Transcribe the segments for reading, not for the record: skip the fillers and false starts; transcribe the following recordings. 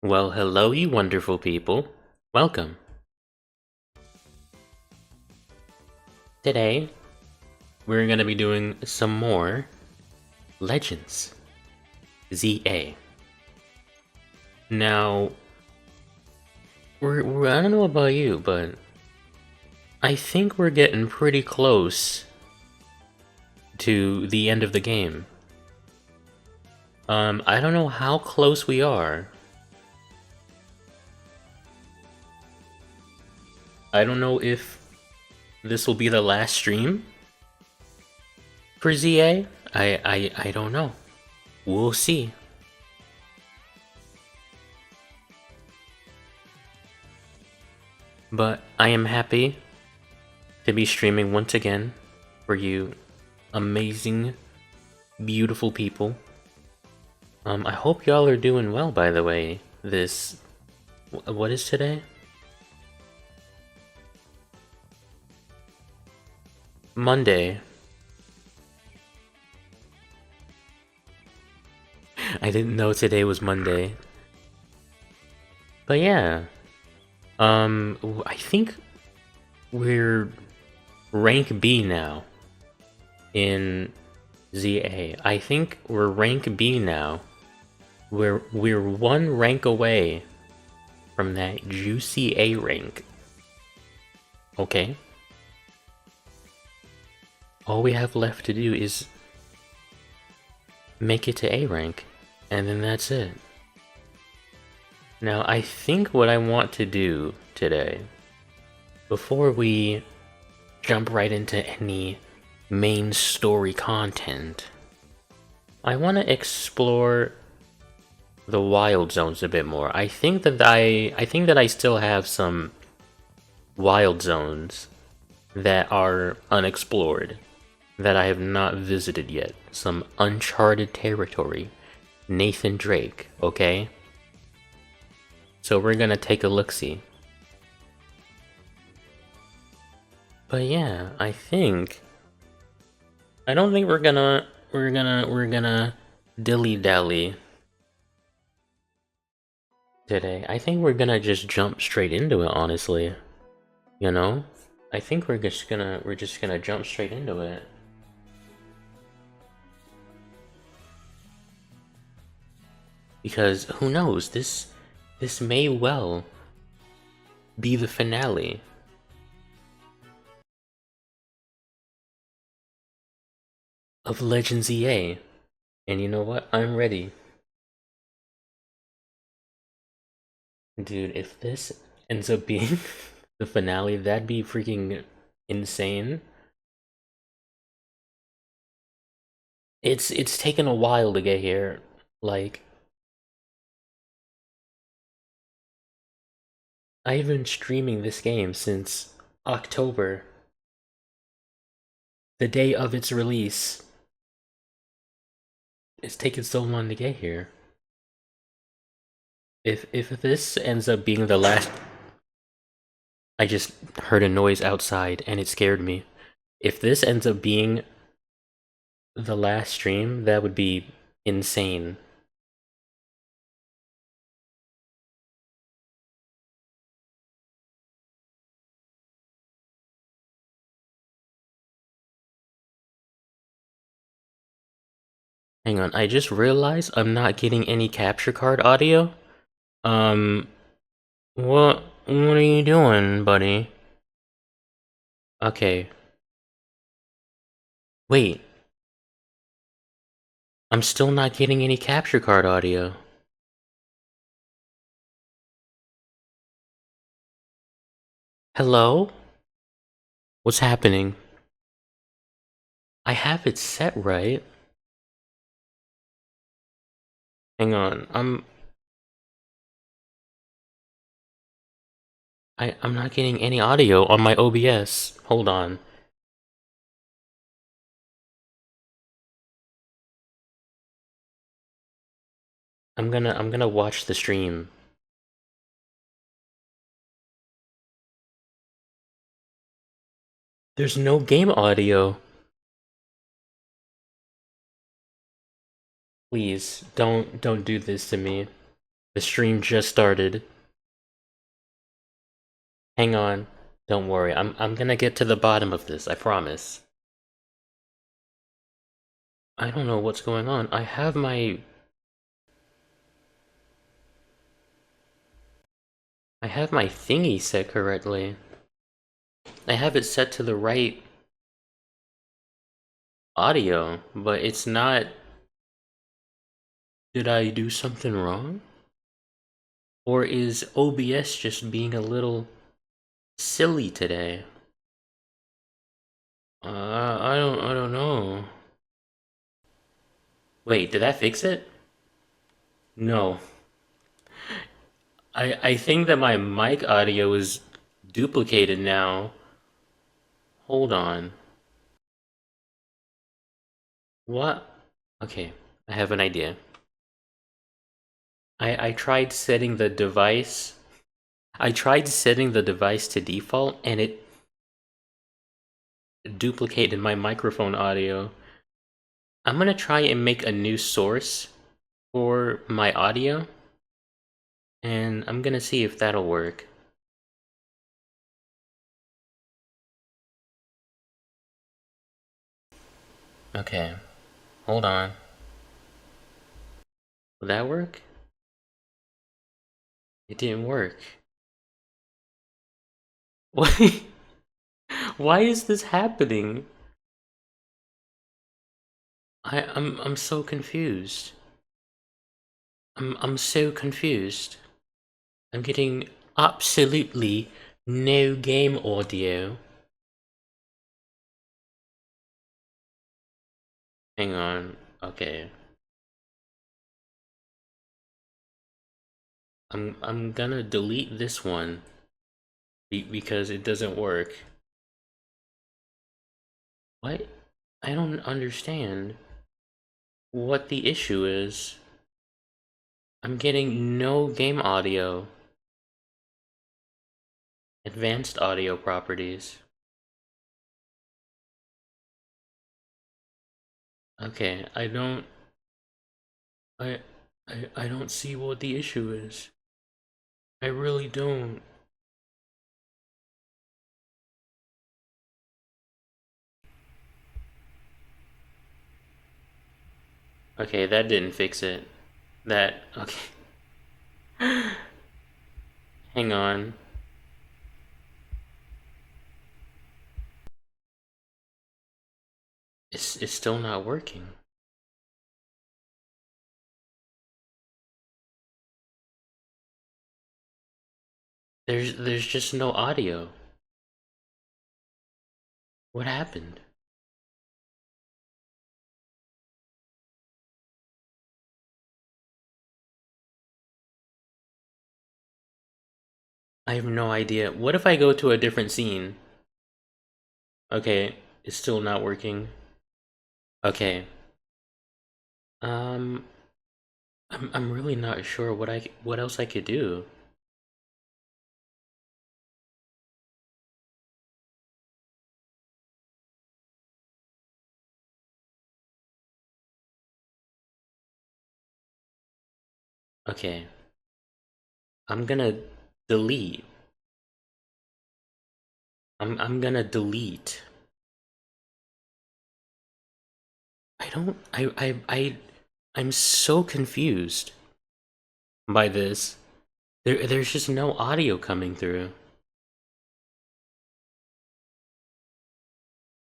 Well, hello, you wonderful people. Welcome. Today, we're going to be doing some more Legends ZA. Now, I don't know about you, but I think we're getting pretty close to the end of the game. I don't know how close we are. I don't know if this will be the last stream for ZA. I don't know. We'll see. But I am happy to be streaming once again for you amazing, beautiful people. I hope y'all are doing well, by the way. What is today? Monday. I didn't know today was Monday. But yeah. I think we're rank B now in ZA. I think we're rank B now. We're one rank away from that juicy A rank. Okay. All we have left to do is make it to A rank, and then that's it. Now, I think what I want to do today, before we jump right into any main story content, I want to explore the wild zones a bit more. I think that I still have some wild zones that are unexplored, that I have not visited yet. Some uncharted territory. Nathan Drake, okay? So we're gonna take a look-see. But yeah, I don't think we're gonna dilly-dally today. I think we're gonna just jump straight into it, honestly. You know? I think we're just gonna jump straight into it. Because who knows, this may well be the finale. Of Legends EA. And you know what? I'm ready. Dude, if this ends up being the finale, that'd be freaking insane. It's taken a while to get here. Like, I've been streaming this game since October, the day of its release. It's taken so long to get here. If this ends up being the last, I just heard a noise outside and it scared me. If this ends up being the last stream, that would be insane. Hang on, I just realized I'm not getting any capture card audio. Um, what are you doing, buddy? Okay. Wait. I'm still not getting any capture card audio. Hello? What's happening? I have it set right. Hang on, I'm not getting any audio on my OBS. Hold on. I'm gonna watch the stream. There's no game audio. Please, don't do this to me. The stream just started. Hang on. Don't worry. I'm gonna get to the bottom of this, I promise. I don't know what's going on. I have my thingy set correctly. I have it set to the right audio, but it's not. Did I do something wrong? Or is OBS just being a little silly today? I don't know. Wait, did that fix it? No. I think that my mic audio is duplicated now. Hold on. What? Okay, I have an idea. I tried setting the device. I tried setting the device to default and it duplicated my microphone audio. I'm gonna try and make a new source for my audio. And I'm gonna see if that'll work. Okay, hold on. Will that work? It didn't work. Why? Why is this happening? I'm so confused. I'm so confused. I'm getting absolutely no game audio. Hang on. Okay. I'm gonna delete this one because it doesn't work. What? I don't understand what the issue is. I'm getting no game audio. Advanced audio properties. Okay, I don't see what the issue is. I really don't. Okay, that didn't fix it. Okay. Hang on. It's still not working. There's just no audio. What happened? I have no idea. What if I go to a different scene? Okay, it's still not working. Okay. I'm really not sure what else I could do. Okay. I'm gonna delete. I'm gonna delete. I don't I'm so confused by this. There's just no audio coming through.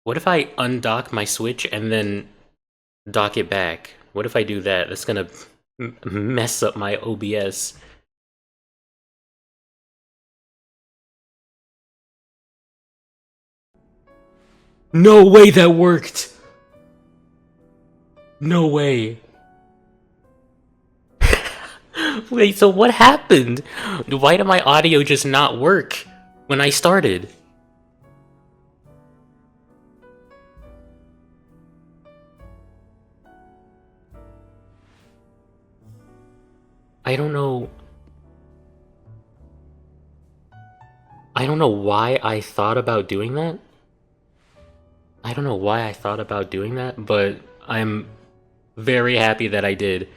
What if I undock my Switch and then dock it back? What if I do that? That's gonna mess up my OBS. No way that worked! No way. Wait, so what happened? Why did my audio just not work when I started? I don't know. I don't know why I thought about doing that. I don't know why I thought about doing that, but I'm very happy that I did.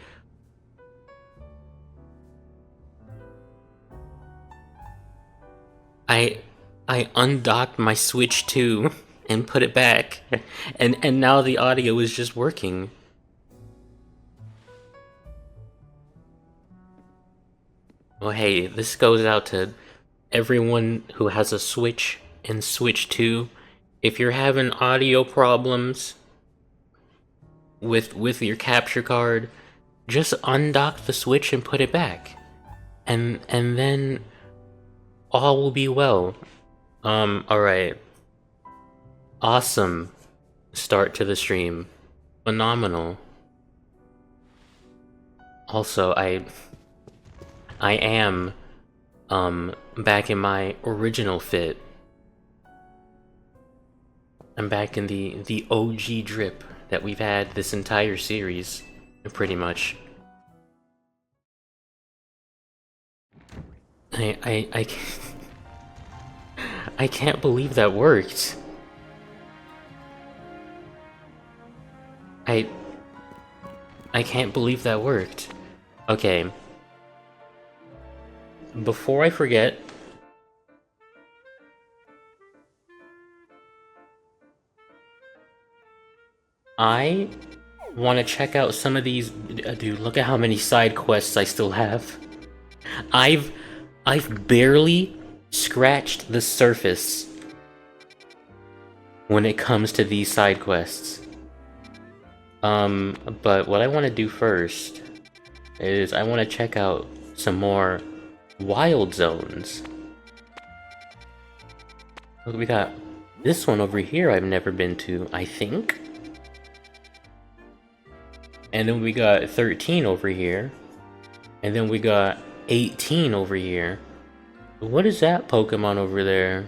I undocked my Switch 2 and put it back, and now the audio is just working. Well, hey, this goes out to everyone who has a Switch and Switch 2. If you're having audio problems with your capture card, just undock the Switch and put it back. And then all will be well. Alright. Awesome start to the stream. Phenomenal. Also, I am back in my original fit. I'm back in the OG drip that we've had this entire series, pretty much. I can't believe that worked. I can't believe that worked. Okay. Before I forget, I want to check out some of these. Dude, look at how many side quests I still have. I've barely scratched the surface when it comes to these side quests. But what I want to do first is I want to check out some more wild zones. Look, we got this one over here I've never been to, I think. And then we got 13 over here. And then we got 18 over here. What is that Pokemon over there?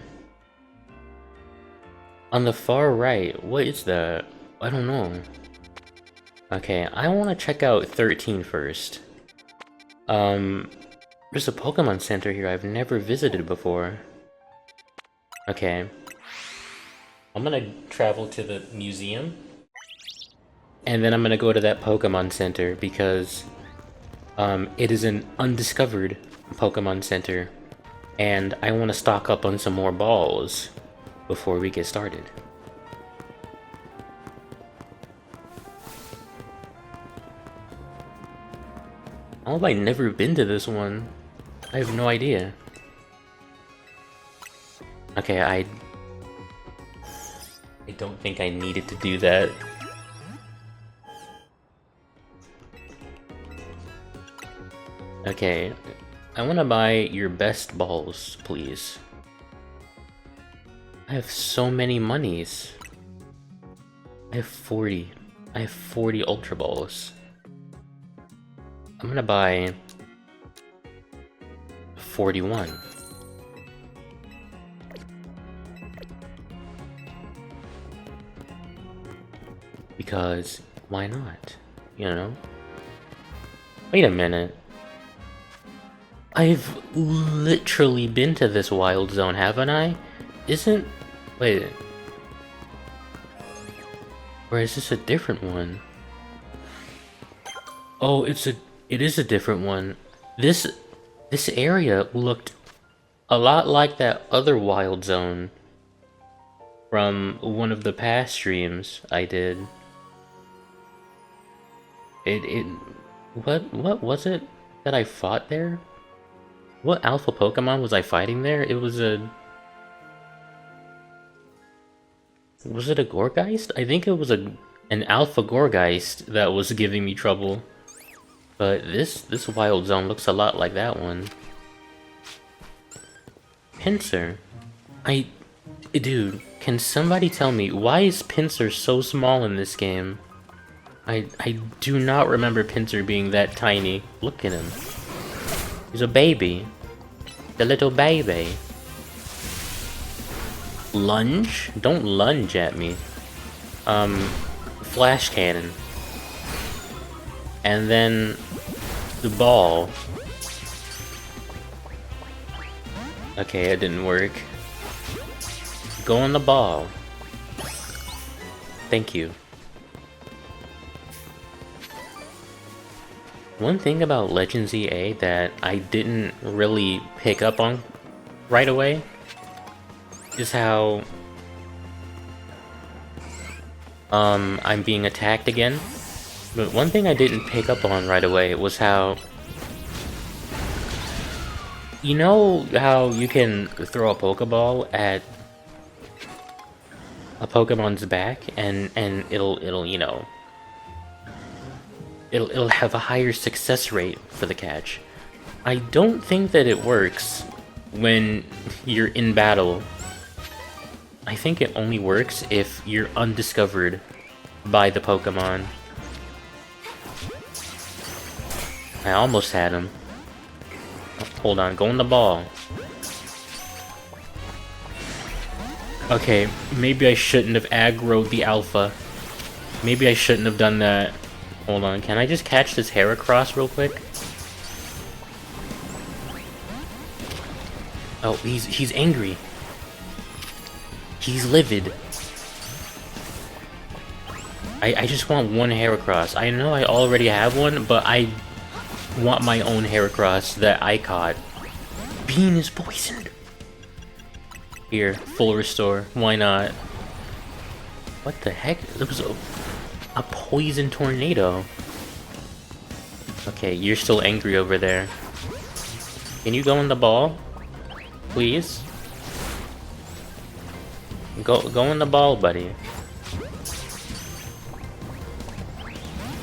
On the far right, what is that? I don't know. Okay, I want to check out 13 first. There's a Pokemon Center here I've never visited before. Okay. I'm gonna travel to the museum. And then I'm gonna go to that Pokemon Center because it is an undiscovered Pokemon Center. And I want to stock up on some more balls before we get started. How have I never been to this one? I have no idea. Okay, I don't think I needed to do that. Okay, I want to buy your best balls, please. I have so many monies. I have 40. I have 40 Ultra Balls. I'm gonna buy 41. Because why not? You know? Wait a minute. I've literally been to this wild zone, haven't I? Wait. Or is this a different one? Oh, it is a different one. This area looked a lot like that other wild zone from one of the past streams I did. What was it that I fought there? What alpha Pokemon was I fighting there? It was a... Was it a Gourgeist? I think it was an alpha Gourgeist that was giving me trouble. But this wild zone looks a lot like that one. Pinsir. Dude, can somebody tell me why is Pinsir so small in this game? I do not remember Pinsir being that tiny. Look at him. He's a baby. The little baby. Lunge? Don't lunge at me. Flash Cannon. And then the ball. Okay, it didn't work. Go on the ball. Thank you. One thing about Legends EA that I didn't really pick up on right away is how I'm being attacked again. But one thing I didn't pick up on right away was how, you know how you can throw a Pokeball at a Pokemon's back and it'll you know, it'll have a higher success rate for the catch. I don't think that it works when you're in battle. I think it only works if you're undiscovered by the Pokemon. I almost had him. Hold on, go in the ball. Okay, maybe I shouldn't have aggroed the Alpha. Maybe I shouldn't have done that. Hold on, can I just catch this Heracross real quick? Oh, he's angry. He's livid. I just want one Heracross. I know I already have one, but I want my own Heracross that I caught. Bean is poisoned. Here, full restore. Why not? What the heck? There was a poison tornado. Okay, you're still angry over there. Can you go in the ball? Please? Go in the ball, buddy.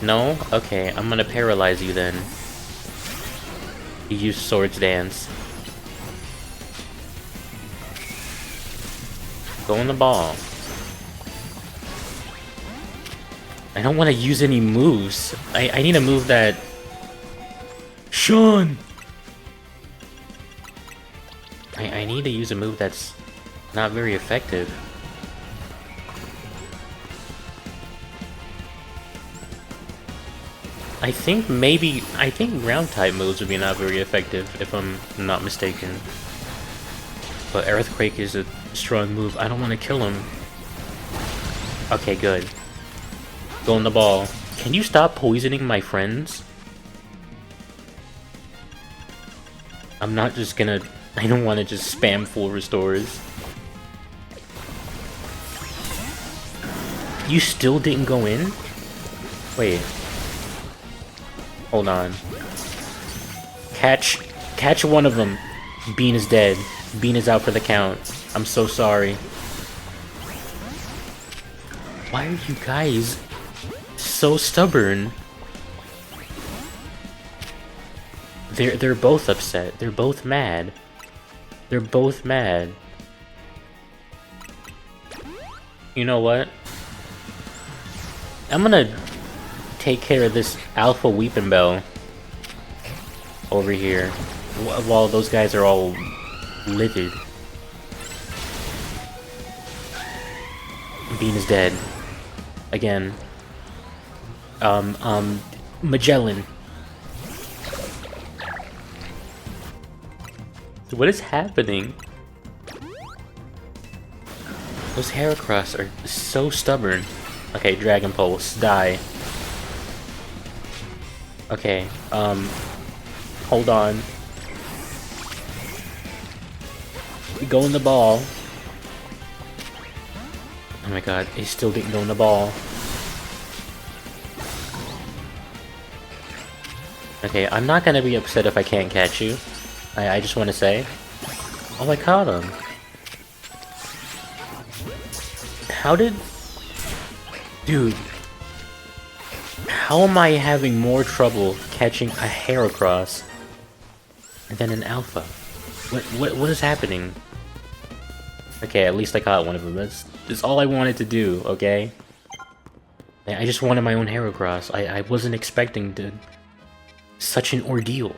No? Okay, I'm gonna paralyze you then. You use Swords Dance. Go in the ball. I don't want to use any moves. I need a move that... Sean! I need to use a move that's not very effective. I think ground type moves would be not very effective if I'm not mistaken. But Earthquake is a strong move. I don't want to kill him. Okay, good. Go in the ball. Can you stop poisoning my friends? I'm not just gonna... I don't want to just spam full restores. You still didn't go in? Wait. Hold on. Catch one of them. Bean is dead. Bean is out for the count. I'm so sorry. Why are you guys so stubborn? They're both upset. They're both mad. They're both mad. You know what? I'm gonna take care of this Alpha Weepinbell over here while those guys are all livid. Bean is dead. Again. Magellan. What is happening? Those Heracross are so stubborn. Okay, Dragon Pulse, die. Okay, hold on. Go in the ball. Oh my god, he still didn't go in the ball. Okay, I'm not gonna be upset if I can't catch you. I just want to say. Oh, I caught him. How did... Dude. How am I having more trouble catching a Heracross than an Alpha? What is happening? Okay, at least I caught one of them. That's all I wanted to do, okay? I just wanted my own Heracross. I wasn't expecting such an ordeal.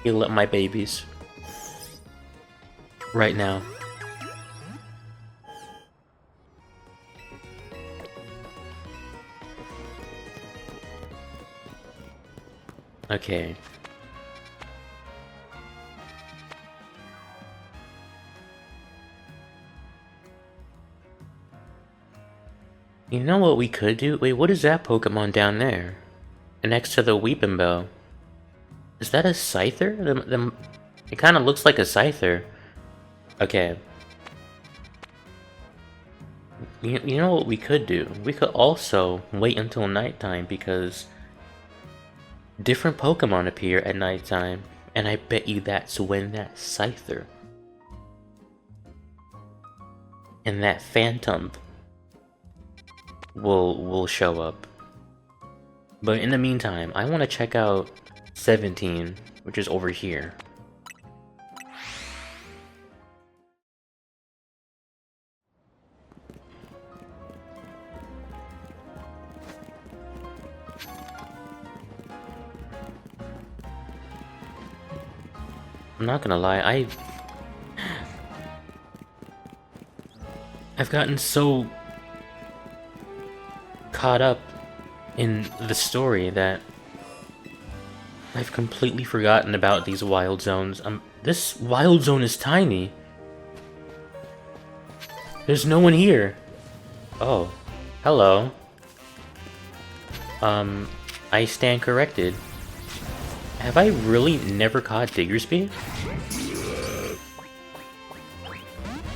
Heal up my babies. Right now. Okay. You know what we could do? Wait, what is that Pokemon down there? next to the Weeping Bell. Is that a Scyther? It kind of looks like a Scyther. Okay. You know what we could do? We could also wait until nighttime because different Pokemon appear at nighttime, and I bet you that's when that Scyther and that Phantom will show up. But in the meantime, I want to check out 17, which is over here. I'm not gonna lie, I've gotten so caught up in the story that I've completely forgotten about these wild zones. This wild zone is tiny. There's no one here. Oh, hello. I stand corrected. Have I really never caught Diggersby?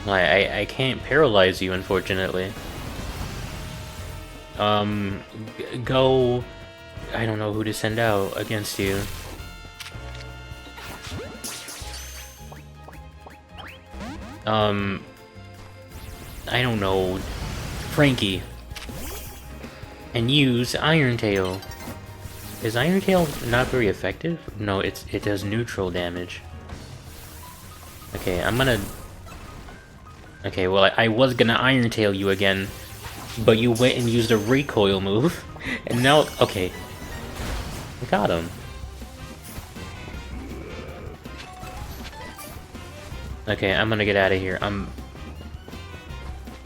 I can't paralyze you, unfortunately. Go... I don't know who to send out against you. I don't know. Frankie. And use Iron Tail. Is Iron Tail not very effective? No, it does neutral damage. Okay, I'm gonna... Okay, well, I was gonna Iron Tail you again, but you went and used a recoil move, and now... Okay. I got him. Okay, I'm gonna get out of here.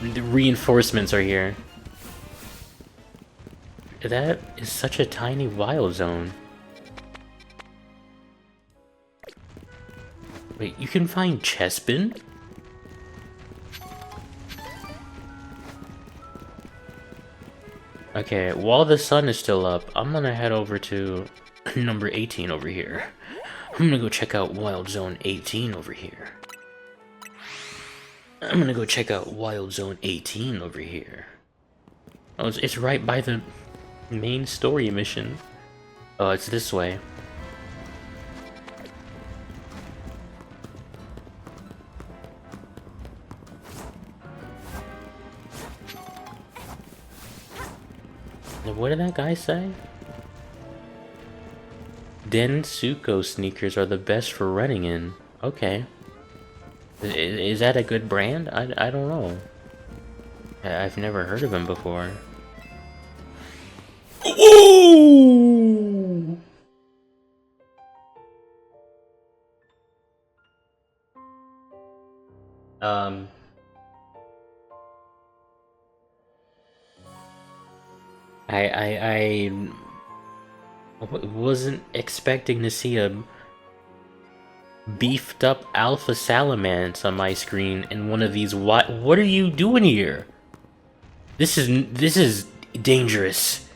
The reinforcements are here. That is such a tiny wild zone. Wait, you can find Chespin? Okay, while the sun is still up, I'm gonna head over to number 18 over here. I'm gonna go check out Wild Zone 18 over here. I'm gonna go check out Wild Zone 18 over here. Oh, it's right by the main story mission. Oh, it's this way. What did that guy say? Densuko sneakers are the best for running in. Okay. Is that a good brand? I don't know. I've never heard of him before. Whoa! I wasn't expecting to see a beefed up Alpha Salamence on my screen in one of these. What are you doing here? This is dangerous.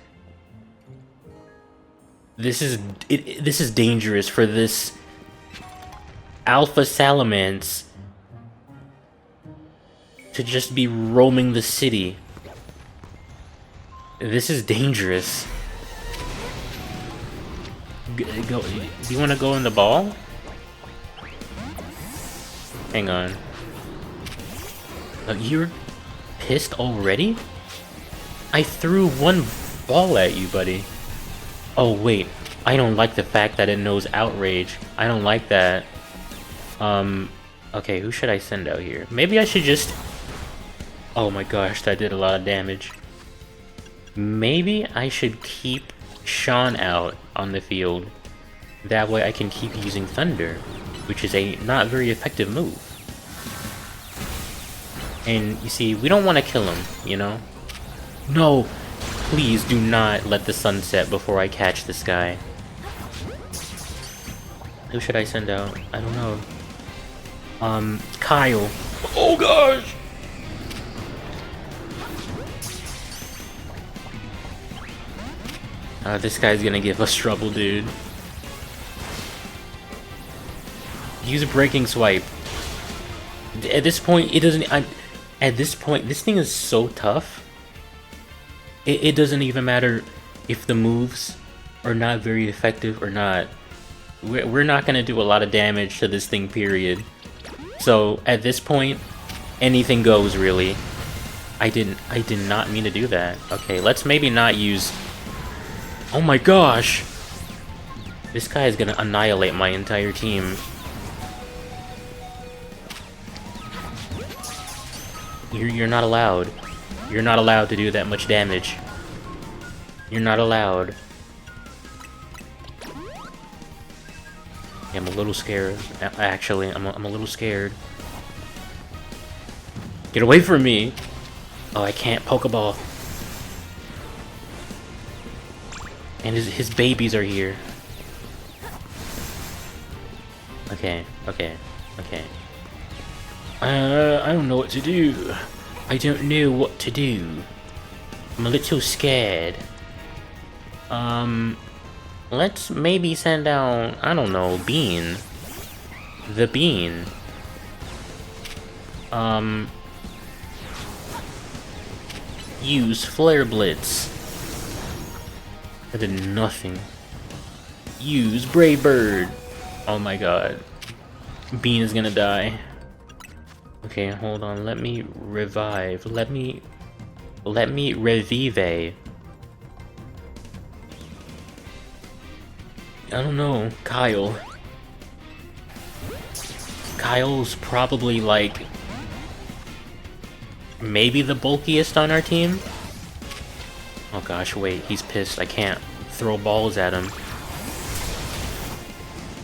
This is dangerous for this Alpha Salamence to just be roaming the city. This is dangerous. Go. Do you want to go in the ball? Hang on. You're pissed already? I threw one ball at you, buddy. Oh wait, I don't like the fact that it knows Outrage. I don't like that. Okay, who should I send out here? Maybe I should just... Oh my gosh, that did a lot of damage. Maybe I should keep Sean out on the field. That way I can keep using Thunder, which is a not very effective move. And you see, we don't want to kill him, you know? No! Please do not let the sun set before I catch this guy. Who should I send out? I don't know. Kyle. Oh gosh! This guy's gonna give us trouble, dude. Use a breaking swipe. At this point, it doesn't. At this point, this thing is so tough. It doesn't even matter if the moves are not very effective or not. We're not gonna do a lot of damage to this thing, period. So at this point, anything goes, really. I did not mean to do that. Okay, let's maybe not use. Oh my gosh! This guy is gonna annihilate my entire team. You're not allowed. You're not allowed to do that much damage. You're not allowed. Yeah, I'm a little scared. Actually, I'm a little scared. Get away from me! Oh, I can't Pokeball. And his babies are here. Okay. I don't know what to do. I don't know what to do. I'm a little scared. Let's maybe send out, I don't know, Bean. The Bean. Use Flare Blitz. I did nothing. Use Brave Bird. Oh my god. Bean is gonna die. Okay, hold on. Let me revive. Let me revive. I don't know. Kyle. Kyle's probably like maybe the bulkiest on our team. Oh gosh, wait, he's pissed. I can't throw balls at him.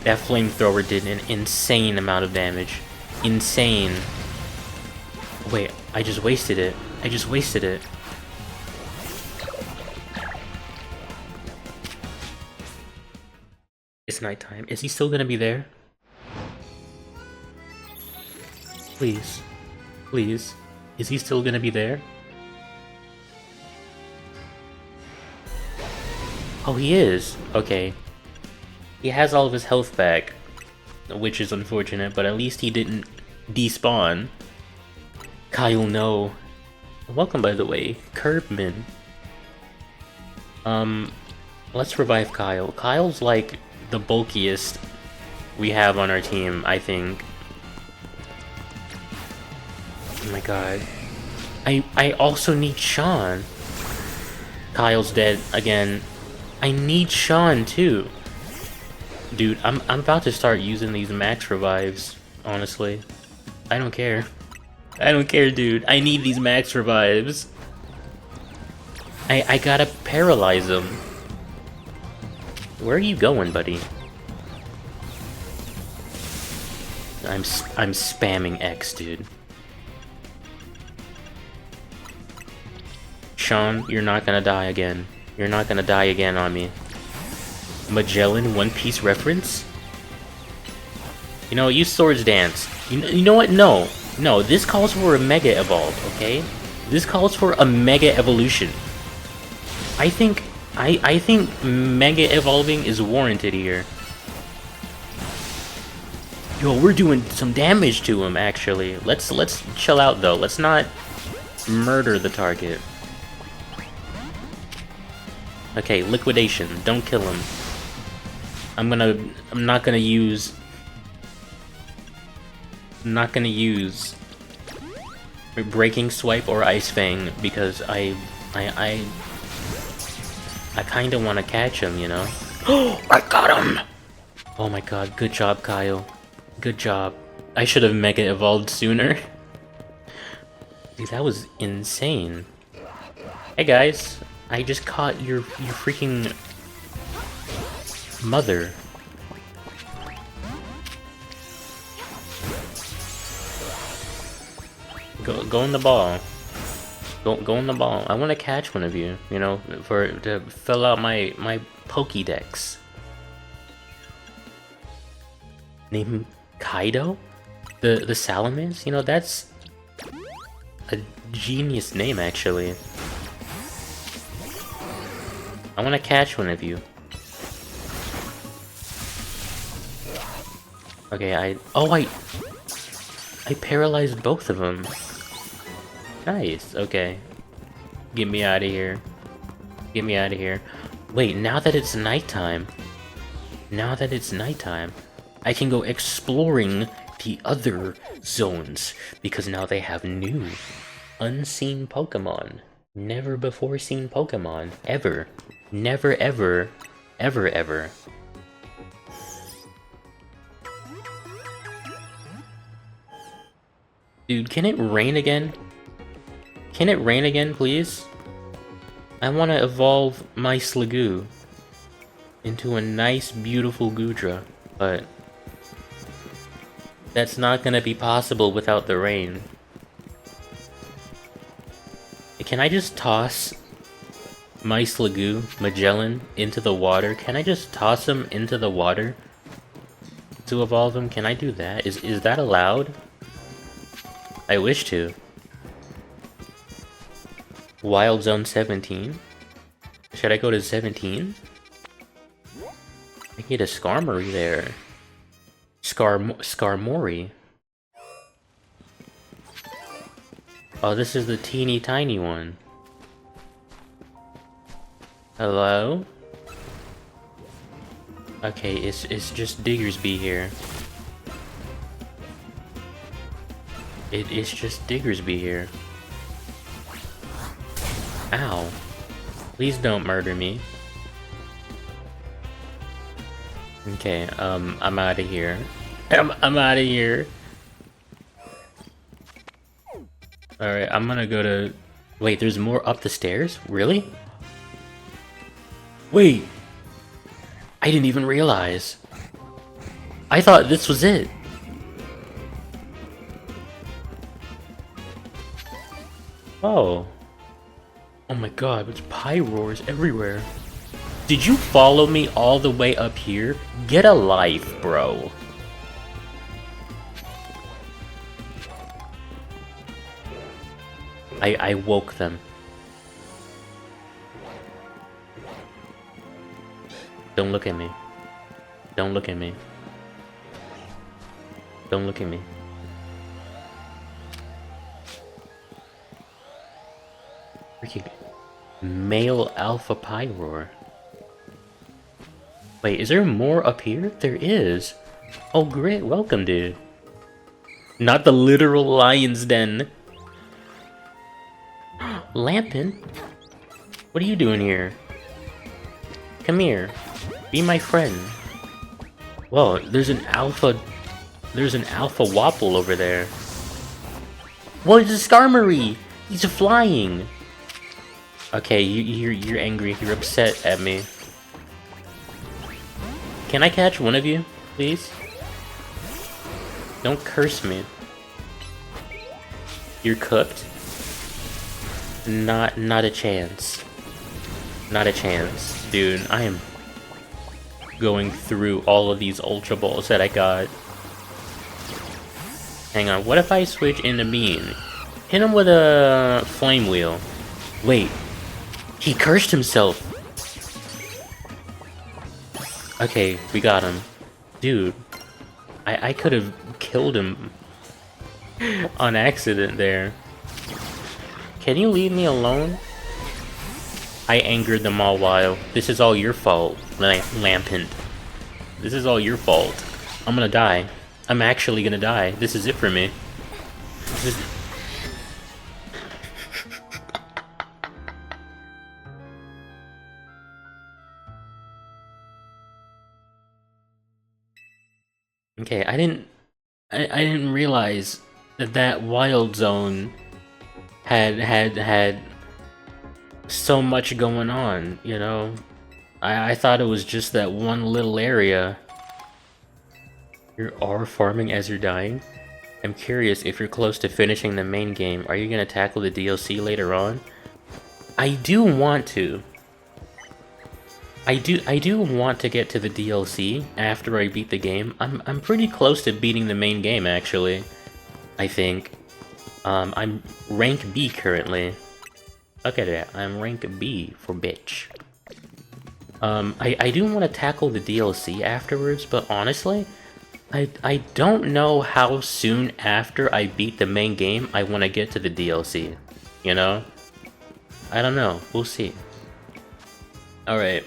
That flamethrower did an insane amount of damage. Insane. Wait, I just wasted it. I just wasted it. It's nighttime. Is he still gonna be there? Please. Please. Is he still gonna be there? Oh, he is. Okay. He has all of his health back, which is unfortunate, but at least he didn't despawn. Kyle, no. Welcome, by the way, Curbman. Let's revive Kyle. Kyle's like the bulkiest we have on our team, I think. Oh my god. I also need Sean. Kyle's dead again. I need Sean too. Dude, I'm about to start using these max revives, honestly. I don't care. I don't care, dude. I need these max revives. I gotta paralyze him. Where are you going, buddy? I'm spamming X, dude. Sean, you're not gonna die again. You're not gonna die again on me. Magellan One Piece reference? You know, use Swords Dance. You know what? No. No, this calls for a Mega Evolve, okay? This calls for a Mega Evolution. I think Mega Evolving is warranted here. Yo, we're doing some damage to him, actually. Let's chill out, though. Let's not murder the target. Okay, Liquidation. Don't kill him. I'm not gonna use Breaking Swipe or Ice Fang because I kind of want to catch him, you know? Oh, I got him! Oh my god, good job, Kyle. Good job. I should have Mega Evolved sooner. Dude, that was insane. Hey guys, I just caught your freaking mother. Go in the ball. Go in the ball. I want to catch one of you, you know, to fill out my Pokédex. Name him Kaido? The Salamence? You know, that's a genius name, actually. I want to catch one of you. Okay, I paralyzed both of them. Nice, okay. Get me out of here. Get me out of here. Wait, now that it's nighttime, I can go exploring the other zones, because now they have new, unseen Pokemon. Never before seen Pokemon. Ever. Never ever. Ever ever. Dude, can it rain again? Can it rain again, please? I want to evolve my Sliggoo into a nice, beautiful Goodra, but that's not gonna be possible without the rain. Can I just toss my Sliggoo, Magellan, into the water? Can I just toss him into the water to evolve him? Can I do that? Is that allowed? I wish to. Wild Zone 17? Should I go to 17? I get a Skarmory there. Skarmory. Oh, this is the teeny tiny one. Hello? Okay, it's just Diggersby here. It's just Diggersby here. Ow. Please don't murder me. Okay, I'm out of here. I'm out of here. Alright, I'm gonna go to... Wait, there's more up the stairs? Really? Wait! I didn't even realize. I thought this was it. Oh. Oh my god, there's Pyroars everywhere. Did you follow me all the way up here? Get a life, bro. I woke them. Don't look at me. Don't look at me. Don't look at me. Freaking male alpha Pyroar. Wait, is there more up here? There is. Oh great, welcome dude. Not the literal lion's den. Lampin? What are you doing here? Come here. Be my friend. Whoa, there's an alpha Wapple over there. Whoa, it's a Skarmory! He's flying! Okay, you're angry, you're upset at me. Can I catch one of you, please? Don't curse me. You're cooked? Not a chance. Not a chance. Dude, I am going through all of these Ultra Balls that I got. Hang on, what if I switch into Bean? Hit him with a Flame Wheel. Wait, he cursed himself. Okay, we got him. Dude, I could have killed him on accident there. Can you leave me alone? I angered them all while. This is all your fault, Lampent. This is all your fault. I'm gonna die. I'm actually gonna die. This is it for me. This is... Okay, I didn't realize that Wild Zone had so much going on, you know? I thought it was just that one little area. You're R farming as you're dying? I'm curious if you're close to finishing the main game. Are you gonna tackle the DLC later on? I do want to. I do want to get to the DLC after I beat the game. I'm pretty close to beating the main game actually. I think. I'm rank B currently. Look at that, I'm rank B for bitch. I do want to tackle the DLC afterwards, but honestly, I don't know how soon after I beat the main game I want to get to the DLC, you know? I don't know, we'll see. Alright.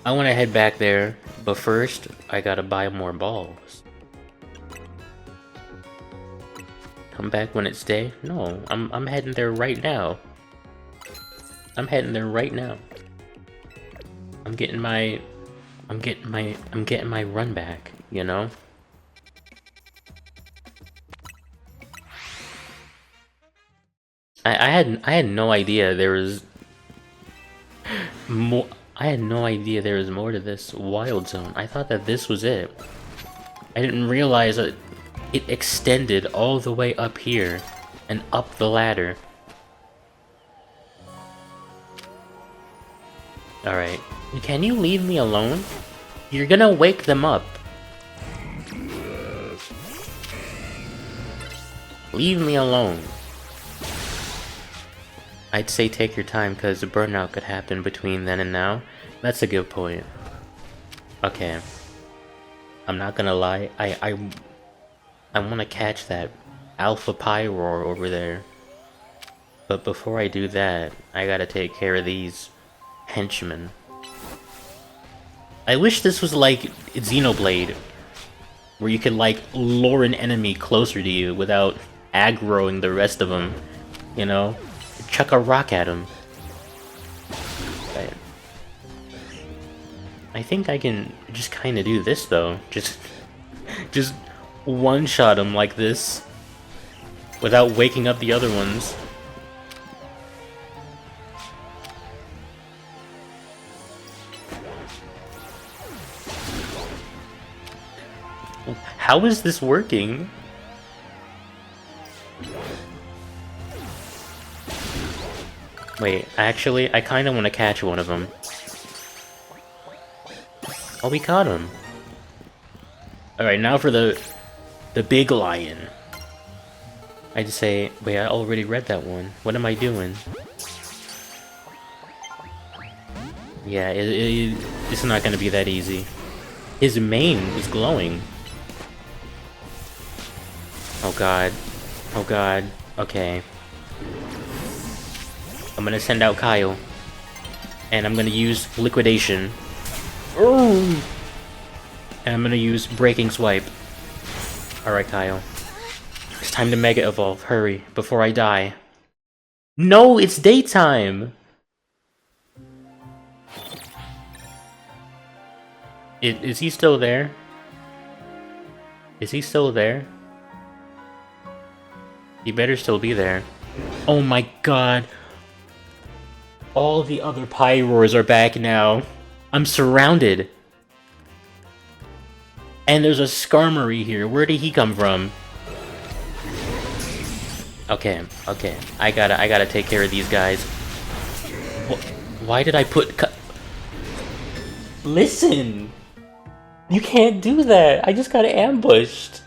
I want to head back there, but first, I gotta buy more balls. Come back when it's day? No, I'm heading there right now. I'm heading there right now. I'm getting my run back, you know? I had no idea there was more. I had no idea there was more to this wild zone. I thought that this was it. I didn't realize that it extended all the way up here and up the ladder. Alright. Can you leave me alone? You're gonna wake them up. Leave me alone. I'd say take your time, because the burnout could happen between then and now. That's a good point. Okay. I'm not gonna lie, I wanna catch that Alpha Pyroar over there. But before I do that, I gotta take care of these henchmen. I wish this was like Xenoblade, where you could like lure an enemy closer to you without aggroing the rest of them, you know? Chuck a rock at him. I think I can just kind of do this though. Just one-shot him like this without waking up the other ones. How is this working? Wait, actually, I kind of want to catch one of them. Oh, we caught him. Alright, now for the big lion. I just say, wait, I already read that one. What am I doing? Yeah, it's not gonna be that easy. His mane is glowing. Oh god. Oh god. Okay. I'm gonna send out Kyle. And I'm gonna use Liquidation. And I'm gonna use Breaking Swipe. Alright, Kyle. It's time to Mega Evolve. Hurry, before I die. No, it's daytime! Is he still there? Is he still there? He better still be there. Oh my god. All the other Pyroars are back now. I'm surrounded. And there's a Skarmory here. Where did he come from? Okay, okay. I gotta take care of these guys. Why did I put... Listen! You can't do that! I just got ambushed!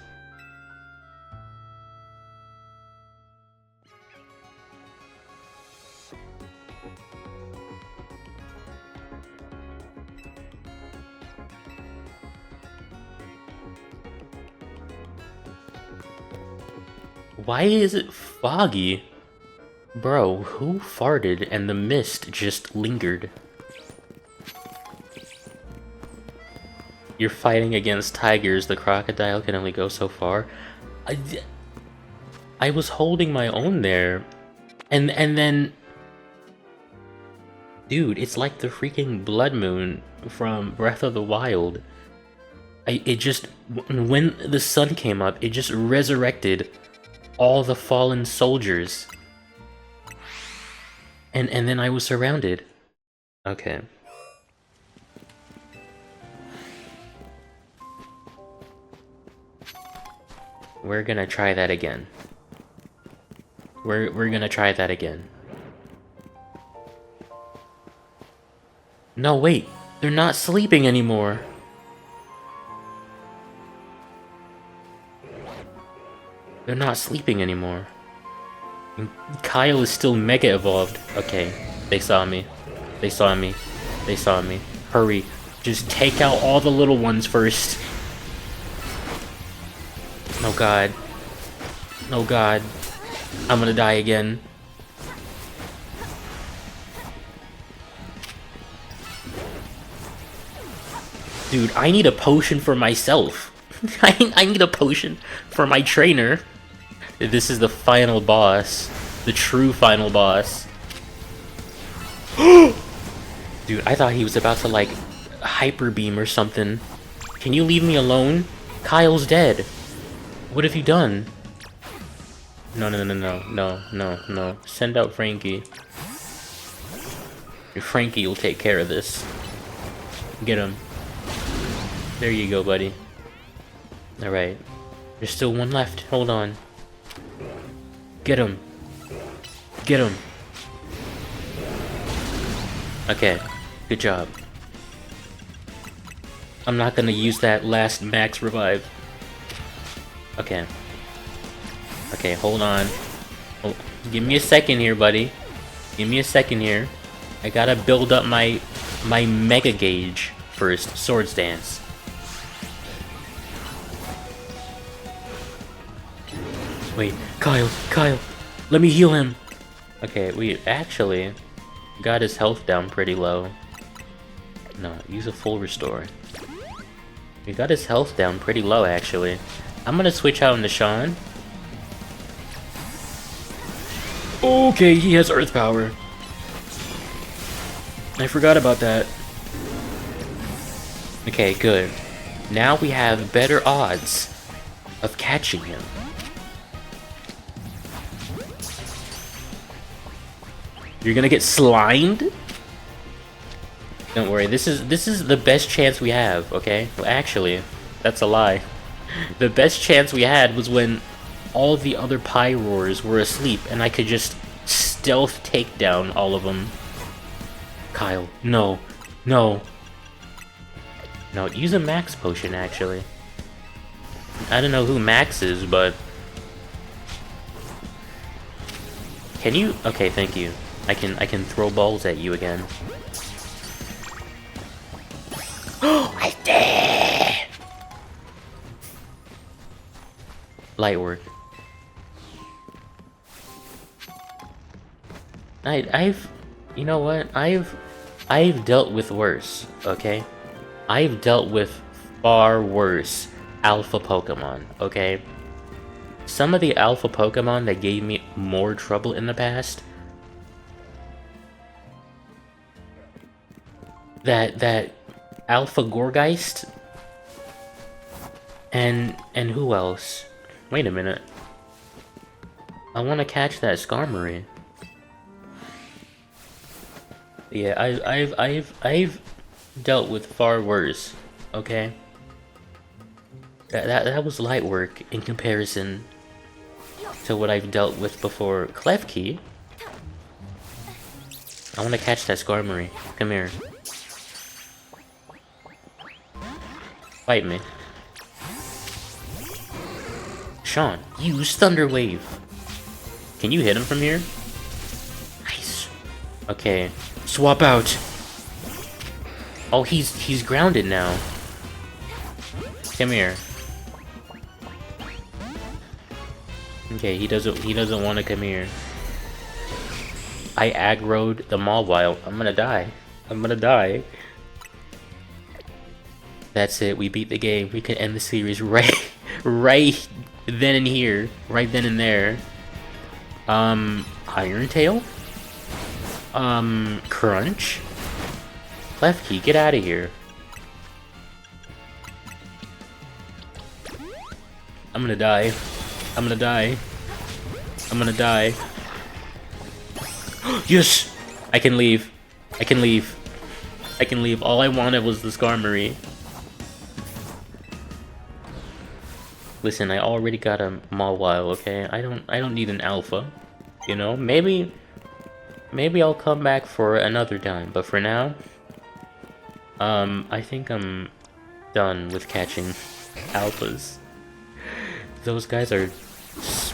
Why is it foggy? Bro, who farted and the mist just lingered? You're fighting against tigers, the crocodile can only go so far. I was holding my own there. And then... Dude, it's like the freaking Blood Moon from Breath of the Wild. It just... When the sun came up, it just resurrected all the fallen soldiers. And then I was surrounded. Okay. We're gonna try that again. We're gonna try that again. No, wait. They're not sleeping anymore. They're not sleeping anymore. And Kyle is still Mega Evolved. Okay, they saw me. They saw me. They saw me. Hurry. Just take out all the little ones first. Oh god. Oh god. I'm gonna die again. Dude, I need a potion for myself. I need a potion for my trainer. This is the final boss. The true final boss. Dude, I thought he was about to, like, hyper beam or something. Can you leave me alone? Kyle's dead. What have you done? No. Send out Frankie. Frankie will take care of this. Get him. There you go, buddy. Alright. There's still one left. Hold on. Get him. Get him. Okay. Good job. I'm not gonna use that last max revive. Okay. Okay, hold on. Oh, give me a second here, buddy. Give me a second here. I gotta build up my mega gauge first. Swords Dance. Wait, Kyle, let me heal him. Okay, we actually got his health down pretty low. No, use a full restore. We got his health down pretty low, actually. I'm gonna switch out into Sean. Okay, he has earth power. I forgot about that. Okay, good. Now we have better odds of catching him. You're gonna get slimed? Don't worry, this is the best chance we have, okay? Well, actually, that's a lie. The best chance we had was when all the other Pyroars were asleep and I could just stealth take down all of them. Kyle, no. No, use a max potion, actually. I don't know who Max is, but... Can you? Okay, thank you. I can throw balls at you again. Oh, I did! Light work. You know what? I've dealt with worse, okay? I've dealt with far worse alpha Pokemon, okay? Some of the alpha Pokemon that gave me more trouble in the past, that Alpha Gorgeist, and who else? Wait a minute. I want to catch that Skarmory. Yeah, I've dealt with far worse. Okay. That was light work in comparison to what I've dealt with before. Klefki. I want to catch that Skarmory. Come here. Fight me. Sean, use Thunder Wave. Can you hit him from here? Nice. Okay. Swap out. Oh, he's grounded now. Come here. Okay, he doesn't want to come here. I aggroed the Mawile. I'm gonna die. I'm gonna die. That's it. We beat the game. We can end the series right then and here. Right then and there. Iron Tail? Crunch? Klefki, get out of here. I'm gonna die. I'm gonna die. I'm gonna die. Yes! I can leave. I can leave. I can leave. All I wanted was the Skarmory. Listen, I already got a Mawile, okay? I don't need an alpha. You know? Maybe I'll come back for another time, but for now, I think I'm done with catching alphas. Those guys are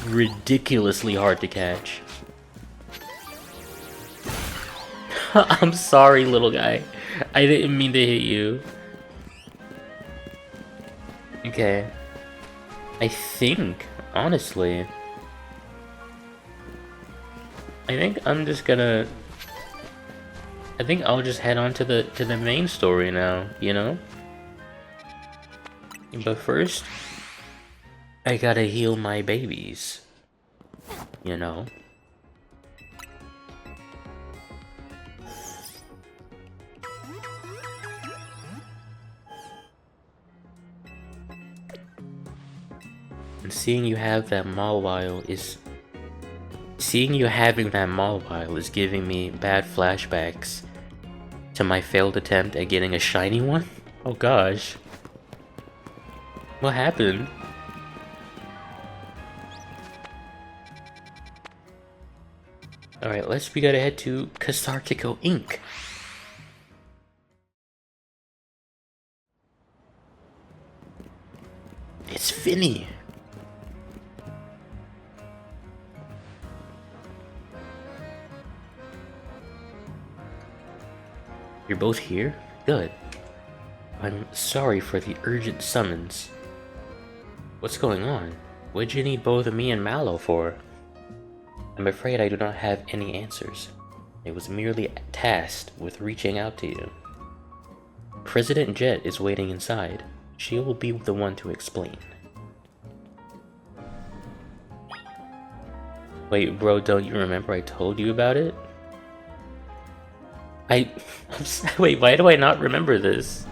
ridiculously hard to catch. I'm sorry, little guy. I didn't mean to hit you. Okay. I think, honestly, I think I'm just gonna... I think I'll just head on to the main story now, you know? But first, I gotta heal my babies. You know? And seeing you have that Mawile is... Seeing you having that Mawile is giving me bad flashbacks to my failed attempt at getting a shiny one? Oh gosh. What happened? Alright, we gotta head to Cathartico Inc. It's Finny! You're both here? Good. I'm sorry for the urgent summons. What's going on? What'd you need both me and Mallow for? I'm afraid I do not have any answers. I was merely tasked with reaching out to you. President Jet is waiting inside. She will be the one to explain. Wait, bro, don't you remember I told you about it? Wait, why do I not remember this?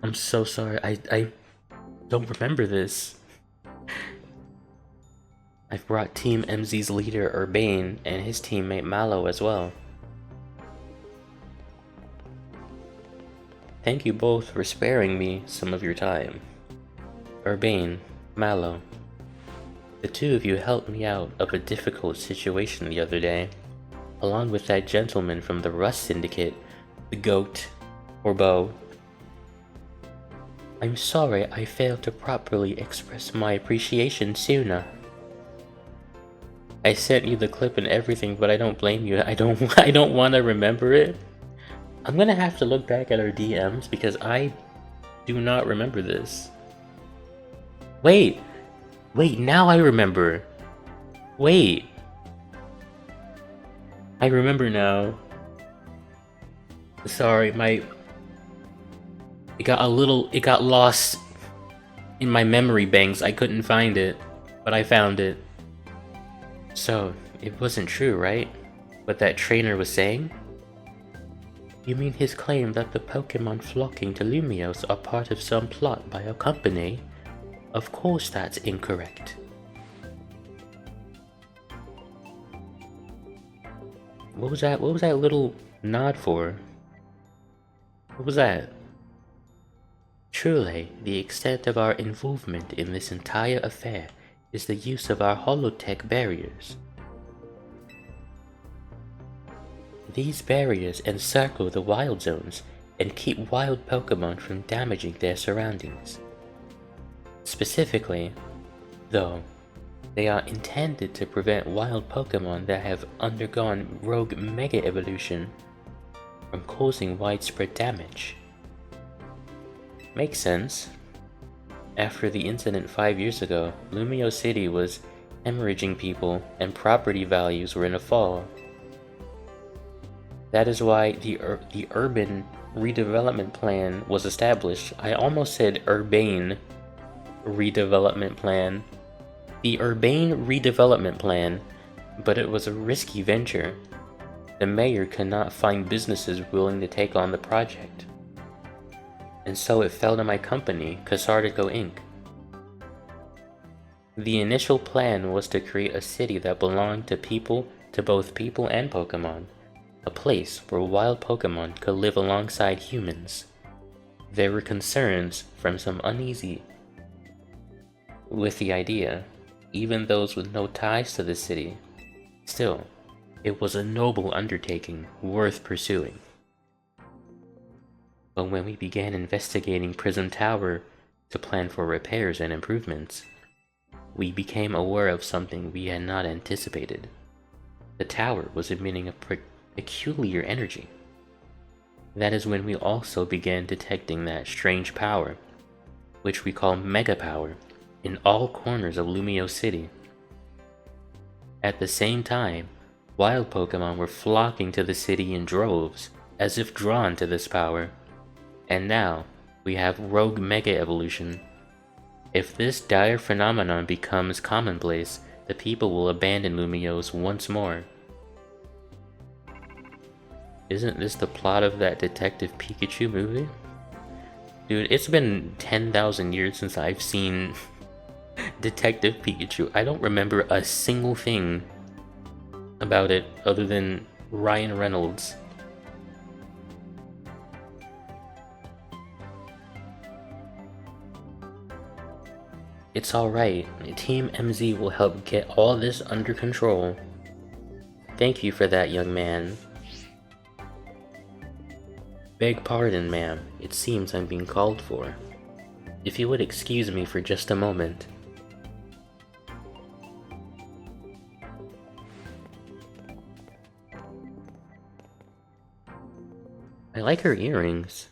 I'm so sorry, I don't remember this. I've brought Team MZ's leader Urbane and his teammate Mallow as well. Thank you both for sparing me some of your time. Urbane, Mallow, the two of you helped me out of a difficult situation the other day, along with that gentleman from the Rust Syndicate, the Goat, or Bo. I'm sorry I failed to properly express my appreciation sooner. I sent you the clip and everything, but I don't blame you. I don't want to remember it. I'm gonna have to look back at our DMs because I do not remember this. Wait, now I remember. Wait. I remember now. Sorry, it got lost in my memory banks. I couldn't find it, but I found it. So, it wasn't true, right? What that trainer was saying? You mean his claim that the Pokemon flocking to Lumiose are part of some plot by our company? Of course that's incorrect. What was that little nod for? What was that? Truly, the extent of our involvement in this entire affair is the use of our holotech barriers. These barriers encircle the wild zones and keep wild Pokemon from damaging their surroundings. Specifically, though, they are intended to prevent wild Pokemon that have undergone rogue Mega Evolution from causing widespread damage. Makes sense. After the incident 5 years ago, Lumio City was hemorrhaging people and property values were in a fall. That is why the urban redevelopment plan was established. I almost said urbane redevelopment plan. The urbane redevelopment plan, but it was a risky venture. The mayor could not find businesses willing to take on the project. And so it fell to my company, Cathartico Inc. The initial plan was to create a city that belonged to both people and Pokemon, a place where wild Pokemon could live alongside humans. There were concerns from some uneasy with the idea, even those with no ties to the city. Still, it was a noble undertaking worth pursuing. But when we began investigating Prism Tower to plan for repairs and improvements, we became aware of something we had not anticipated. The tower was emitting a peculiar energy. That is when we also began detecting that strange power, which we call Mega Power, in all corners of Lumio City. At the same time, wild Pokemon were flocking to the city in droves, as if drawn to this power. And now, we have Rogue Mega Evolution. If this dire phenomenon becomes commonplace, the people will abandon Lumiose once more. Isn't this the plot of that Detective Pikachu movie? Dude, it's been 10,000 years since I've seen Detective Pikachu. I don't remember a single thing about it other than Ryan Reynolds. It's alright. Team MZ will help get all this under control. Thank you for that, young man. Beg pardon, ma'am. It seems I'm being called for. If you would excuse me for just a moment. I like her earrings.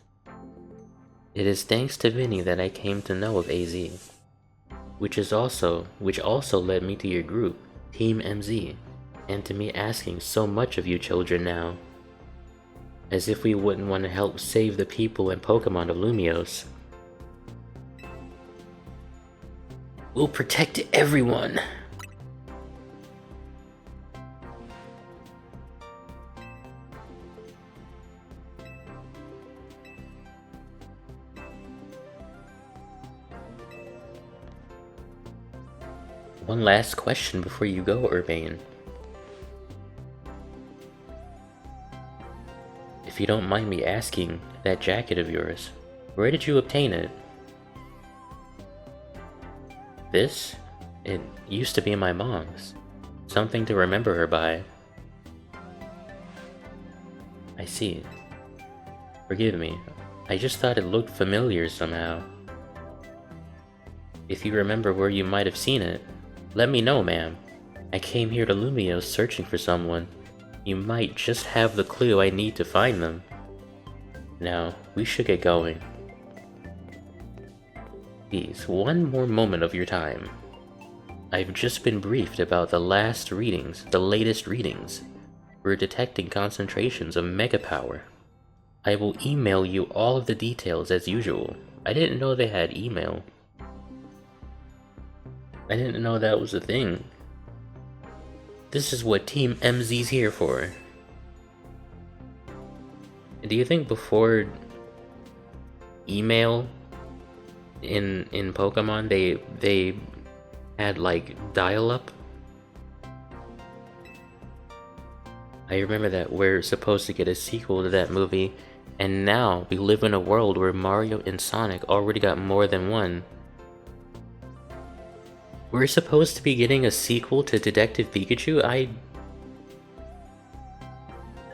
It is thanks to Vinny that I came to know of AZ. Which also led me to your group, Team MZ, and to me asking so much of you children now. As if we wouldn't want to help save the people and Pokemon of Lumiose. We'll protect everyone! One last question before you go, Urbane. If you don't mind me asking, that jacket of yours, where did you obtain it? This? It used to be my mom's. Something to remember her by. I see. Forgive me, I just thought it looked familiar somehow. If you remember where you might have seen it, let me know, ma'am. I came here to Lumiose searching for someone. You might just have the clue I need to find them. Now, we should get going. Please, one more moment of your time. I've just been briefed about the latest readings. We're detecting concentrations of Mega Power. I will email you all of the details as usual. I didn't know they had email. I didn't know that was a thing. This is what Team MZ's here for. Do you think before email in Pokemon they had like dial-up? I remember that we're supposed to get a sequel to that movie, and now we live in a world where Mario and Sonic already got more than one. We're supposed to be getting a sequel to Detective Pikachu?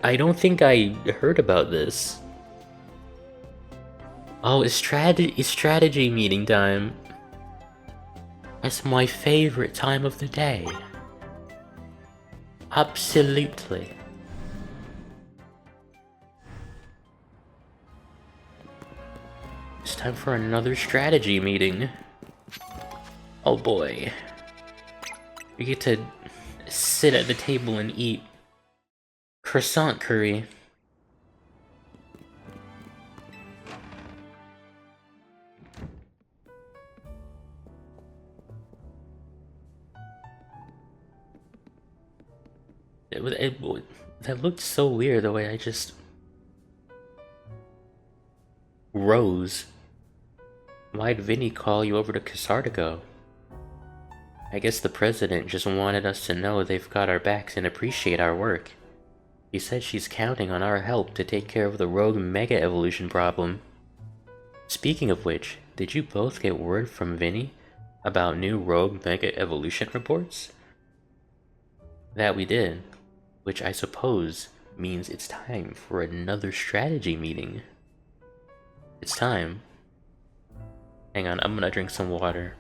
I don't think I heard about this. Oh, it's strategy meeting time. That's my favorite time of the day. Absolutely. It's time for another strategy meeting. Oh boy. We get to sit at the table and eat croissant curry. That looked so weird the way I just rose. Why'd Vinny call you over to Kasartico? I guess the president just wanted us to know they've got our backs and appreciate our work. He said she's counting on our help to take care of the rogue Mega Evolution problem. Speaking of which, did you both get word from Vinny about new rogue Mega Evolution reports? That we did, which I suppose means it's time for another strategy meeting. It's time. Hang on, I'm gonna drink some water.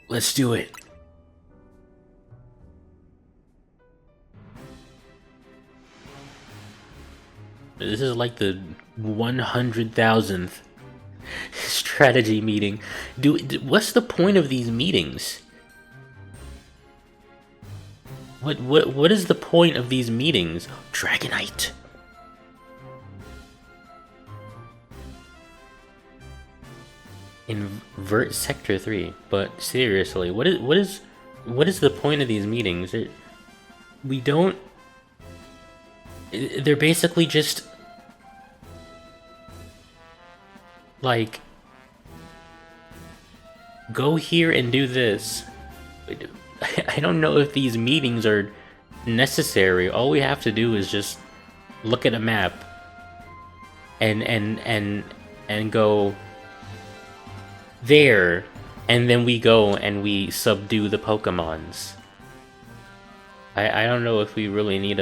Let's do it. This is like the 100,000th strategy meeting. What's the point of these meetings? What is the point of these meetings? Dragonite. Invert Sector 3. But seriously, what is the point of these meetings? We don't. They're basically just like, go here and do this. I don't know if these meetings are necessary. All we have to do is just look at a map and go there, and then we go and we subdue the Pokemons. I don't know if we really need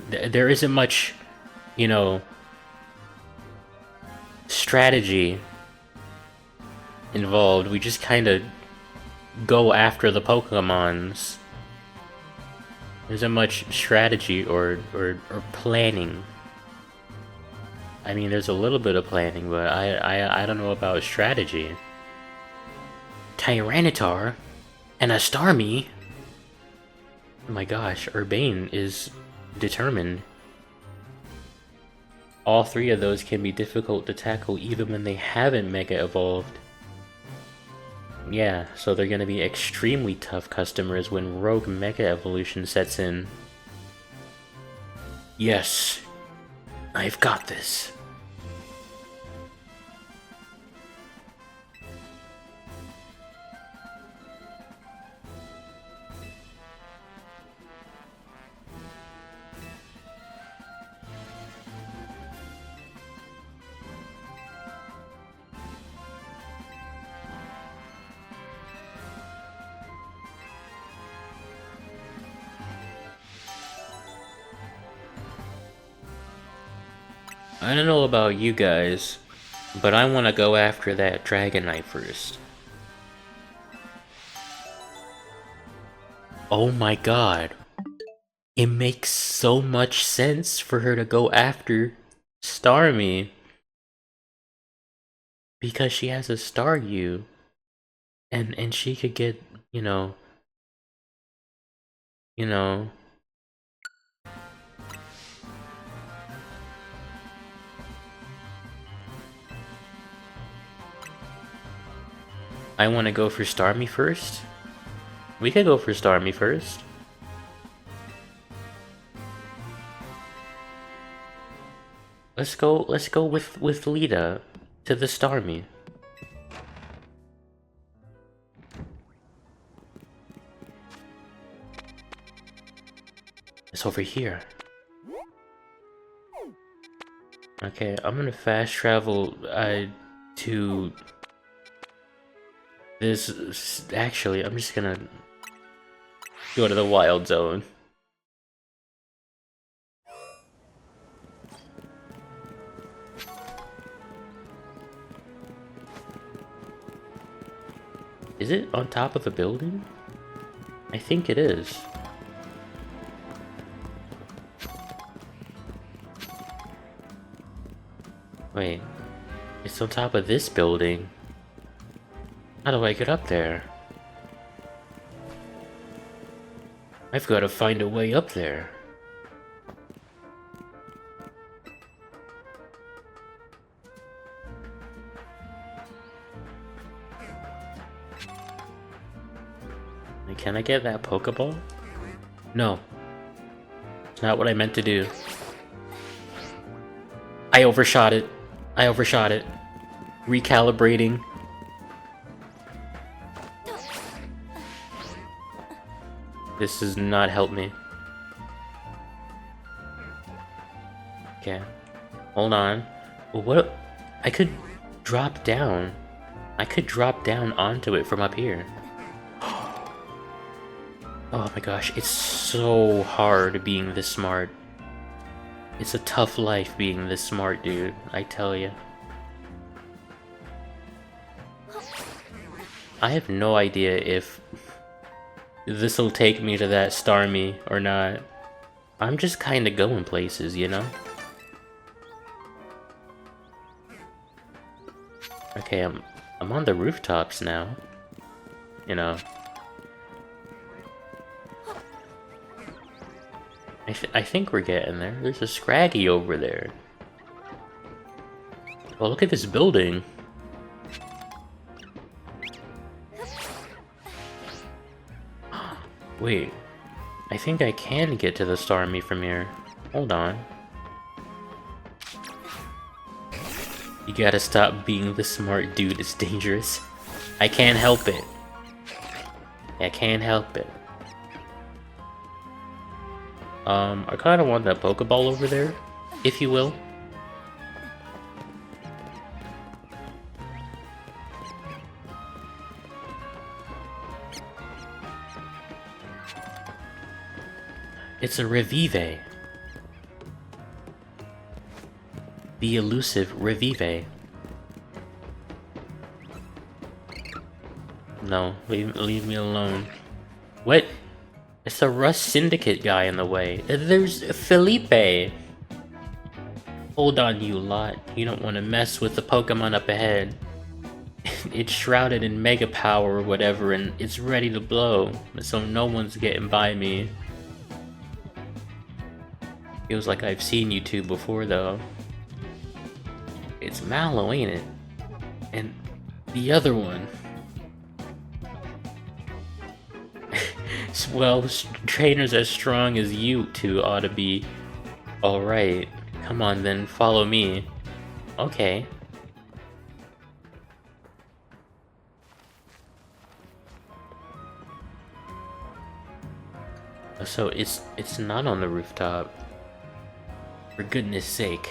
there isn't much, you know, strategy involved. We just kind of go after the Pokemons. There isn't much strategy or planning. I mean, there's a little bit of planning, but I don't know about strategy. Tyranitar and a Starmie. Oh my gosh, Urbane is determined. All three of those can be difficult to tackle even when they haven't Mega Evolved. Yeah, so they're gonna be extremely tough customers when Rogue Mega Evolution sets in. Yes, I've got this. I don't know about you guys, but I want to go after that Dragonite first. Oh my god. It makes so much sense for her to go after Starmie. Because she has a Staryu. And she could get, you know... I want to go for Starmie first. We could go for Starmie first. Let's go with Lita to the Starmie. It's over here. Okay, I'm gonna fast travel to this. Actually, I'm just gonna go to the wild zone. Is it on top of a building? I think it is. Wait, it's on top of this building. How do I get up there? I've got to find a way up there. Can I get that Pokeball? No. It's not what I meant to do. I overshot it. Recalibrating. This does not help me. Okay. Hold on. What? I could drop down. I could drop down onto it from up here. Oh my gosh, it's so hard being this smart. It's a tough life being this smart, dude. I tell ya. I have no idea if this'll take me to that Starmie or not. I'm just kinda going places, you know? Okay, I'm on the rooftops now. You know. I think we're getting there. There's a Scraggy over there. Well, look at this building. Wait, I think I can get to the Starmie from here. Hold on. You gotta stop being the smart dude, it's dangerous. I can't help it. I can't help it. I kinda want that Pokeball over there, if you will. It's a Revive. The elusive Revive. No, leave me alone. What? It's a Rust Syndicate guy in the way. There's Felipe. Hold on, you lot. You don't want to mess with the Pokemon up ahead. It's shrouded in Mega Power or whatever, and it's ready to blow. So no one's getting by me. Feels like I've seen you two before, though. It's Mallow, ain't it? And the other one. Well, trainers as strong as you two ought to be alright. Come on then, follow me. Okay. So it's not on the rooftop. For goodness sake,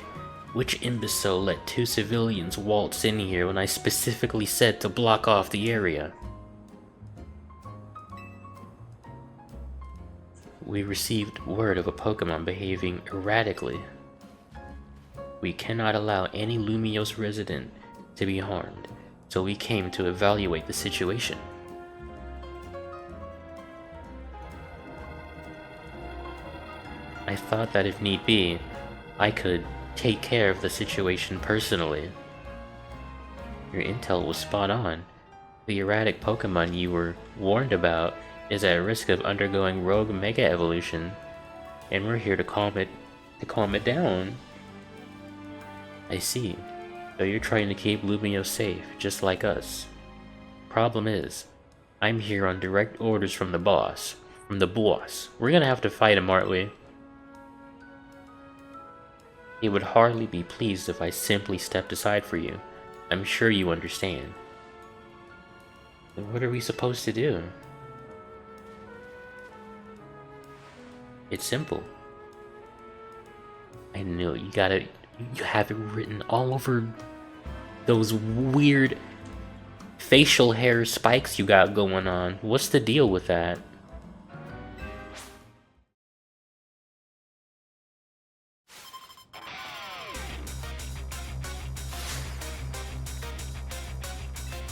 which imbecile let two civilians waltz in here when I specifically said to block off the area? We received word of a Pokemon behaving erratically. We cannot allow any Lumiose resident to be harmed, so we came to evaluate the situation. I thought that if need be, I could take care of the situation personally. Your intel was spot on. The erratic Pokemon you were warned about is at risk of undergoing rogue mega evolution, and we're here to calm it down. I see. So you're trying to keep Lumiose safe, just like us. Problem is, I'm here on direct orders from the boss. We're gonna have to fight him, aren't we? He would hardly be pleased if I simply stepped aside for you. I'm sure you understand. What are we supposed to do? It's simple. I know, you have it written all over those weird facial hair spikes you got going on. What's the deal with that?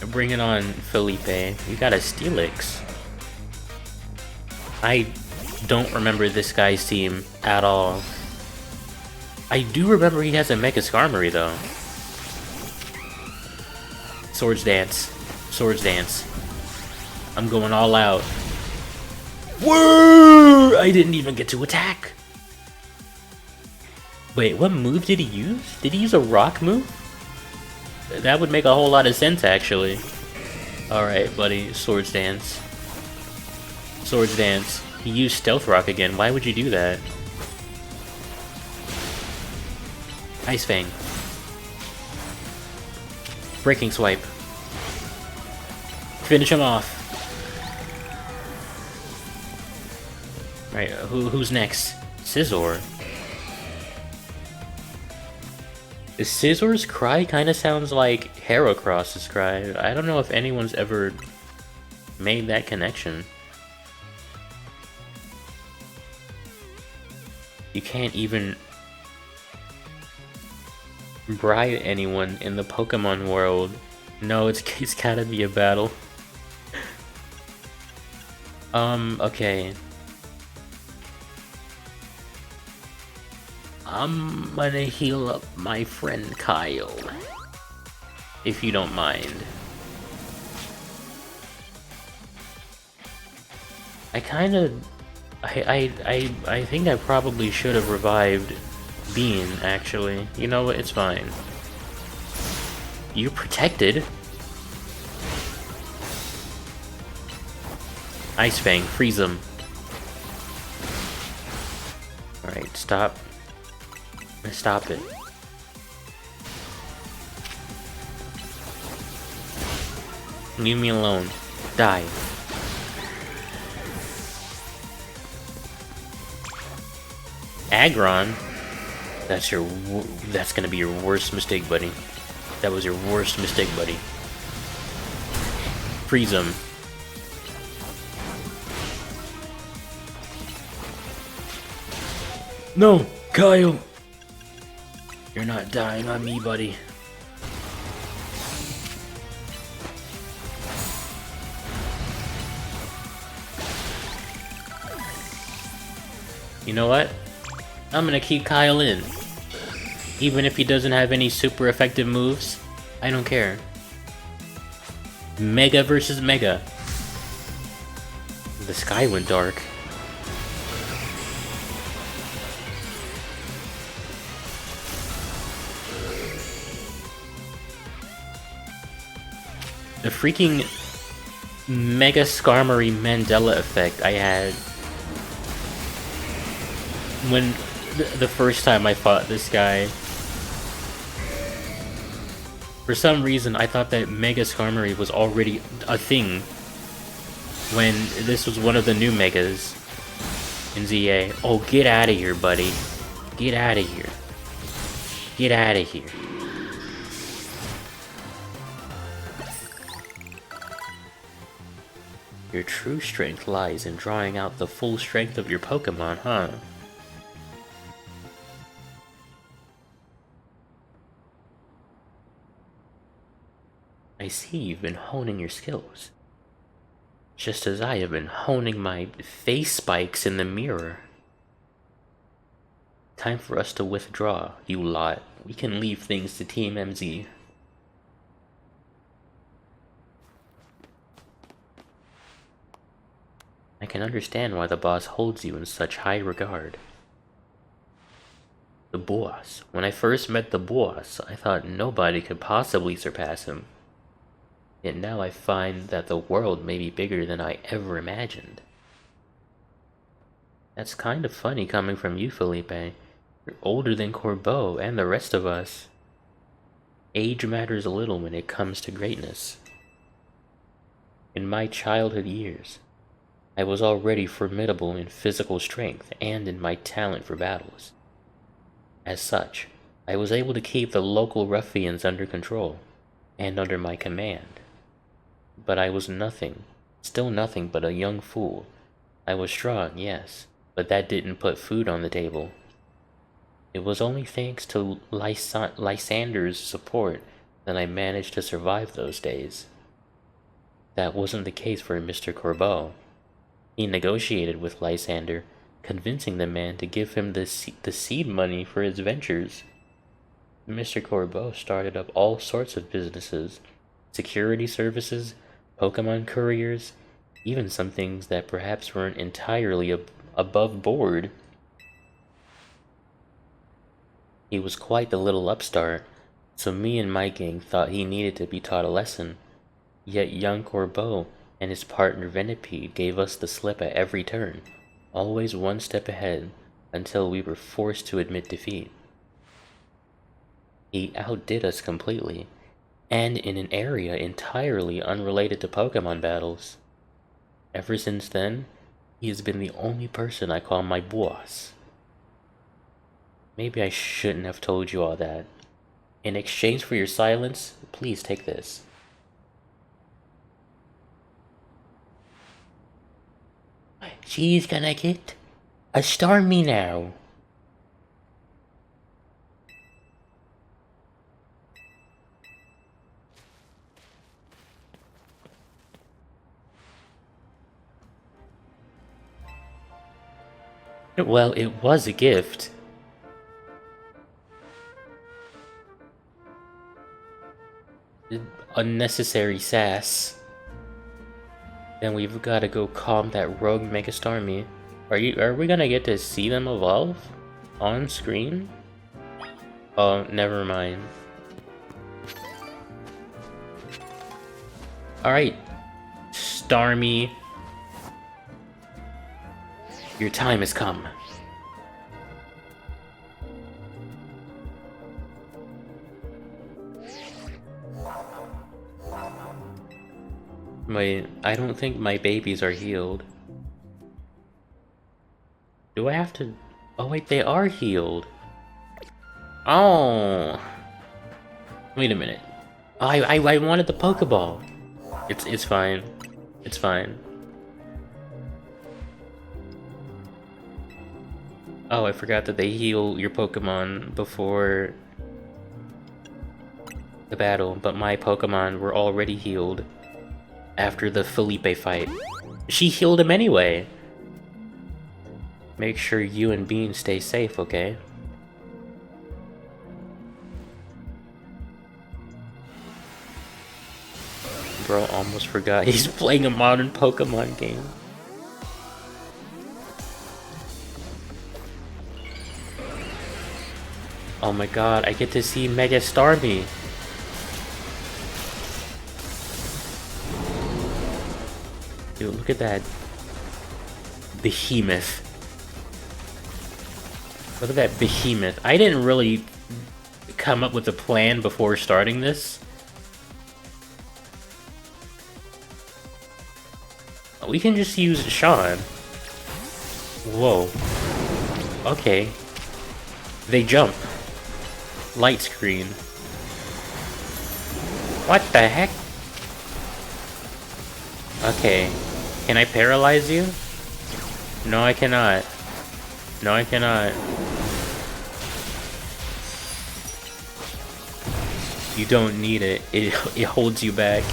Bring it on, Felipe. You got a Steelix. I don't remember this guy's team at all. I do remember he has a Mega Skarmory, though. Swords Dance. Swords Dance. I'm going all out. Whoa! I didn't even get to attack. Wait, what move did he use? Did he use a rock move? That would make a whole lot of sense, actually. Alright, buddy. Swords Dance. Swords Dance. He used Stealth Rock again. Why would you do that? Ice Fang. Breaking Swipe. Finish him off. Right, who's next? Scizor. Scisor's cry kind of sounds like Heracross's cry. I don't know if anyone's ever made that connection. You can't even bribe anyone in the Pokemon world. No, it's gotta be a battle. Okay. I'm gonna heal up my friend Kyle, if you don't mind. I think I probably should have revived Bean, actually. You know what, it's fine. You're protected? Ice Fang, freeze him. Alright, stop. Stop it. Leave me alone. Die. Aggron? That's gonna be your worst mistake, buddy. That was your worst mistake, buddy. Freeze him. No! Kyle! You're not dying on me, buddy. You know what? I'm gonna keep Kyle in. Even if he doesn't have any super effective moves, I don't care. Mega versus Mega. The sky went dark. The freaking Mega Skarmory Mandela effect I had when the first time I fought this guy. For some reason, I thought that Mega Skarmory was already a thing when this was one of the new Megas in ZA. Oh, get out of here, buddy. Get out of here. Get out of here. Your true strength lies in drawing out the full strength of your Pokemon, huh? I see you've been honing your skills. Just as I have been honing my face spikes in the mirror. Time for us to withdraw, you lot. We can leave things to Team MZ. I can understand why the boss holds you in such high regard. The boss. When I first met the boss, I thought nobody could possibly surpass him. Yet now I find that the world may be bigger than I ever imagined. That's kind of funny coming from you, Felipe. You're older than Corbeau and the rest of us. Age matters little when it comes to greatness. In my childhood years, I was already formidable in physical strength and in my talent for battles. As such, I was able to keep the local ruffians under control and under my command. But I was nothing, still nothing but a young fool. I was strong, yes, but that didn't put food on the table. It was only thanks to Lysander's support that I managed to survive those days. That wasn't the case for Mr. Corbeau. He negotiated with Lysander, convincing the man to give him the seed money for his ventures. Mr. Corbeau started up all sorts of businesses, security services, Pokemon couriers, even some things that perhaps weren't entirely above board. He was quite the little upstart, so me and my gang thought he needed to be taught a lesson. Yet young Corbeau and his partner Venipede gave us the slip at every turn, always one step ahead, until we were forced to admit defeat. He outdid us completely, and in an area entirely unrelated to Pokemon battles. Ever since then, he has been the only person I call my boss. Maybe I shouldn't have told you all that. In exchange for your silence, please take this. She's gonna get a Starmie now. Well, it was a gift. Unnecessary sass. Then we've got to go calm that rogue Mega Starmie. Are we gonna get to see them evolve on screen? Oh, never mind. Alright, Starmie. Your time has come. Wait, I don't think my babies are healed. Do I have to... Oh wait, they are healed. Oh. Wait a minute. I wanted the Pokeball. It's fine. It's fine. Oh, I forgot that they heal your Pokemon before the battle, but my Pokemon were already healed after the Felipe fight. She healed him anyway. Make sure you and Bean stay safe, okay? Bro, almost forgot he's playing a modern Pokemon game. Oh my god, I get to see Mega Starmie. Dude, look at that behemoth. Look at that behemoth. I didn't really come up with a plan before starting this. We can just use Sean. Whoa. Okay. They jump. Light screen. What the heck? Okay. Can I paralyze you? No, I cannot. No, I cannot. You don't need it. It holds you back.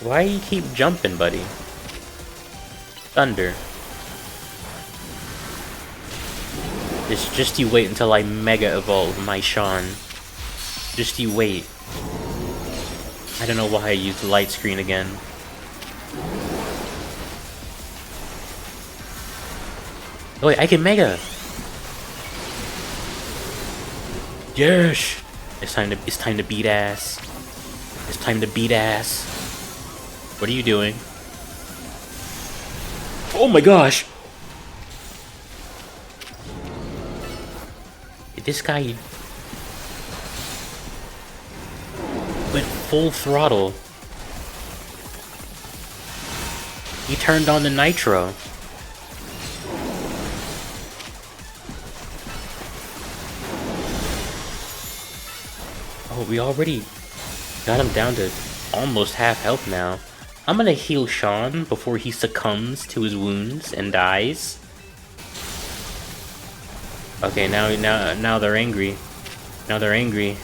Why do you keep jumping, buddy? Thunder. Just you wait until I Mega Evolve my Sean. Just you wait. I don't know why I used the light screen again. Oh wait, I can Mega! Yes! It's time to beat ass. It's time to beat ass. What are you doing? Oh my gosh! This guy went full throttle. He turned on the nitro. Oh, we already got him down to almost half health now. I'm gonna heal Sean before he succumbs to his wounds and dies. Okay, now they're angry. Now they're angry.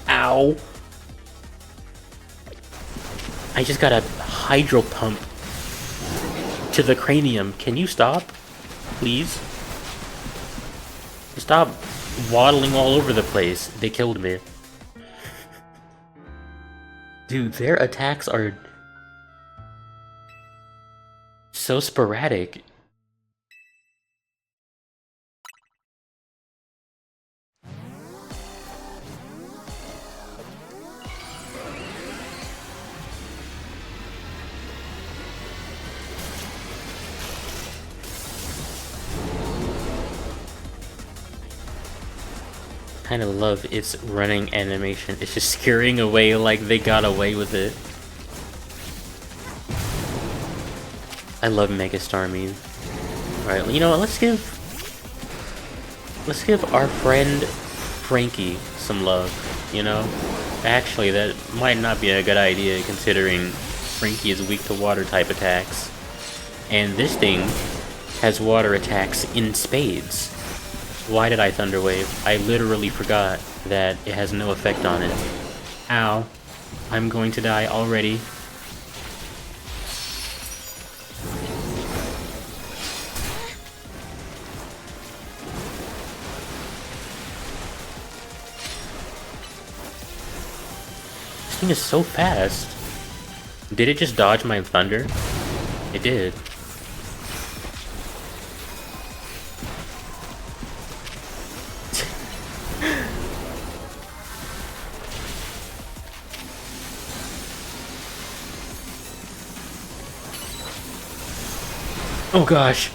Ow! I just got a hydro pump to the cranium. Can you stop? Please? Stop waddling all over the place. They killed me. Dude, their attacks are so sporadic. Kind of love its running animation. It's just scurrying away like they got away with it. I love Mega Starmie. Alright, you know what, let's give our friend Frankie some love, you know? Actually, that might not be a good idea considering Frankie is weak to water type attacks. And this thing has water attacks in spades. Why did I Thunder Wave? I literally forgot that it has no effect on it. Ow. I'm going to die already. This thing is so fast. Did it just dodge my thunder? It did. Oh gosh.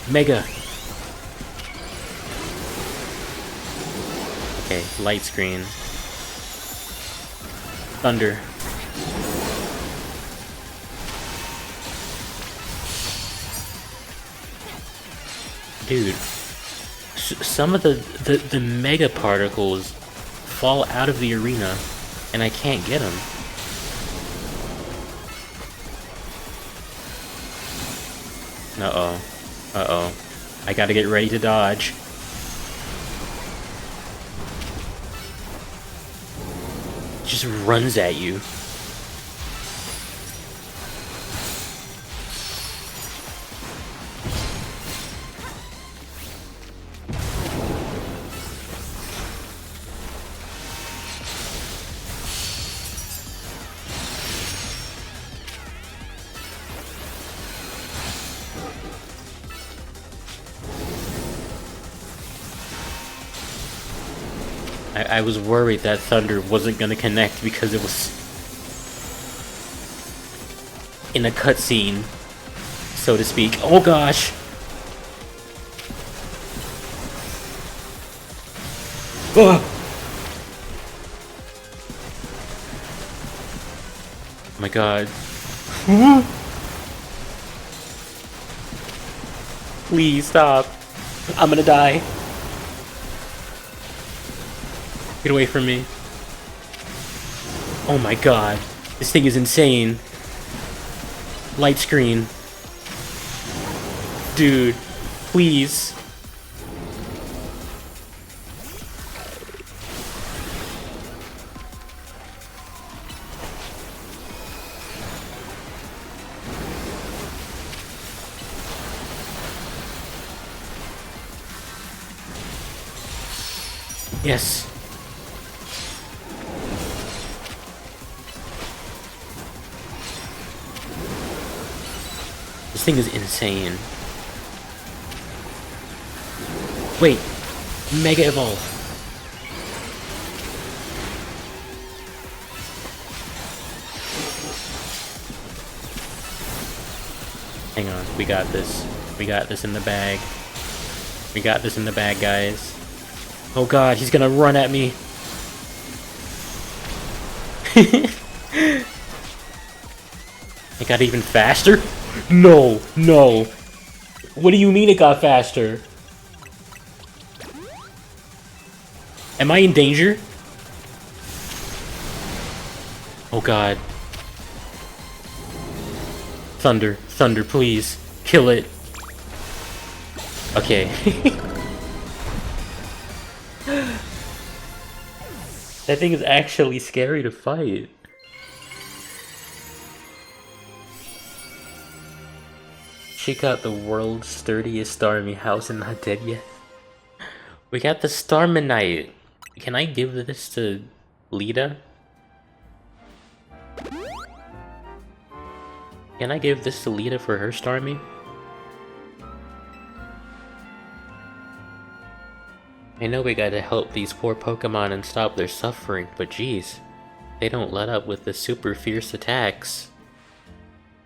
Mega. Okay, light screen. Thunder. Dude. Some of the mega particles fall out of the arena and I can't get them. Uh-oh. Uh-oh. I gotta get ready to dodge. Just runs at you. I was worried that thunder wasn't gonna connect because it was in a cutscene, so to speak. Oh gosh! Ugh. Oh my god. Please stop. I'm gonna die. Get away from me. Oh my god. This thing is insane. Light screen. Dude. Please. Yes. This thing is insane. Wait. Mega Evolve. Hang on. We got this. We got this in the bag. We got this in the bag, guys. Oh god, he's gonna run at me. It got even faster? No, no. What do you mean it got faster? Am I in danger? Oh god. Thunder, thunder, please. Kill it. Okay. That thing is actually scary to fight. Check out the world's sturdiest Starmie house and not dead yet. We got the Starmanite. Can I give this to Lita? Can I give this to Lita for her Starmie? I know we gotta help these poor Pokemon and stop their suffering, but geez, they don't let up with the super fierce attacks.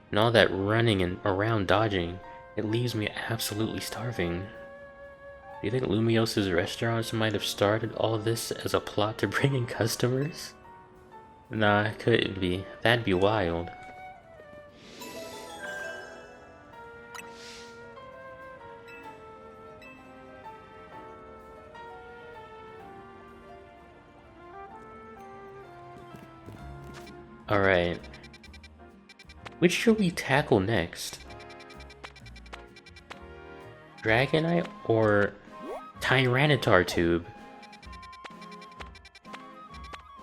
And all that running and around dodging, it leaves me absolutely starving. Do you think Lumios's restaurants might have started all this as a plot to bring in customers? Nah, it couldn't be. That'd be wild. Alright. Which should we tackle next? Dragonite or Tyranitar tube?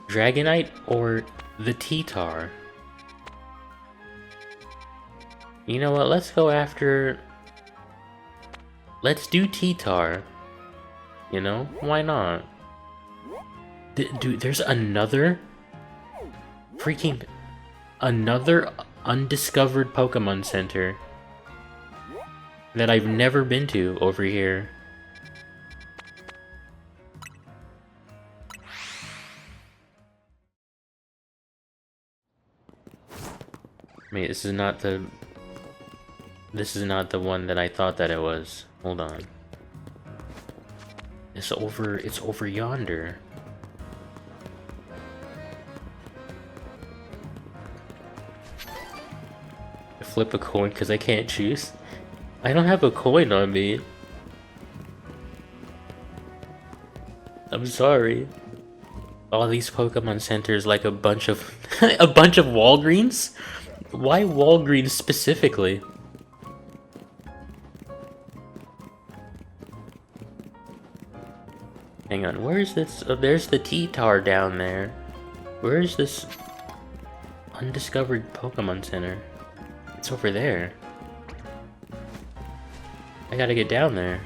Dragonite or the T-Tar? You know what, let's go after... Let's do T-Tar. You know, why not? Dude, there's another... Freaking... Another undiscovered Pokemon Center that I've never been to over here. Wait, this is not the one that I thought that it was. Hold on. It's over yonder. Flip a coin because I can't choose. I don't have a coin on me. I'm sorry. All these Pokemon centers like a bunch of a bunch of Walgreens? Why Walgreens specifically? Hang on, where is this? Oh, there's the T-Tar down there. Where is this undiscovered Pokemon Center? It's over there. I gotta get down there.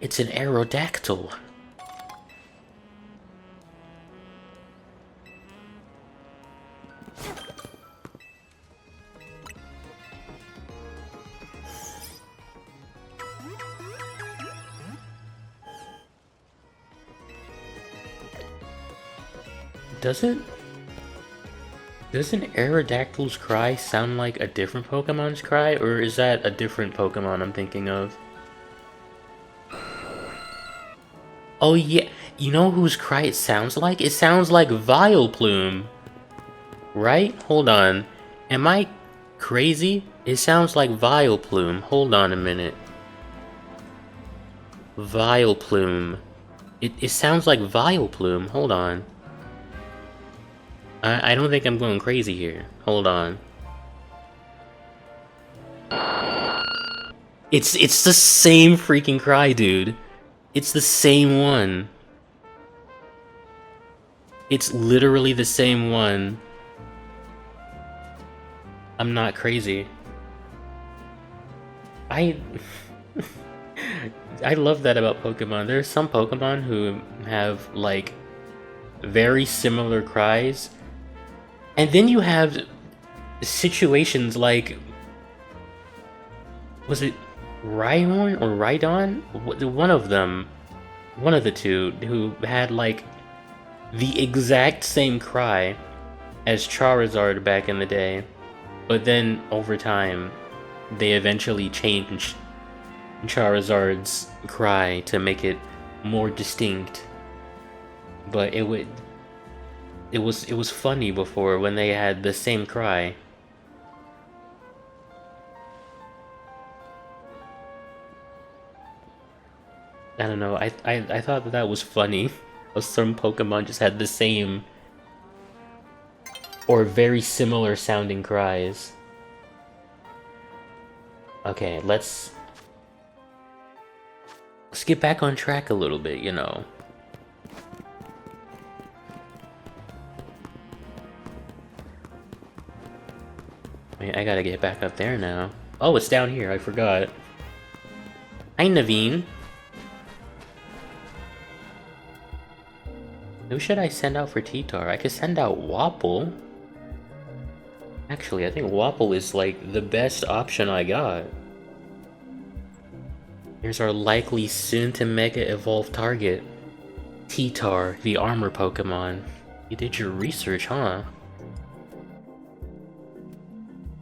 It's an Aerodactyl. Doesn't Aerodactyl's cry sound like a different Pokemon's cry, or is that a different Pokemon I'm thinking of? Oh yeah, you know whose cry it sounds like? It sounds like Vileplume. Right? Hold on. Am I crazy? It sounds like Vileplume. Hold on a minute. Vileplume. It sounds like Vileplume. Hold on. I don't think I'm going crazy here. Hold on. It's the same freaking cry, dude. It's the same one. It's literally the same one. I'm not crazy. I love that about Pokemon. There are some Pokemon who have, like, very similar cries. And then you have situations like... Was it Rhyhorn or Rhydon? One of them. One of the two who had, like, the exact same cry as Charizard back in the day. But then, over time, they eventually changed Charizard's cry to make it more distinct. But it was funny before when they had the same cry. I don't know, I thought that was funny. Some Pokemon just had the same or very similar sounding cries. Okay, let's get back on track a little bit, you know. I gotta get back up there now. Oh, it's down here, I forgot. Hi, Naveen. Who should I send out for T-Tar? I could send out Wapple. Actually, I think Wapple is, like, the best option I got. Here's our likely soon-to-Mega Evolve target. T-Tar, the armor Pokemon. You did your research, huh?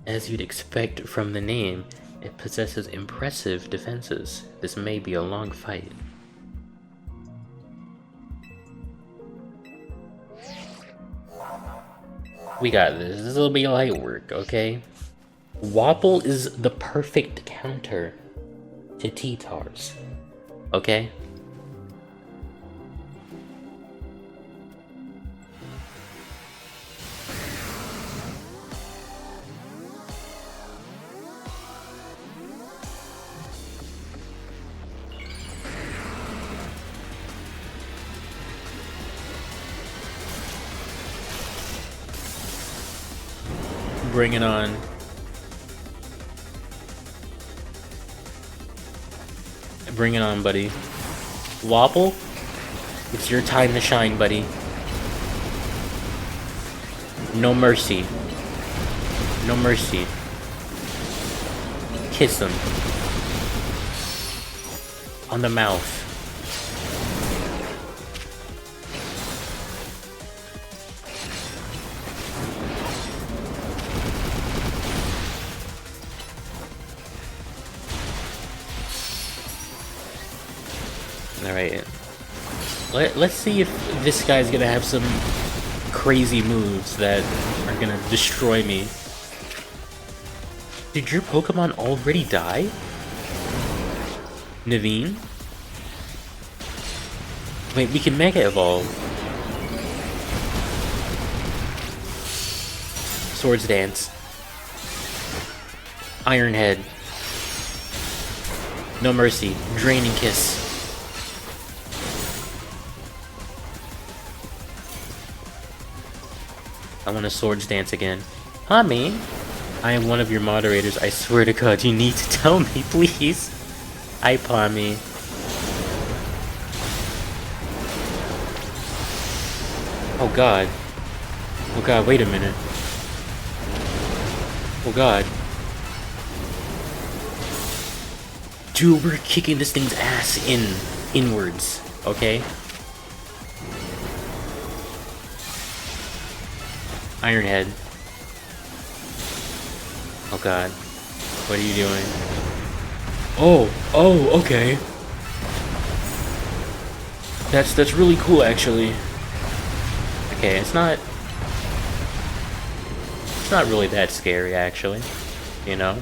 As you'd expect from the name, it possesses impressive defenses. This may be a long fight. We got this. This'll be light work, okay? Wapple is the perfect counter to T-Tars. Okay? Bring it on. Bring it on, buddy. Wapple, it's your time to shine, buddy. No mercy. No mercy. Kiss him. On the mouth. Alright. Let's see if this guy's gonna have some crazy moves that are gonna destroy me. Did your Pokemon already die? Naveen? Wait, we can Mega Evolve. Swords Dance. Iron Head. No Mercy. Draining Kiss. I want to Swords Dance again. Hami, I am one of your moderators. I swear to God, you need to tell me, please. Hi, Pami. Oh God. Oh God, wait a minute. Oh God. Dude, we're kicking this thing's ass inwards, okay? Iron Head. Oh God. What are you doing? Oh, okay. That's really cool, actually. Okay, it's not really that scary, actually. You know?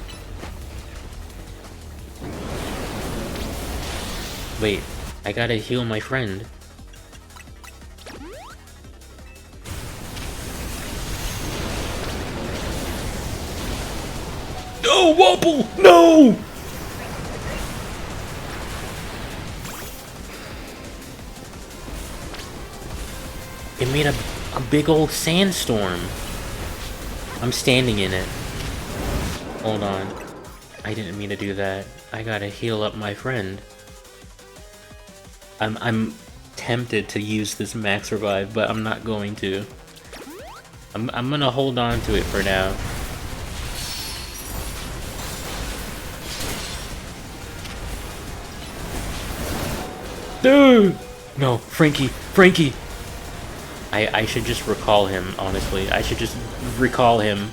Wait, I gotta heal my friend. No, Wapple! No! It made a big old sandstorm. I'm standing in it. Hold on. I didn't mean to do that. I gotta heal up my friend. I'm tempted to use this max revive, but I'm not going to. I'm gonna hold on to it for now. Dude! No, Frankie! I should just recall him, honestly. I should just recall him.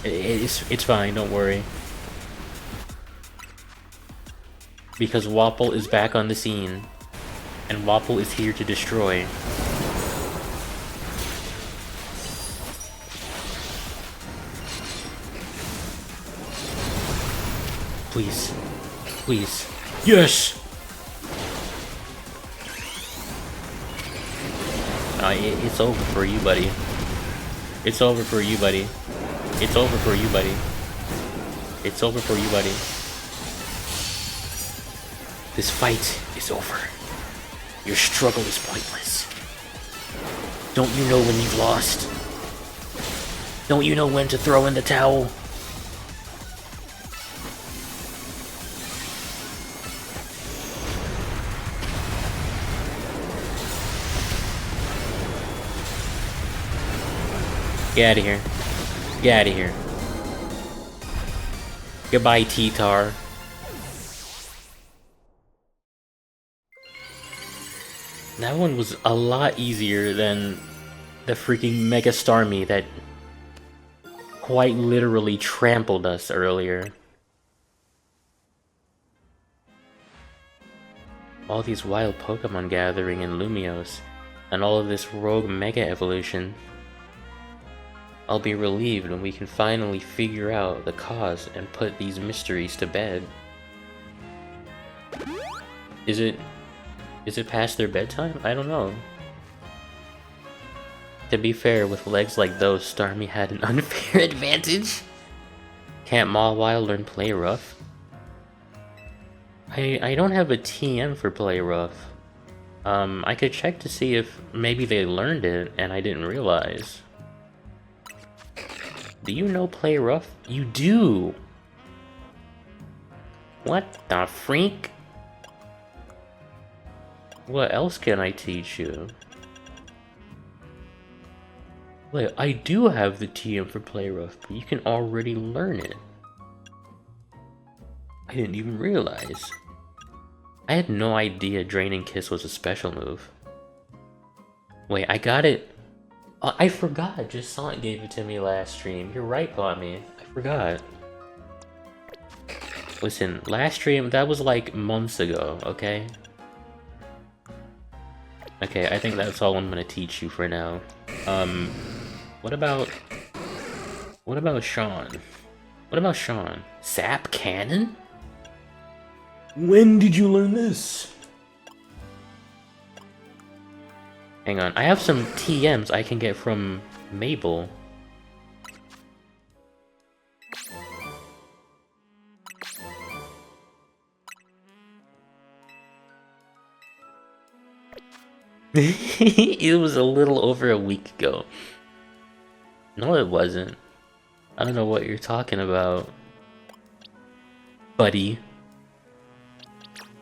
It's fine, don't worry. Because Wapple is back on the scene. And Wapple is here to destroy. Please. Please. Yes! It's over for you, buddy. It's over for you, buddy. It's over for you, buddy. It's over for you, buddy. This fight is over. Your struggle is pointless. Don't you know when you've lost? Don't you know when to throw in the towel? Get out of here. Get out of here. Goodbye, T-Tar. That one was a lot easier than the freaking Mega Starmie that quite literally trampled us earlier. All these wild Pokemon gathering in Lumiose, and all of this rogue Mega Evolution. I'll be relieved when we can finally figure out the cause and put these mysteries to bed. Is it past their bedtime? I don't know. To be fair, with legs like those, Starmie had an unfair advantage. Can't Mawile learn Play Rough? I don't have a TM for Play Rough. I could check to see if maybe they learned it and I didn't realize. Do you know Play Rough? You do! What the freak? What else can I teach you? Wait, I do have the TM for Play Rough, but you can already learn it. I didn't even realize. I had no idea Draining Kiss was a special move. Wait, I got it. Oh, I forgot. Just Sonic gave it to me last stream. You're right, Pommy. I forgot. Listen, last stream, that was like months ago, okay? Okay, I think that's all I'm gonna teach you for now. What about Sean? What about Sean? Zap Cannon? When did you learn this? Hang on, I have some TMs I can get from Mabel. It was a little over a week ago. No, it wasn't. I don't know what you're talking about, buddy.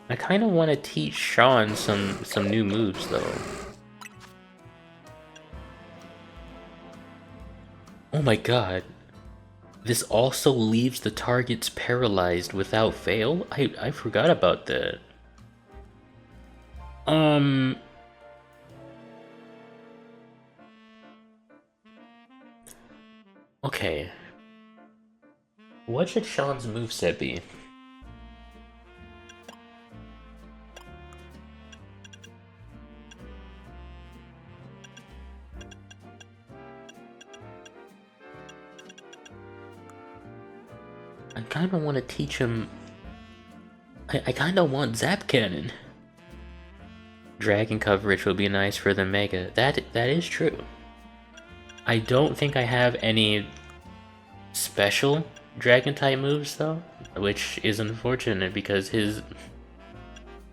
I kind of want to teach Sean some new moves, though. Oh my god. This also leaves the targets paralyzed without fail? I forgot about that. Okay. What should Sean's moveset be? I kinda want to teach him... I kinda want Zap Cannon. Dragon coverage will be nice for the Mega. That is true. I don't think I have any special Dragon type moves though, which is unfortunate because his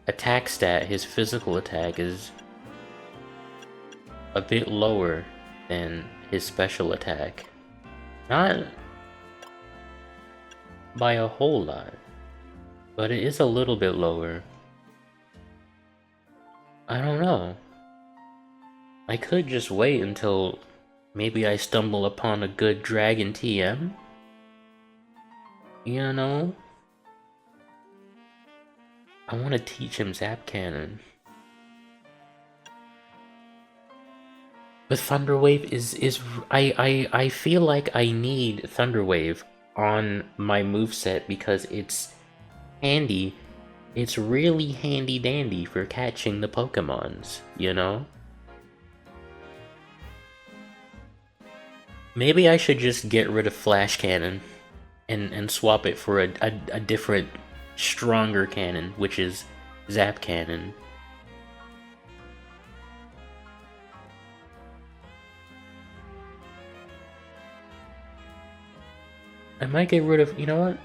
attack stat, his physical attack, is a bit lower than his special attack. Not by a whole lot, but it is a little bit lower. I don't know. I could just wait until maybe I stumble upon a good Dragon TM. You know? I want to teach him Zap Cannon. But Thunder Wave is I feel like I need Thunder Wave on my moveset because it's handy. It's really handy dandy for catching the Pokemons, you know? Maybe I should just get rid of Flash Cannon and swap it for a different, stronger cannon, which is Zap Cannon. I might get rid of, you know what?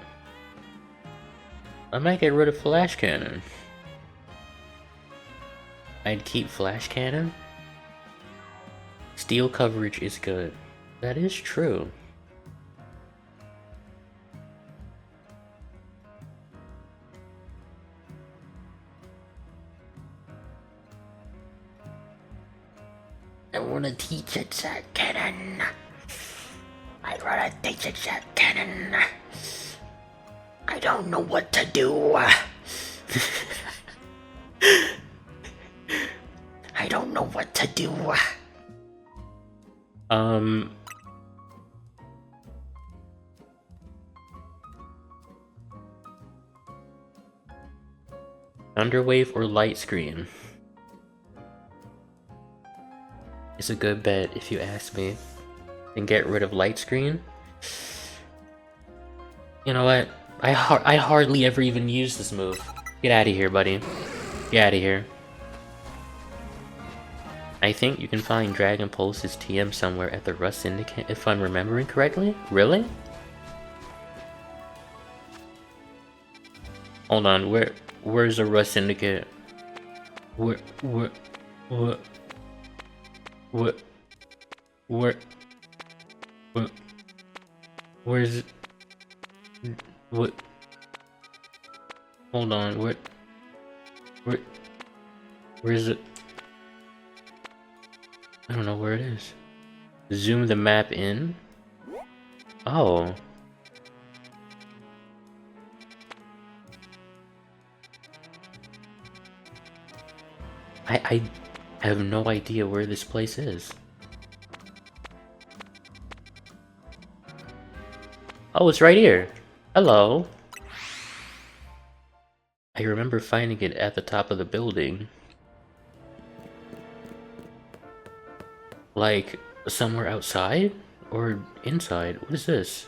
I might get rid of Flash Cannon. I'd keep Flash Cannon. Steel coverage is good. That is true. I wanna teach it Zap Cannon. I wanna teach it Zap Cannon. I don't know what to do. I don't know what to do. Thunderwave or Light Screen? It's a good bet if you ask me. and get rid of light screen. You know what? I hardly ever even use this move. Get out of here, buddy. Get out of here. I think you can find Dragon Pulse's TM somewhere at the Rust Syndicate, if I'm remembering correctly. Really? Hold on, where's the Rust Syndicate? Where where's it? What? Hold on, where is it? I don't know where it is. Zoom the map in? Oh. I have no idea where this place is. Oh, it's right here. Hello. I remember finding it at the top of the building. Like, somewhere outside? Or inside? What is this?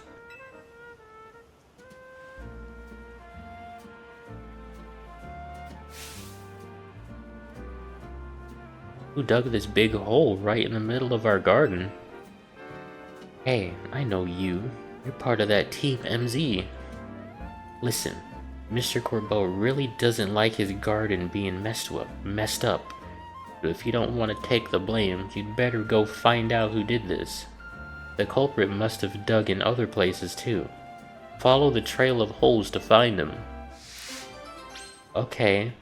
Who dug this big hole right in the middle of our garden? Hey, I know you. You're part of that Team MZ. Listen, Mr. Corbeau really doesn't like his garden being messed up. But if you don't want to take the blame, you'd better go find out who did this. The culprit must have dug in other places too. Follow the trail of holes to find him. Okay.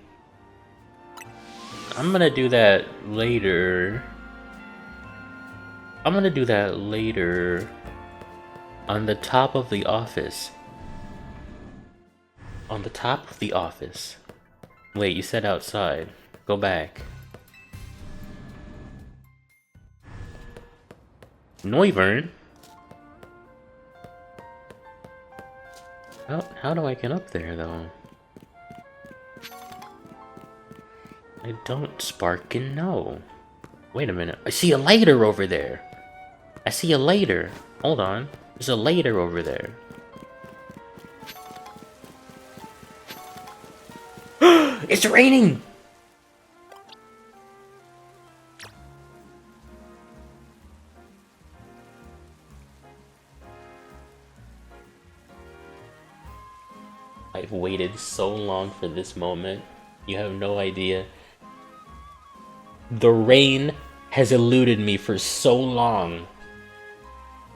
I'm gonna do that later. On the top of the office. On the top of the office. Wait, you said outside. Go back. Noivern? How do I get up there, though? I don't sparkin' know. Wait a minute. I see a lighter over there. I see a lighter. Hold on. There's a lighter over there. It's raining! I've waited so long for this moment. You have no idea. The rain has eluded me for so long.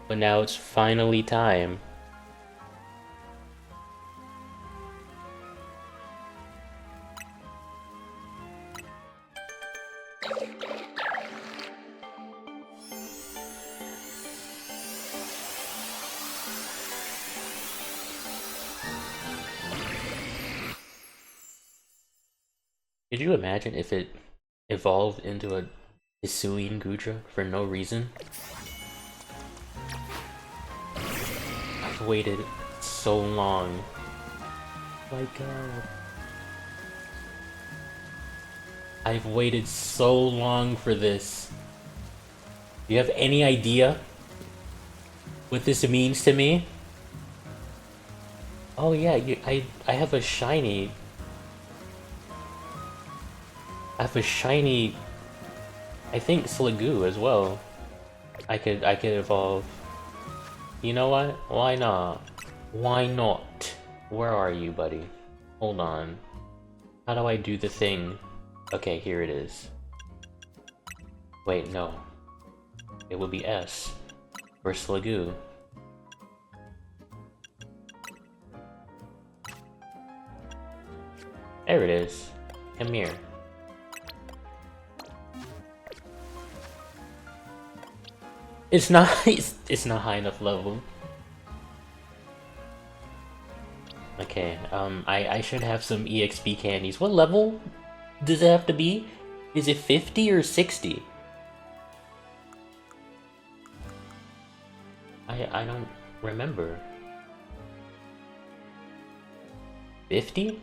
But now it's finally time. Could you imagine if it evolved into a Hisuian Goodra for no reason? I've waited so long. Oh my god. I've waited so long for this. Do you have any idea what this means to me? Oh yeah, I have a shiny. I have a shiny, I think, Sliggoo as well. I could evolve. You know what? Why not? Why not? Where are you, buddy? Hold on. How do I do the thing? Okay, here it is. Wait, no. It would be S. For Sliggoo. There it is. Come here. It's not it's not high enough level. Okay, I should have some EXP candies. What level does it have to be? Is it 50 or 60? I don't remember. 50?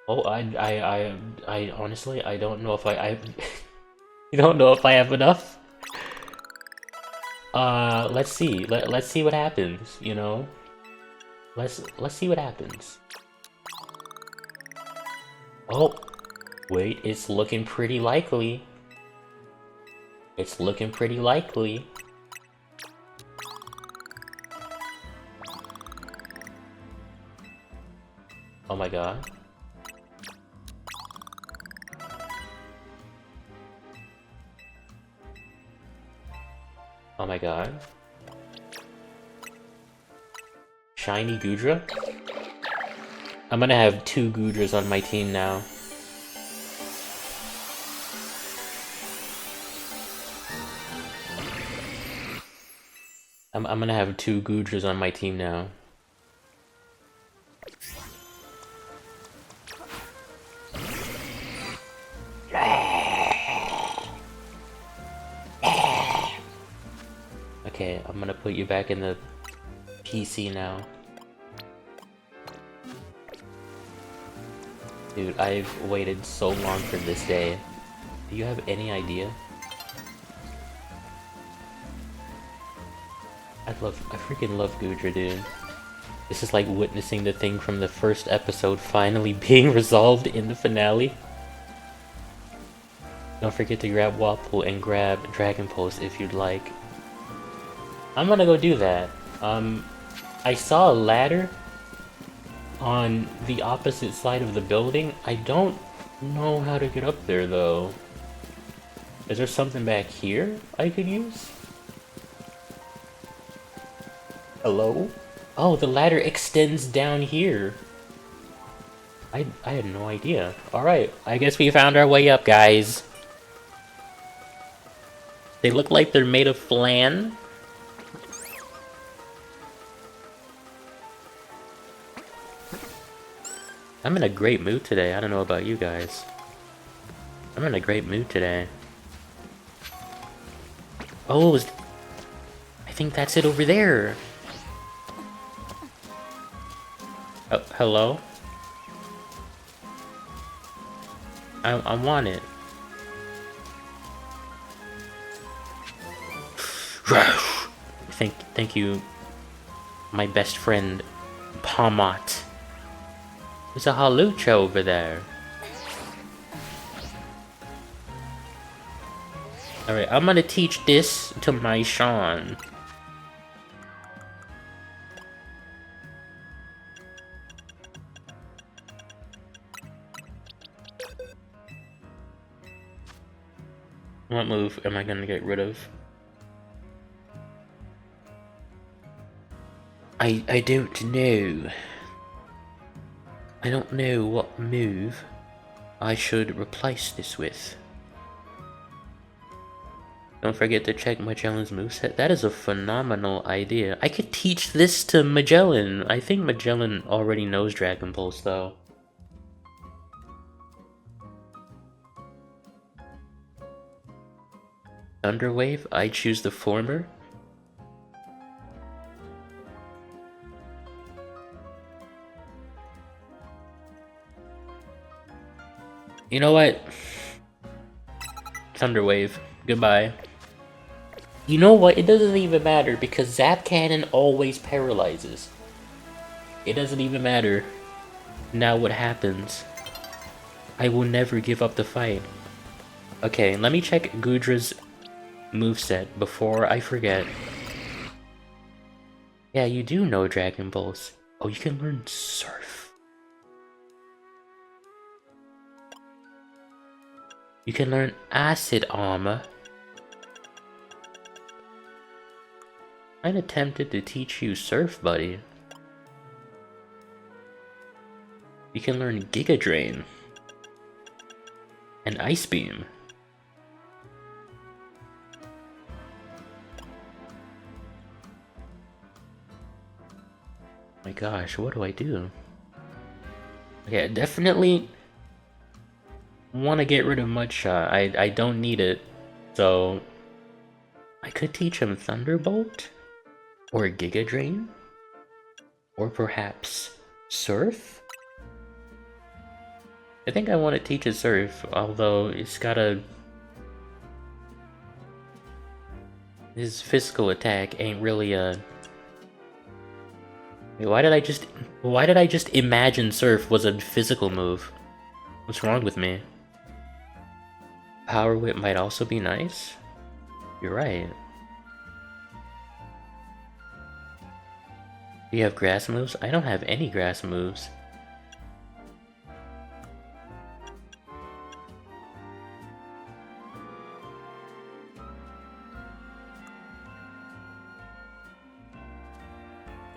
Oh, I honestly I don't know if I you don't know if I have enough. let's see. Let's see what happens, you know? Let's see what happens. Oh, wait, it's looking pretty likely. It's looking pretty likely. Oh my god. Oh my god. Shiny Goodra? I'm gonna have 2 Goodras on my team now. I'm gonna have 2 Goodras on my team now. Okay, I'm gonna put you back in the PC now. Dude, I've waited so long for this day. Do you have any idea? I freaking love Goodra, dude. This is like witnessing the thing from the first episode finally being resolved in the finale. Don't forget to grab Wapple and grab Dragon Pulse if you'd like. I'm gonna go do that. I saw a ladder on the opposite side of the building. I don't know how to get up there though. Is there something back here I could use? Hello? Oh, the ladder extends down here. I had no idea. Alright, I guess we found our way up, guys. They look like they're made of flan. I'm in a great mood today. I don't know about you guys. I'm in a great mood today. Oh, I think that's it over there. Oh, hello? I want it. Thank you, my best friend, Palmot. There's a Hawlucha over there. Alright, I'm gonna teach this to my Sean. What move am I gonna get rid of? I don't know. I don't know what move I should replace this with. Don't forget to check Magellan's moveset. That is a phenomenal idea. I could teach this to Magellan. I think Magellan already knows Dragon Pulse though. Thunderwave? I choose the former. You know what? Thunderwave. Goodbye. You know what? It doesn't even matter because Zap Cannon always paralyzes. It doesn't even matter. Now what happens? I will never give up the fight. Okay, let me check Goodra's moveset before I forget. Yeah, you do know Dragon Pulse. Oh, you can learn Surf. You can learn Acid Armor. I attempted to teach you Surf, buddy. You can learn Giga Drain. And Ice Beam. My gosh, what do I do? Okay, I definitely want to get rid of Mudshot. I don't need it. So I could teach him Thunderbolt or Giga Drain or perhaps Surf. I think I want to teach it Surf, although it's gotta His physical attack ain't really a... Wait, why did I just imagine Surf was a physical move? What's wrong with me? Power Whip might also be nice? You're right. Do you have grass moves? I don't have any grass moves.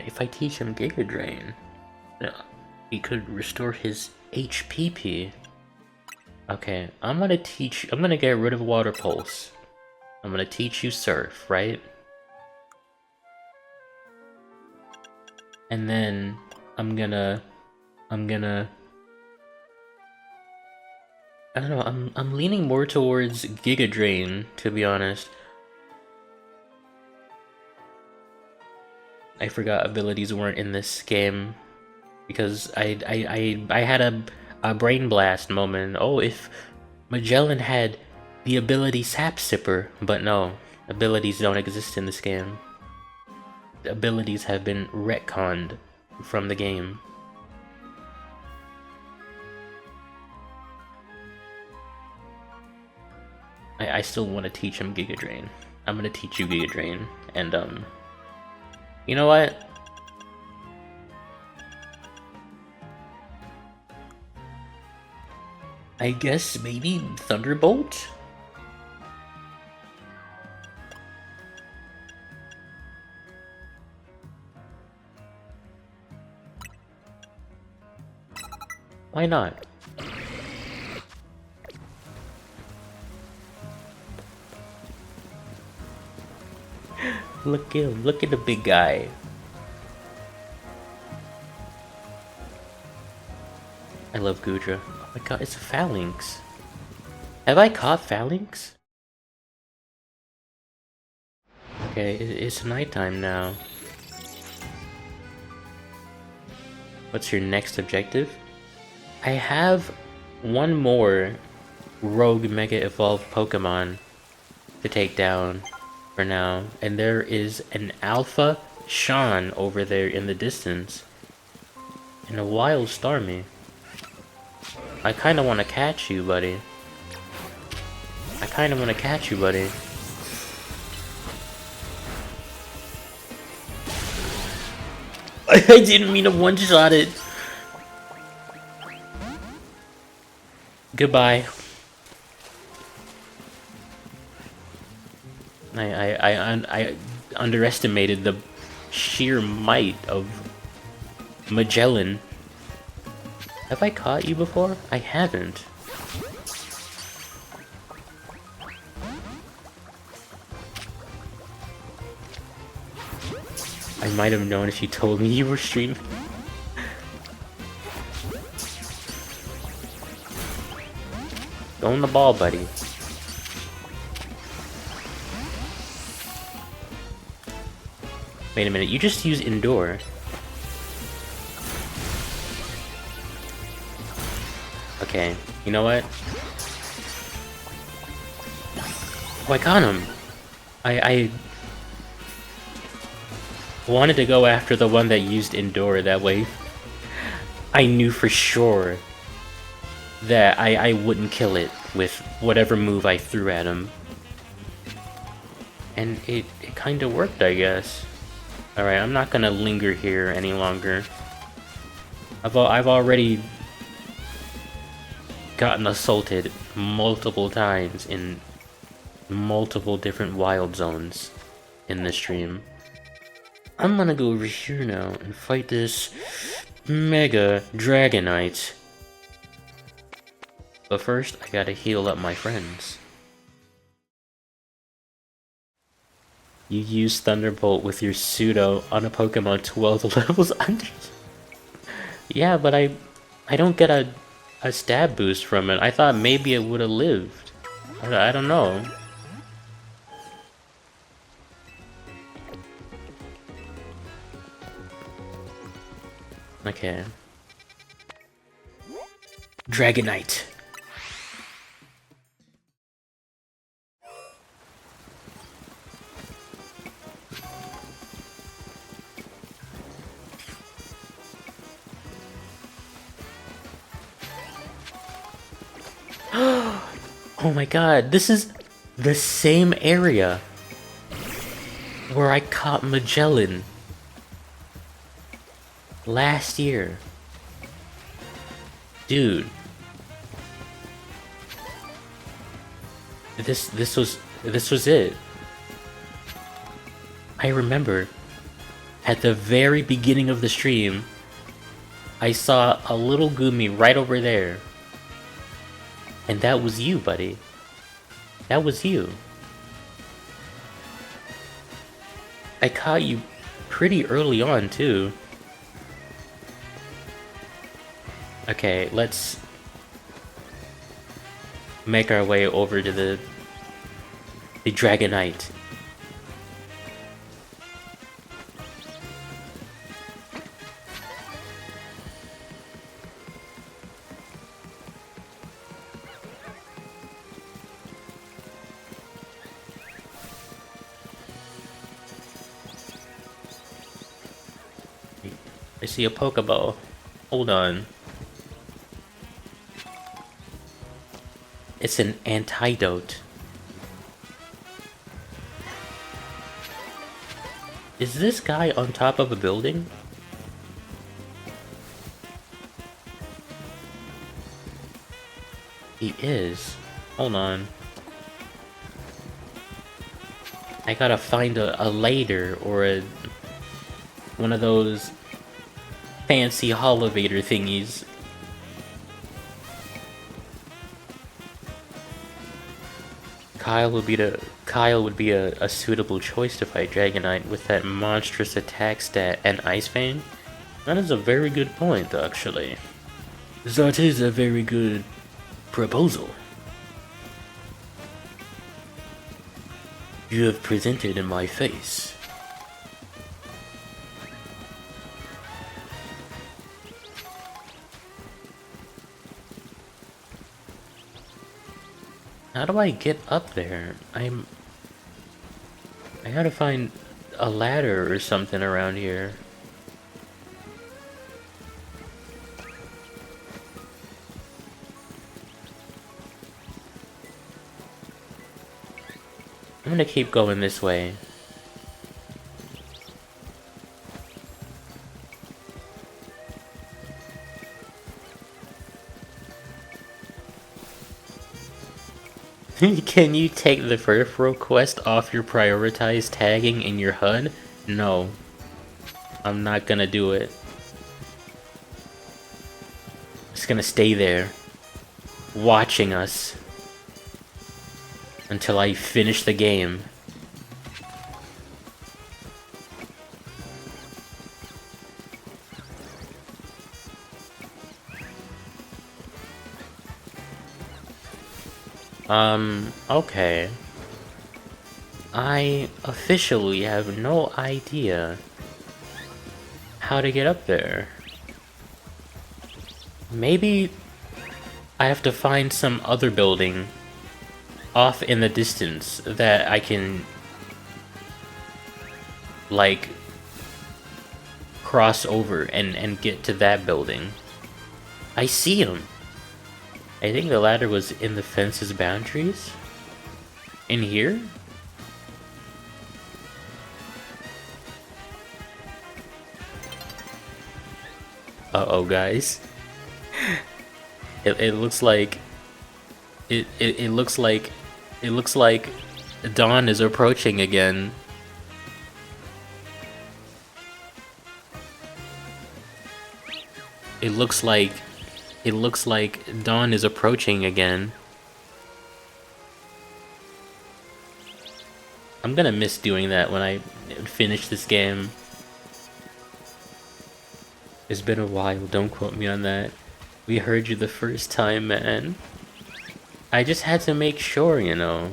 If I teach him Giga Drain, he could restore his HPP. Okay, I'm gonna get rid of Water Pulse. I'm gonna teach you Surf, right? And then I'm gonna I don't know, I'm leaning more towards Giga Drain, to be honest. I forgot abilities weren't in this game because I had a brain blast moment. Oh, if Magellan had the ability Sap Sipper, but no, abilities don't exist in this game. The abilities have been retconned from the game. I still want to teach him Giga Drain. I'm gonna teach you Giga Drain, and you know what? I guess maybe Thunderbolt? Why not? Look at the big guy. I love Goodra. Oh my god, it's a Phalanx. Have I caught Phalanx? Okay, it's nighttime now. What's your next objective? I have one more Rogue Mega Evolved Pokemon to take down for now, and there is an Alpha Sean over there in the distance, and a Wild Starmie. I kinda wanna catch you, buddy. I didn't mean to one-shot it. Goodbye. I underestimated the sheer might of Magellan. Have I caught you before? I haven't. I might have known if you told me you were streaming. Go on the ball, buddy. Wait a minute, you just use Endure. Okay, you know what? Oh, I caught him! I wanted to go after the one that used Endure, that way I knew for sure that I wouldn't kill it with whatever move I threw at him. And it kinda worked, I guess. Alright, I'm not gonna linger here any longer. I've already gotten assaulted multiple times in multiple different wild zones in this stream. I'm gonna go over here now and fight this Mega Dragonite. But first, I gotta heal up my friends. You use Thunderbolt with your pseudo on a Pokemon 12 levels under. Yeah, but I don't get a stab boost from it. I thought maybe it would have lived. I don't know. Okay. Dragonite. Oh my god, this is the same area where I caught Magellan last year. Dude. This was it. I remember at the very beginning of the stream, I saw a little Gumi right over there. And that was you, buddy. That was you. I caught you pretty early on, too. Okay, let's make our way over to the Dragonite. I see a Pokeball. Hold on. It's an antidote. Is this guy on top of a building? He is. Hold on. I gotta find a lader or one of those fancy holovator thingies. Kyle would be a suitable choice to fight Dragonite with that monstrous attack stat and Ice Fang. That is a very good point, actually. That is a very good proposal you have presented in my face. How do I get up there? I gotta find a ladder or something around here. I'm gonna keep going this way. Can you take the peripheral quest off your prioritized tagging in your HUD? No. I'm not gonna do it. Just gonna stay there, watching us, until I finish the game. Okay. I officially have no idea how to get up there. Maybe I have to find some other building off in the distance that I can, like, cross over and get to that building. I see him. I think the ladder was in the fence's boundaries. In here? Uh-oh, guys. It looks like it looks like dawn is approaching again. It looks like dawn is approaching again. I'm gonna miss doing that when I finish this game. It's been a while, don't quote me on that. We heard you the first time, man. I just had to make sure, you know.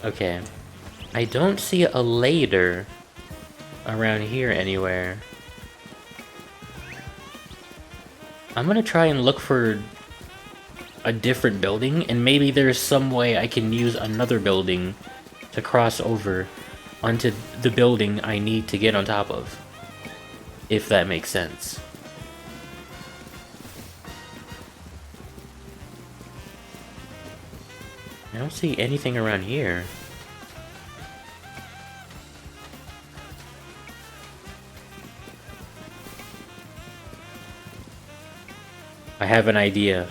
Okay. I don't see a lader around here anywhere. I'm gonna try and look for a different building, and maybe there's some way I can use another building to cross over onto the building I need to get on top of. if that makes sense. I don't see anything around here. I have an idea.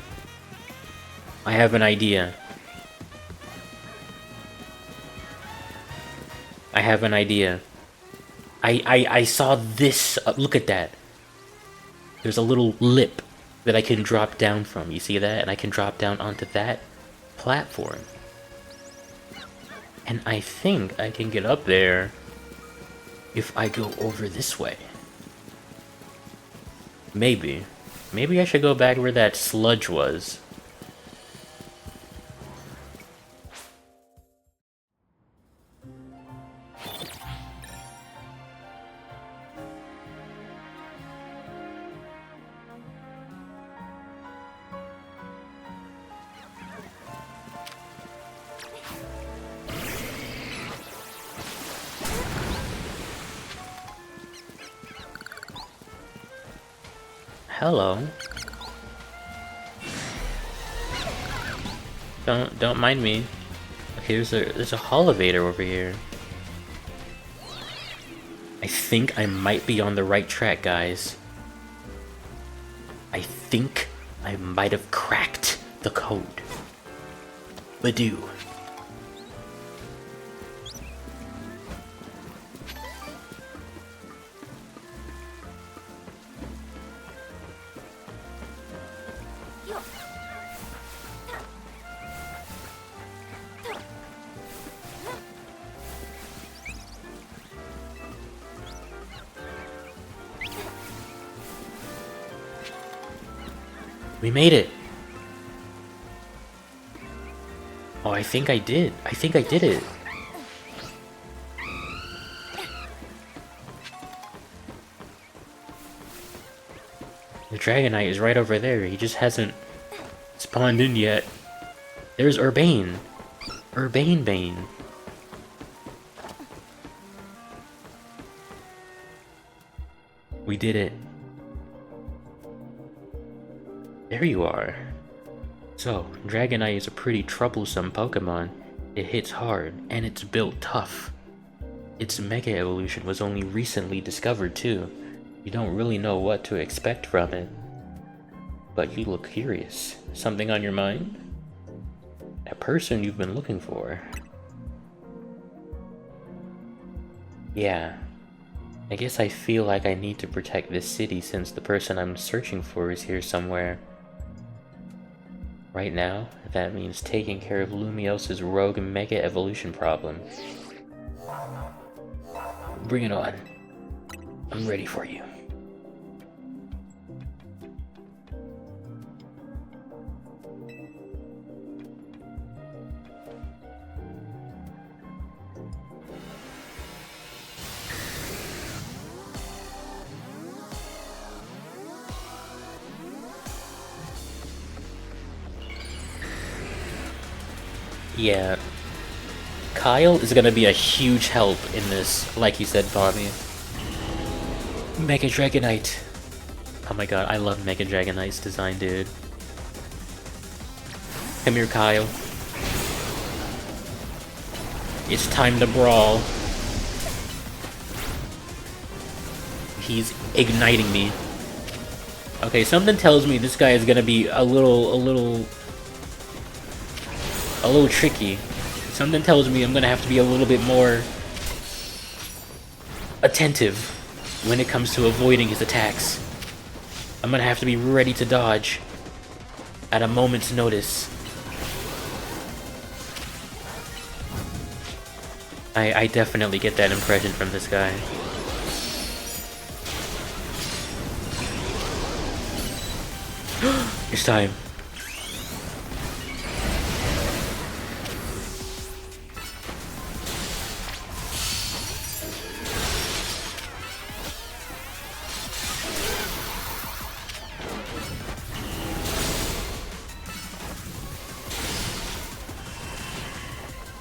I have an idea. I have an idea. I saw this. Look at that. There's a little lip that I can drop down from. You see that? And I can drop down onto that platform. And I think I can get up there if I go over this way. Maybe. Maybe I should go back where that sludge was. Hello. Don't mind me. Okay, there's a elevator over here. I think I might be on the right track, guys. I think I might have cracked the code. Badoo. We made it! Oh, I think I did. I think I did it. The Dragonite is right over there. He just hasn't spawned in yet. There's Urbane. Urbane Bane. We did it. There you are. So, Dragonite is a pretty troublesome Pokemon. It hits hard, and it's built tough. Its Mega Evolution was only recently discovered too. You don't really know what to expect from it. But you look curious. Something on your mind? That person you've been looking for. Yeah. I guess I feel like I need to protect this city since the person I'm searching for is here somewhere. Right now, that means taking care of Lumios's rogue Mega Evolution problem. Bring it on. I'm ready for you. Yeah. Kyle is gonna be a huge help in this, like you said, Bobby. Mega Dragonite. Oh my god, I love Mega Dragonite's design, dude. Come here, Kyle. It's time to brawl. He's igniting me. Okay, something tells me this guy is gonna be a little tricky. Something tells me I'm gonna have to be a little bit more attentive when it comes to avoiding his attacks. I'm gonna have to be ready to dodge at a moment's notice. I definitely get that impression from this guy. It's time.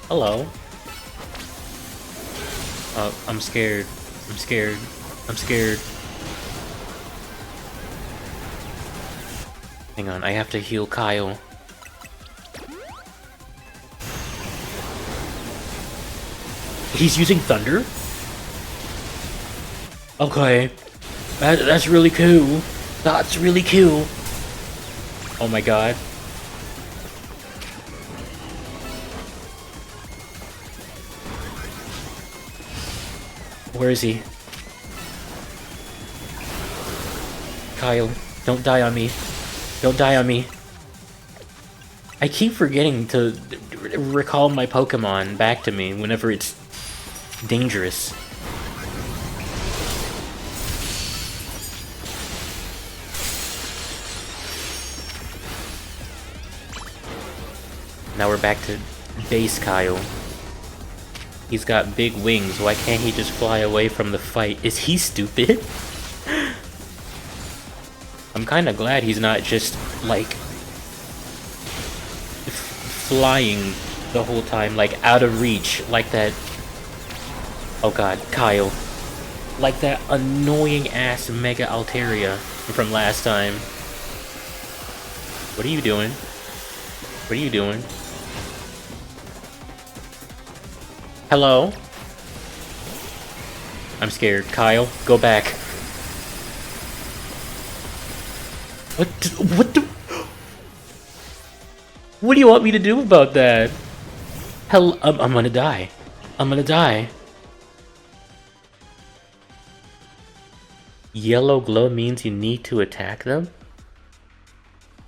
Hello. I'm scared. I'm scared. I'm scared. Hang on, I have to heal Kyle. He's using thunder? Okay. That's really cool. That's really cool. Oh my god. Where is he? Kyle, don't die on me. Don't die on me. I keep forgetting to recall my Pokemon back to me whenever it's dangerous. Now we're back to base Kyle. He's got big wings, why can't he just fly away from the fight? Is he stupid? I'm kinda glad he's not just, like, flying the whole time, like, out of reach, like that... Oh god, Kyle. Like that annoying-ass Mega Altaria from last time. What are you doing? What are you doing? Hello? I'm scared. Kyle, go back. What the... What do you want me to do about that? Hell, I'm gonna die. I'm gonna die. Yellow glow means you need to attack them?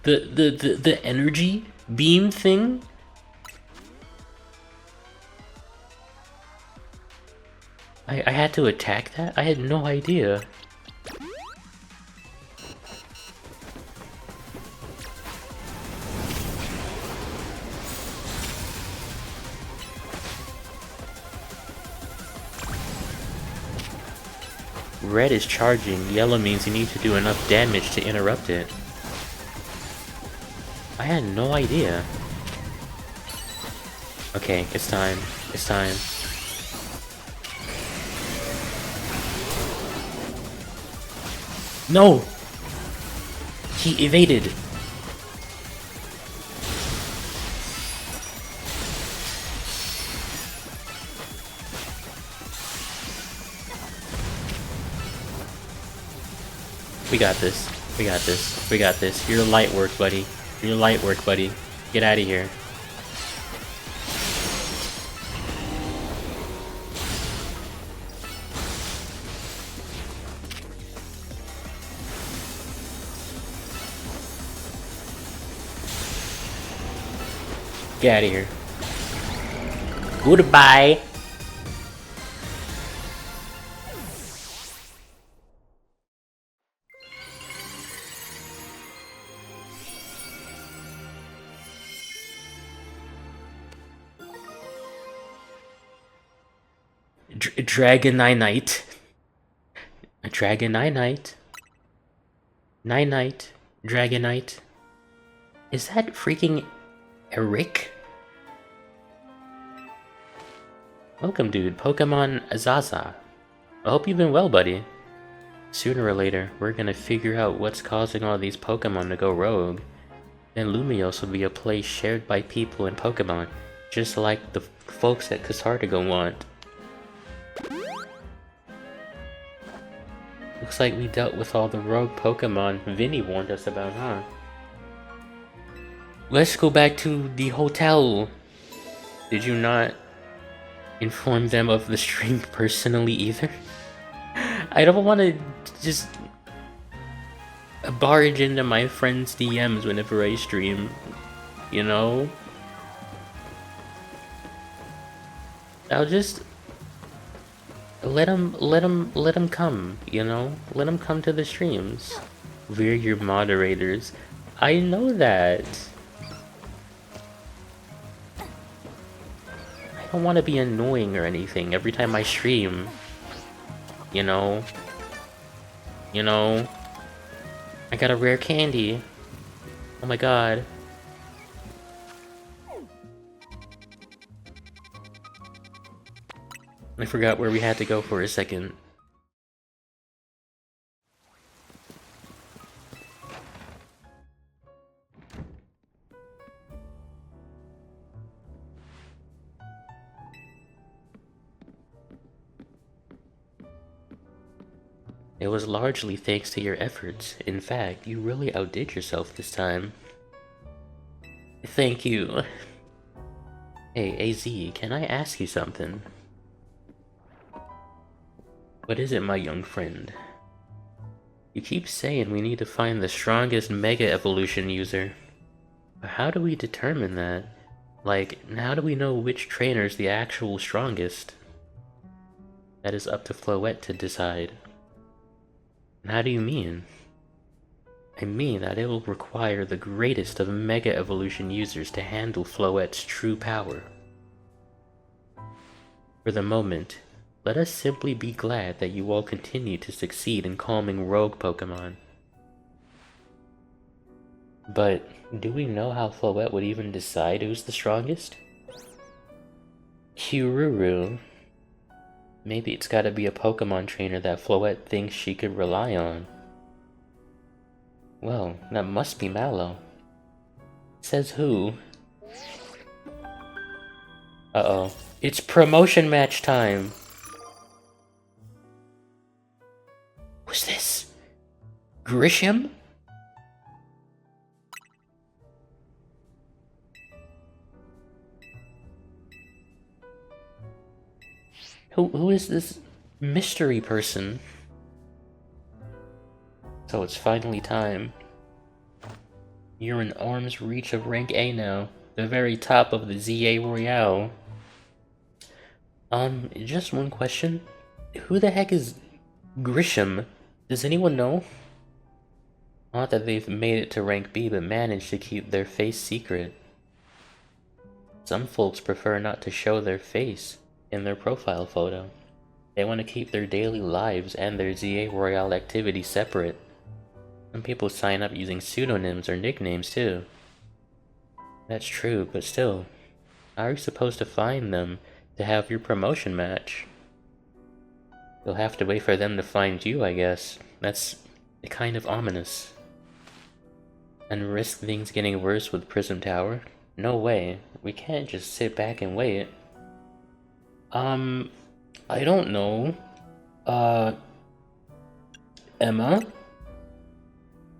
The energy beam thing? I had to attack that? I had no idea. Red is charging, yellow means you need to do enough damage to interrupt it. I had no idea. Okay, it's time. It's time. No! He evaded. We got this. We got this. We got this. You're light work, buddy. You're light work, buddy. Get out of here. Get out of here. Goodbye. Dragonite. Dragonite. Ninite. Dragonite. Is that freaking Eric? Welcome, dude. Pokemon Zaza. I hope you've been well, buddy. Sooner or later, we're gonna figure out what's causing all these Pokemon to go rogue. Then Lumiose will be a place shared by people and Pokemon, just like the folks at Kasardiga want. Looks like we dealt with all the rogue Pokemon Vinny warned us about, huh? Let's go back to the hotel. Did you not inform them of the stream personally either? I don't want to just barge into my friends' DMs whenever I stream, you know? I'll just let them come, you know? Let them come to the streams. We're your moderators. I know that. I don't want to be annoying or anything every time I stream. You know? You know? I got a rare candy. Oh my god. I forgot where we had to go for a second. It was largely thanks to your efforts. In fact, you really outdid yourself this time. Thank you. Hey, AZ, can I ask you something? What is it, my young friend? You keep saying we need to find the strongest Mega Evolution user. But how do we determine that? Like, how do we know which trainer's the actual strongest? That is up to Floette to decide. And how do you mean? I mean that it will require the greatest of Mega Evolution users to handle Floette's true power. For the moment, let us simply be glad that you all continue to succeed in calming rogue Pokemon. But do we know how Floette would even decide who's the strongest? Kururu. Maybe it's gotta be a Pokemon trainer that Floette thinks she could rely on. Well, that must be Mallow. Says who? Uh-oh. It's promotion match time! Who's this? Grisham? Who is this mystery person? So it's finally time. You're in arm's reach of rank A now, the very top of the ZA Royale. Just one question. Who the heck is Grisham? Does anyone know? Not that they've made it to rank B, but managed to keep their face secret. Some folks prefer not to show their face in their profile photo. They want to keep their daily lives and their ZA Royale activity separate. Some people sign up using pseudonyms or nicknames too. That's true, but still, how are you supposed to find them to have your promotion match? You'll have to wait for them to find you, I guess. That's kind of ominous. And risk things getting worse with Prism Tower? No way. We can't just sit back and wait. I don't know. Emma?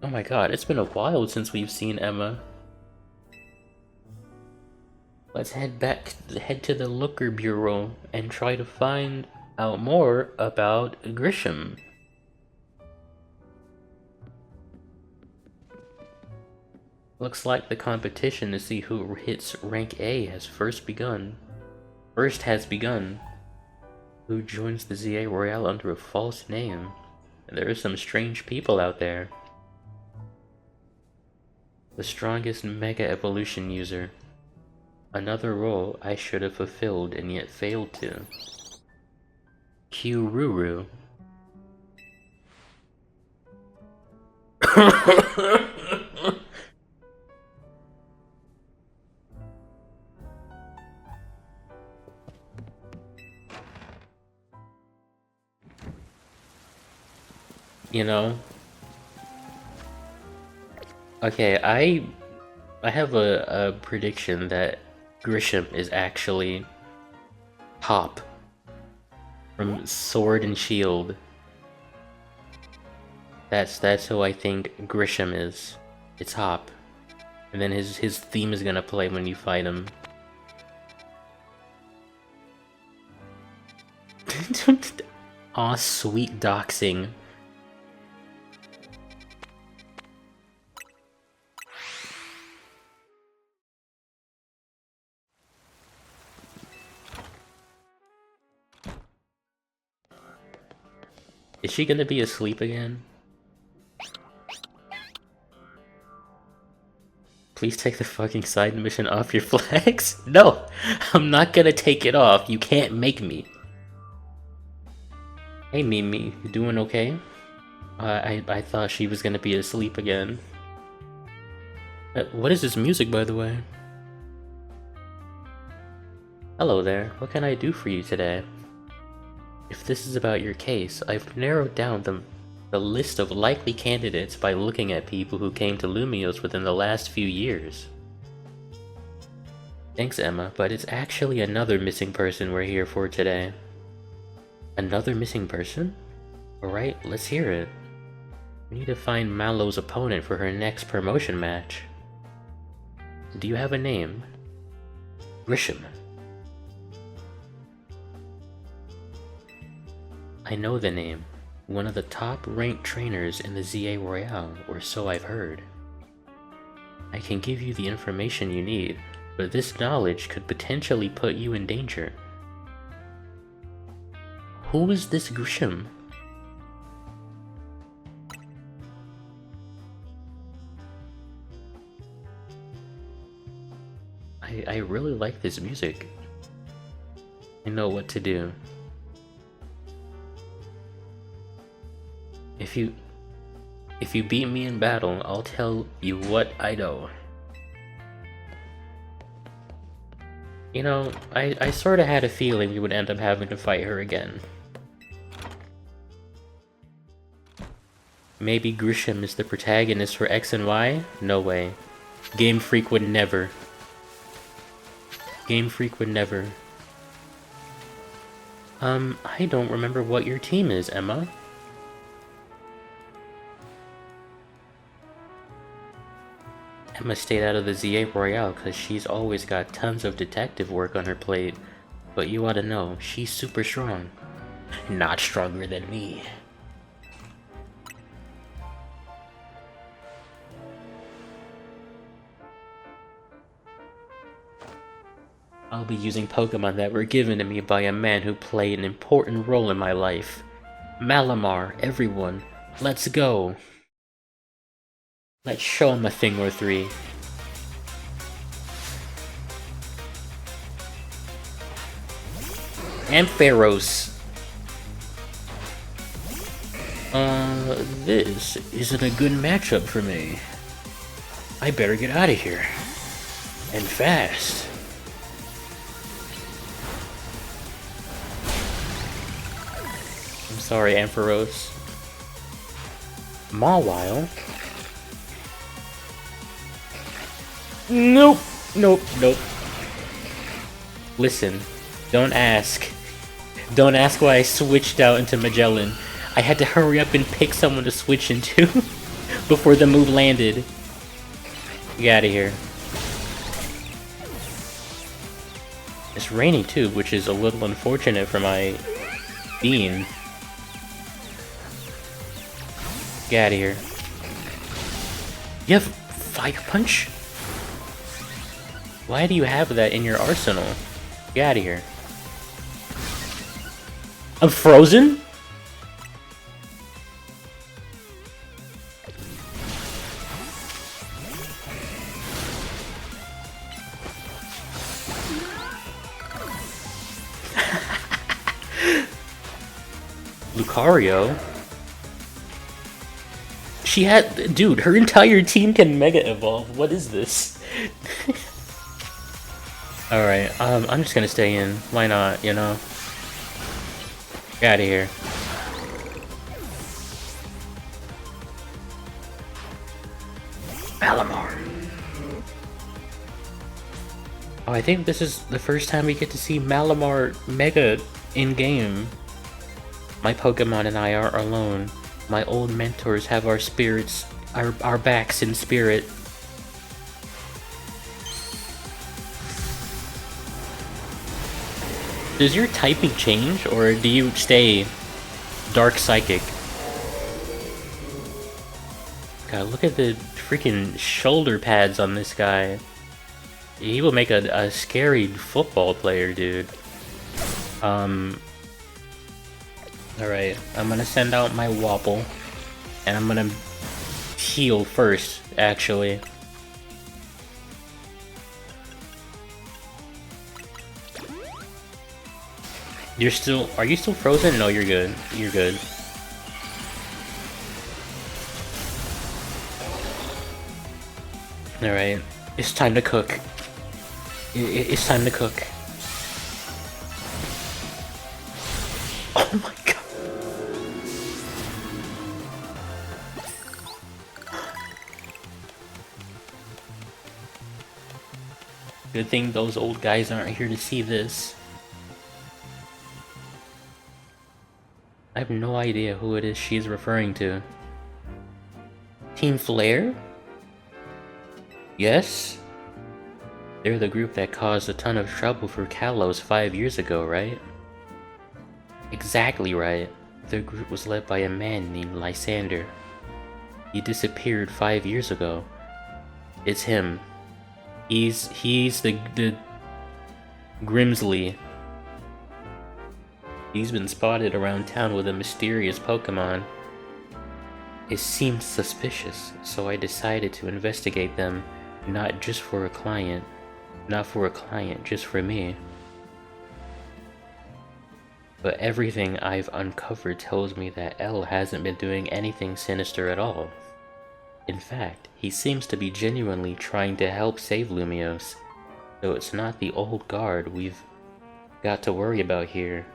Oh my god, it's been a while since we've seen Emma. Let's head to the Looker Bureau and try to find out more about Grisham. Looks like the competition to see who hits rank A has first has begun. Who joins the ZA Royale under a false name? There are some strange people out there. The strongest Mega Evolution user. Another role I should have fulfilled and yet failed to. Kururu. You know? Okay, I have a prediction that Grisham is actually Hop from Sword and Shield. That's who I think Grisham is. It's Hop. And then his theme is gonna play when you fight him. Aw, sweet doxing. Is she gonna be asleep again? Please take the fucking side mission off your flags? No! I'm not gonna take it off. You can't make me. Hey Mimi, you doing okay? I thought she was gonna be asleep again. What is this music, by the way? Hello there, what can I do for you today? If this is about your case, I've narrowed down the list of likely candidates by looking at people who came to Lumiose within the last few years. Thanks, Emma, but it's actually another missing person we're here for today. Another missing person? Alright, let's hear it. We need to find Mallow's opponent for her next promotion match. Do you have a name? Grisham. I know the name. One of the top-ranked trainers in the ZA Royale, or so I've heard. I can give you the information you need, but this knowledge could potentially put you in danger. Who is this Grisham? I really like this music. I know what to do. If you beat me in battle, I'll tell you what I know. You know, I sorta had a feeling we would end up having to fight her again. Maybe Grisham is the protagonist for X and Y? No way. Game Freak would never. Game Freak would never. I don't remember what your team is, Emma. Emma stayed out of the ZA Royale because she's always got tons of detective work on her plate. But you ought to know, she's super strong. Not stronger than me. I'll be using Pokemon that were given to me by a man who played an important role in my life. Malamar, everyone, let's go. Let's show him a thing or three. Ampharos. This isn't a good matchup for me. I better get out of here. And fast. I'm sorry, Ampharos. Mawile? Nope. Nope. Nope. Listen, don't ask. Don't ask why I switched out into Magellan. I had to hurry up and pick someone to switch into before the move landed. Get out of here. It's raining too, which is a little unfortunate for my bean. Get out of here. You have Fire Punch? Why do you have that in your arsenal? Get out of here. I'm frozen? Lucario? She had... Dude, her entire team can Mega Evolve. What is this? Alright, I'm just gonna stay in. Why not, you know? Get out of here. Malamar. Oh, I think this is the first time we get to see Malamar Mega in-game. My Pokemon and I are alone. My old mentors have our spirits, our backs in spirit. Does your typing change, or do you stay Dark Psychic? God, look at the freaking shoulder pads on this guy. He will make a scary football player, dude. Alright, I'm gonna send out my Wobble, and I'm gonna heal first, actually. Are you still frozen? No, you're good. You're good. Alright, it's time to cook. It's time to cook. Oh my god. Good thing those old guys aren't here to see this. I have no idea who it is she's referring to. Team Flare? Yes? They're the group that caused a ton of trouble for Kalos 5 years ago, right? Exactly right. Their group was led by a man named Lysander. He disappeared 5 years ago. It's him. He's the Grimsley. He's been spotted around town with a mysterious Pokemon. It seemed suspicious, so I decided to investigate them, not just for a client, just for me. But everything I've uncovered tells me that L hasn't been doing anything sinister at all. In fact, he seems to be genuinely trying to help save Lumiose, so it's not the old guard we've got to worry about here,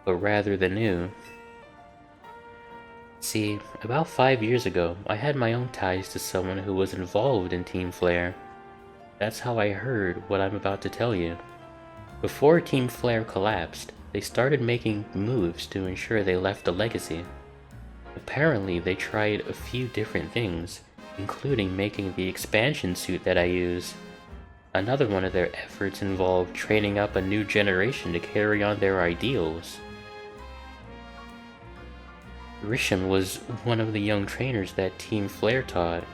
but rather the new. See, about 5 years ago, I had my own ties to someone who was involved in Team Flare. That's how I heard what I'm about to tell you. Before Team Flare collapsed, they started making moves to ensure they left a legacy. Apparently, they tried a few different things, including making the expansion suit that I use. Another one of their efforts involved training up a new generation to carry on their ideals. Grisham was one of the young trainers that Team Flare taught.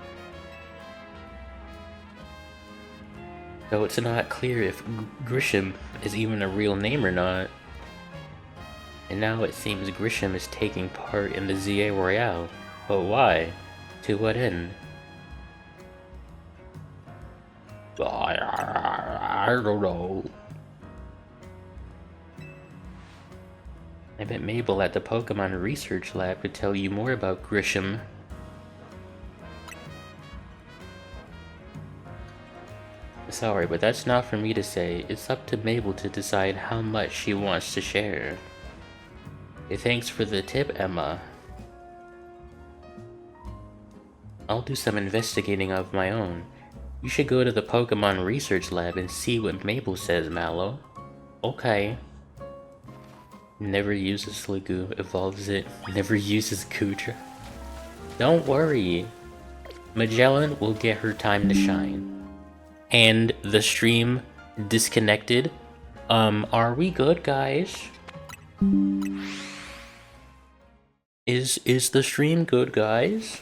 Though it's not clear if Grisham is even a real name or not. And now it seems Grisham is taking part in the ZA Royale. But why? To what end? I don't know. I bet Mabel at the Pokemon Research Lab could tell you more about Grisham. Sorry, but that's not for me to say. It's up to Mabel to decide how much she wants to share. Hey, thanks for the tip, Emma. I'll do some investigating of my own. You should go to the Pokemon Research Lab and see what Mabel says, Mallow. Okay. Never uses Sliggoo, evolves it, never uses Kudra. Don't worry. Magellan will get her time to shine. And the stream disconnected. Are we good, guys? Is the stream good, guys?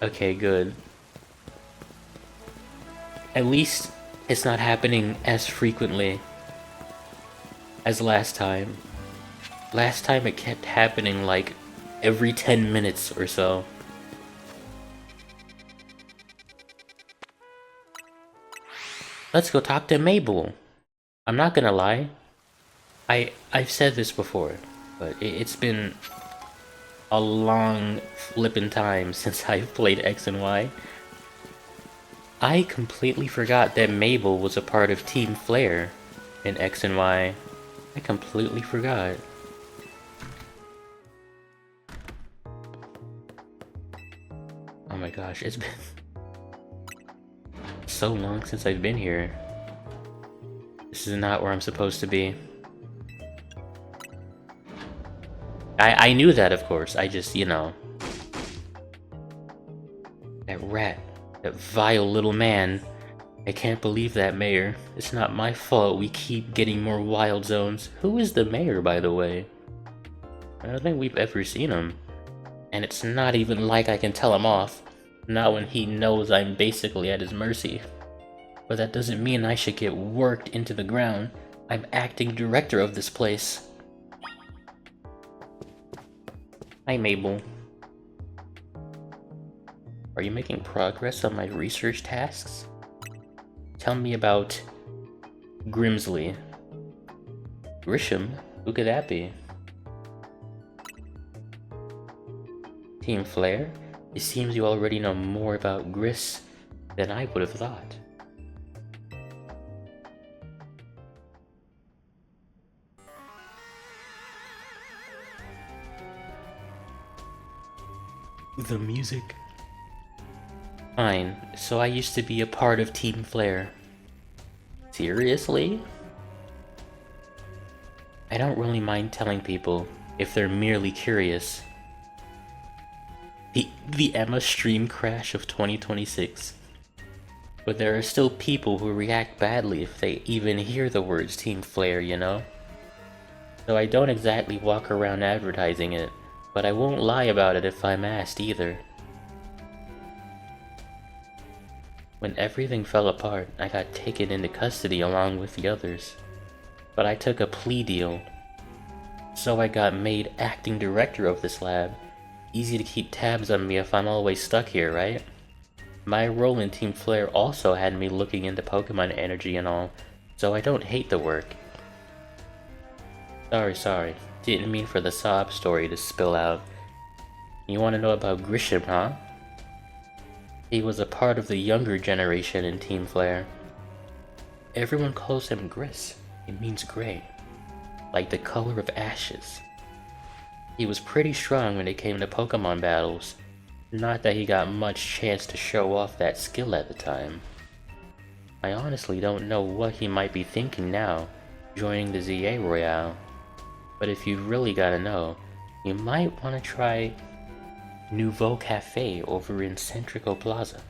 Okay, good. At least it's not happening as frequently as last time. Last time it kept happening like every 10 minutes or so. Let's go talk to Mabel. I'm not gonna lie. I've said this before, but it's been a long flippin' time since I've played X and Y. I completely forgot that Mabel was a part of Team Flare in X and Y. I completely forgot. Oh my gosh, it's been so long since I've been here. This is not where I'm supposed to be. I knew that, of course. I just, you know. That rat. That vile little man. I can't believe that, Mayor. It's not my fault we keep getting more wild zones. Who is the mayor, by the way? I don't think we've ever seen him. And it's not even like I can tell him off. Not when he knows I'm basically at his mercy. But that doesn't mean I should get worked into the ground. I'm acting director of this place. Hi, Mabel. Are you making progress on my research tasks? Tell me about Grimsley. Grisham? Who could that be? Team Flare? It seems you already know more about Gris than I would have thought. the music. Fine, so I used to be a part of Team Flare. Seriously? I don't really mind telling people if they're merely curious. The Emma stream crash of 2026. But there are still people who react badly if they even hear the words Team Flare, you know? So I don't exactly walk around advertising it, but I won't lie about it if I'm asked either. When everything fell apart, I got taken into custody along with the others. But I took a plea deal. So I got made acting director of this lab. Easy to keep tabs on me if I'm always stuck here, right? My role in Team Flare also had me looking into Pokemon energy and all, so I don't hate the work. Sorry. Didn't mean for the sob story to spill out. You want to know about Grisham, huh? He was a part of the younger generation in Team Flare. Everyone calls him Gris. It means gray, like the color of ashes. He was pretty strong when it came to Pokemon battles. Not that he got much chance to show off that skill at the time. I honestly don't know what he might be thinking now, joining the ZA Royale. But if you really gotta know, you might want to try Nouveau Cafe over in Centrico Plaza.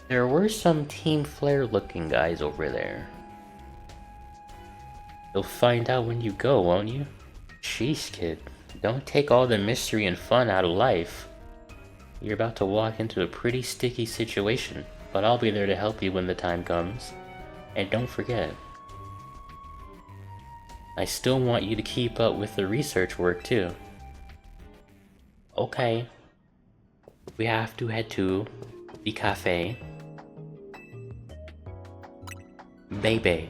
There were some Team Flare looking guys over there. You'll find out when you go, won't you? Jeez, kid. Don't take all the mystery and fun out of life. You're about to walk into a pretty sticky situation, but I'll be there to help you when the time comes. And don't forget, I still want you to keep up with the research work too. Okay. We have to head to the cafe. Baby.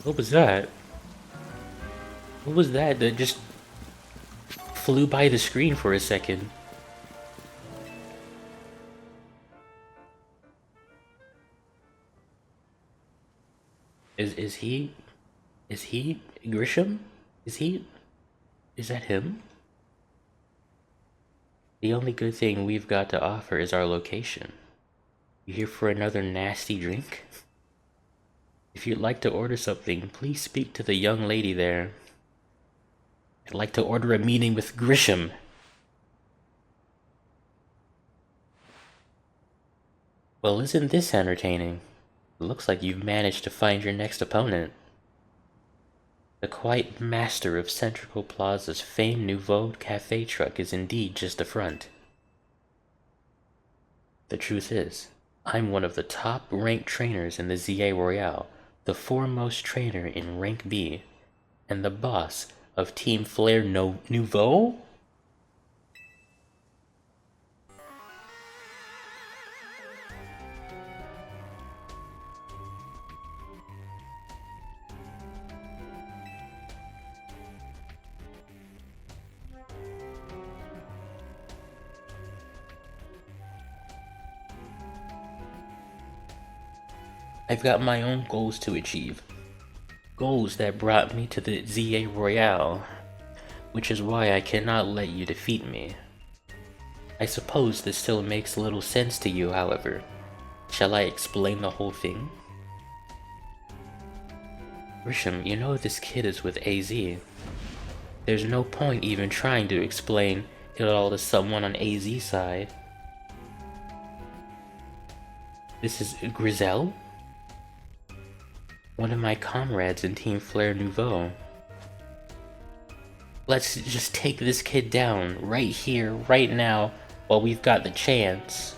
What was that? What was that just flew by the screen for a second? Is he Grisham? Is that him? The only good thing we've got to offer is our location. You here for another nasty drink? If you'd like to order something, please speak to the young lady there. I'd like to order a meeting with Grisham. Well, isn't this entertaining? It looks like you've managed to find your next opponent. The quiet master of Centrico Plaza's famed Nouveau Cafe truck is indeed just a front. The truth is, I'm one of the top-ranked trainers in the ZA Royale, the foremost trainer in Rank B, and the boss of Team Flare Nouveau? I've got my own goals to achieve. Goals that brought me to the ZA Royale, which is why I cannot let you defeat me. I suppose this still makes little sense to you, however. Shall I explain the whole thing? Grisham, you know this kid is with AZ. There's no point even trying to explain it all to someone on AZ's side. This is Grizel? One of my comrades in Team Flare Nouveau. Let's just take this kid down, right here, right now, while we've got the chance.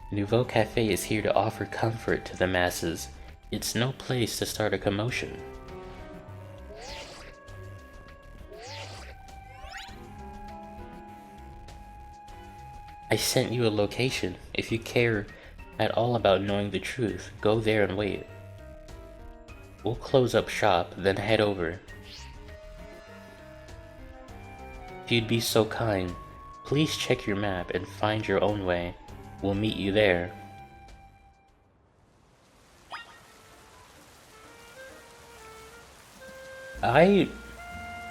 Nouveau Cafe is here to offer comfort to the masses. It's no place to start a commotion. I sent you a location. If you care at all about knowing the truth, go there and wait. We'll close up shop, then head over. If you'd be so kind, please check your map and find your own way. We'll meet you there. I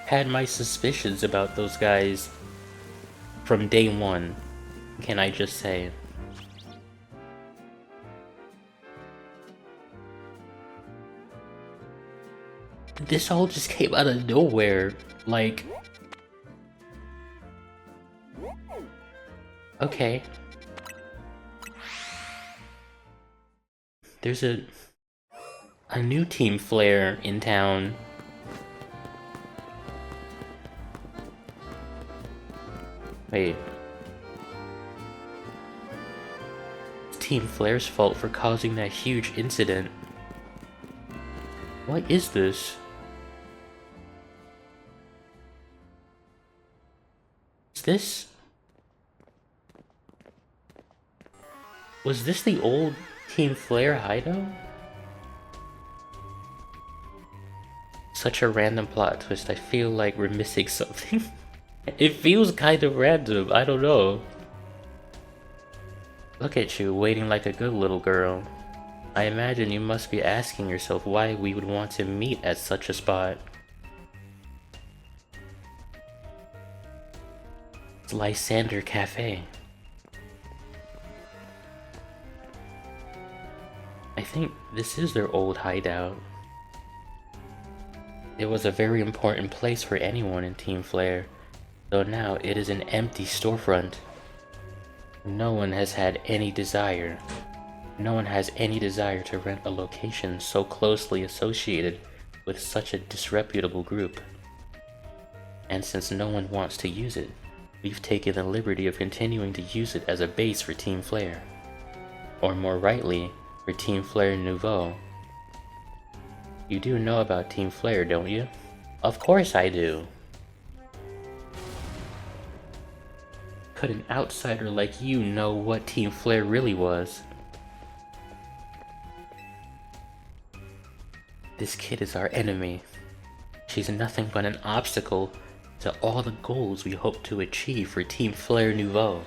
had my suspicions about those guys from day one, can I just say. This all just came out of nowhere, like... Okay. There's a new Team Flare in town. Wait. It's Team Flare's fault for causing that huge incident. What is this? Is this... Was this the old Team Flare hideout? Such a random plot twist, I feel like we're missing something. It feels kind of random, I don't know. Look at you, waiting like a good little girl. I imagine you must be asking yourself why we would want to meet at such a spot. It's Lysander Cafe. I think this is their old hideout. It was a very important place for anyone in Team Flare, though now it is an empty storefront. No one has any desire to rent a location so closely associated with such a disreputable group. And since no one wants to use it, we've taken the liberty of continuing to use it as a base for Team Flare. Or more rightly, for Team Flare Nouveau. You do know about Team Flare, don't you? Of course I do. Could an outsider like you know what Team Flare really was? This kid is our enemy. She's nothing but an obstacle to all the goals we hope to achieve for Team Flare Nouveau.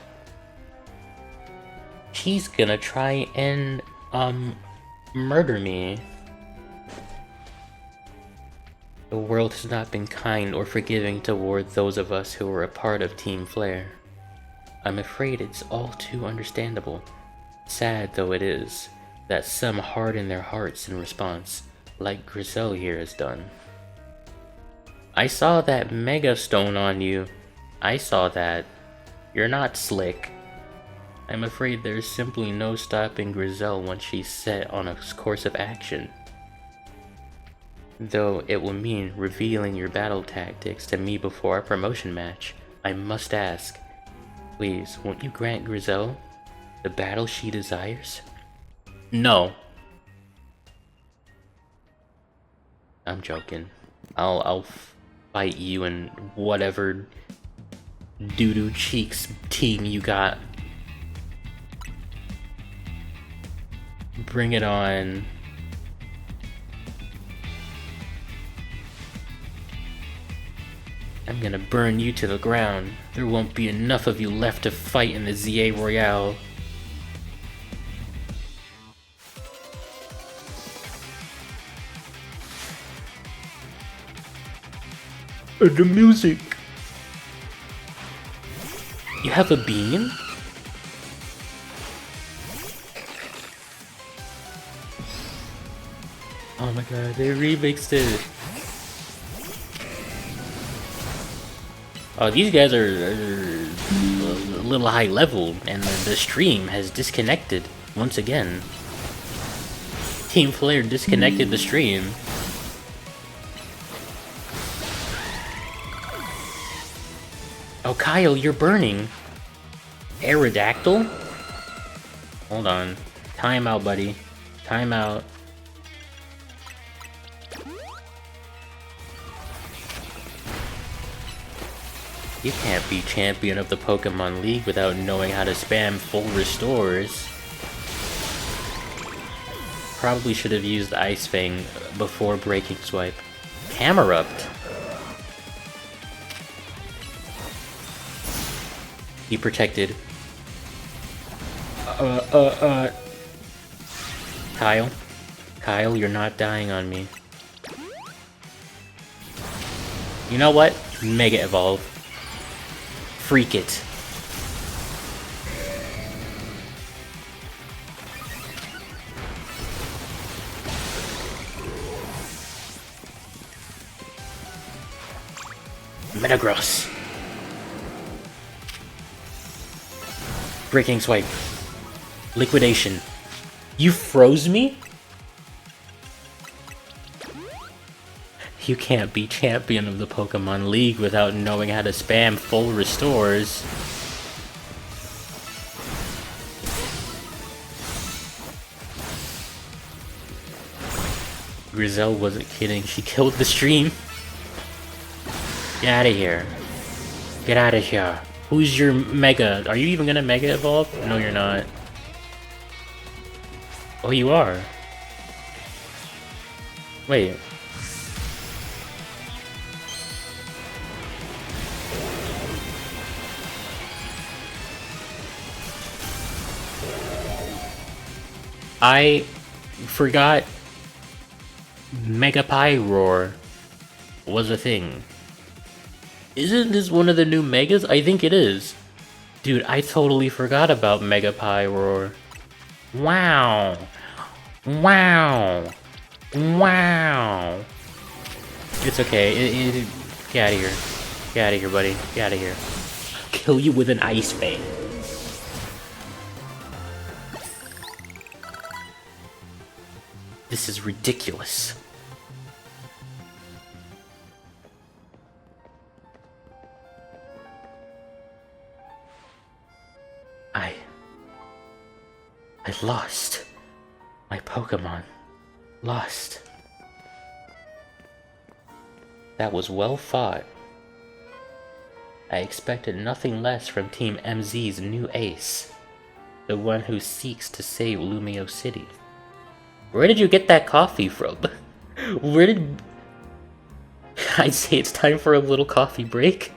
She's gonna try and, murder me. The world has not been kind or forgiving toward those of us who were a part of Team Flare. I'm afraid it's all too understandable, sad though it is, that some harden their hearts in response, like Grizel here has done. I saw that Mega Stone on you. I saw that. You're not slick. I'm afraid there's simply no stopping Grizel once she's set on a course of action. Though it will mean revealing your battle tactics to me before our promotion match, I must ask, please, won't you grant Grizel the battle she desires? No. I'm joking. I'll fight you in whatever doo-doo cheeks team you got. Bring it on. I'm gonna burn you to the ground. There won't be enough of you left to fight in the ZA Royale. And the music. You have a bean? Oh my god, they remixed it. Oh, these guys are a little high level, and the stream has disconnected once again. Team Flare disconnected the stream. Oh, Kyle, you're burning. Aerodactyl? Hold on. Time out, buddy. Time out. You can't be champion of the Pokemon League without knowing how to spam full restores. Probably should have used Ice Fang before Breaking Swipe. Camerupt. Be protected. Kyle? Kyle, you're not dying on me. You know what? Mega Evolve. Freak it. Metagross. Breaking Swipe. Liquidation. You froze me? You can't be champion of the Pokemon League without knowing how to spam full restores. Grizel wasn't kidding, she killed the stream. Get out of here. Get out of here. Who's your Mega? Are you even gonna Mega Evolve? No, you're not. Oh, you are. Wait. I forgot Mega Pyroar was a thing. Isn't this one of the new Megas? I think it is. Dude, I totally forgot about Mega Pyroar. Wow. Wow. Wow. It's okay. Get out of here. Get out of here, buddy. Get out of here. I'll kill you with an Ice Fang. This is ridiculous. I lost. My Pokemon lost. That was well fought. I expected nothing less from Team MZ's new ace, the one who seeks to save Lumio City. Where did you get that coffee from? Where did... I'd say it's time for a little coffee break.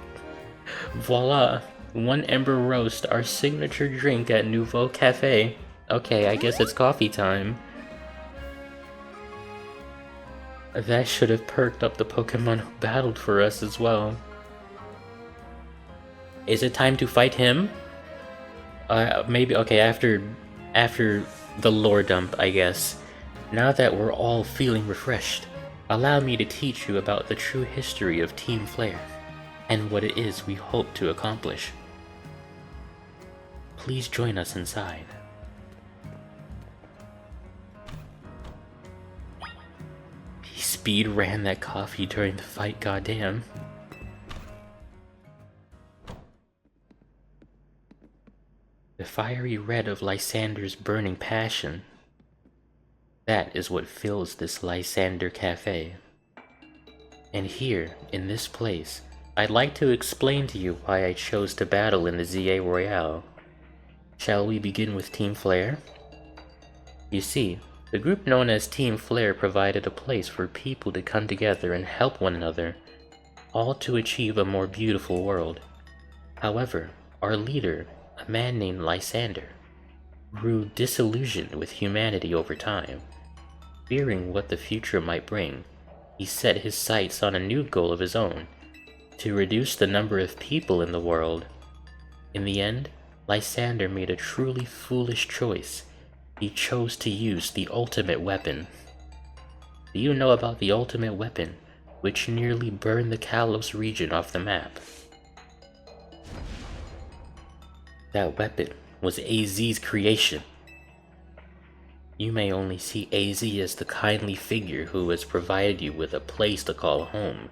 Voila, one Ember Roast, our signature drink at Nouveau Cafe. Okay, I guess it's coffee time. That should have perked up the Pokemon who battled for us as well. Is it time to fight him? Maybe, okay, after the lore dump, I guess. Now that we're all feeling refreshed, allow me to teach you about the true history of Team Flare, and what it is we hope to accomplish. Please join us inside. He speed ran that coffee during the fight, goddamn. The fiery red of Lysander's burning passion. That is what fills this Lysander Cafe. And here, in this place, I'd like to explain to you why I chose to battle in the ZA Royale. Shall we begin with Team Flare? You see, the group known as Team Flare provided a place for people to come together and help one another, all to achieve a more beautiful world. However, our leader, a man named Lysander, grew disillusioned with humanity over time. Fearing what the future might bring, he set his sights on a new goal of his own, to reduce the number of people in the world. In the end, Lysander made a truly foolish choice. He chose to use the ultimate weapon. Do you know about the ultimate weapon, which nearly burned the Kalos region off the map? That weapon was AZ's creation. You may only see AZ as the kindly figure who has provided you with a place to call home,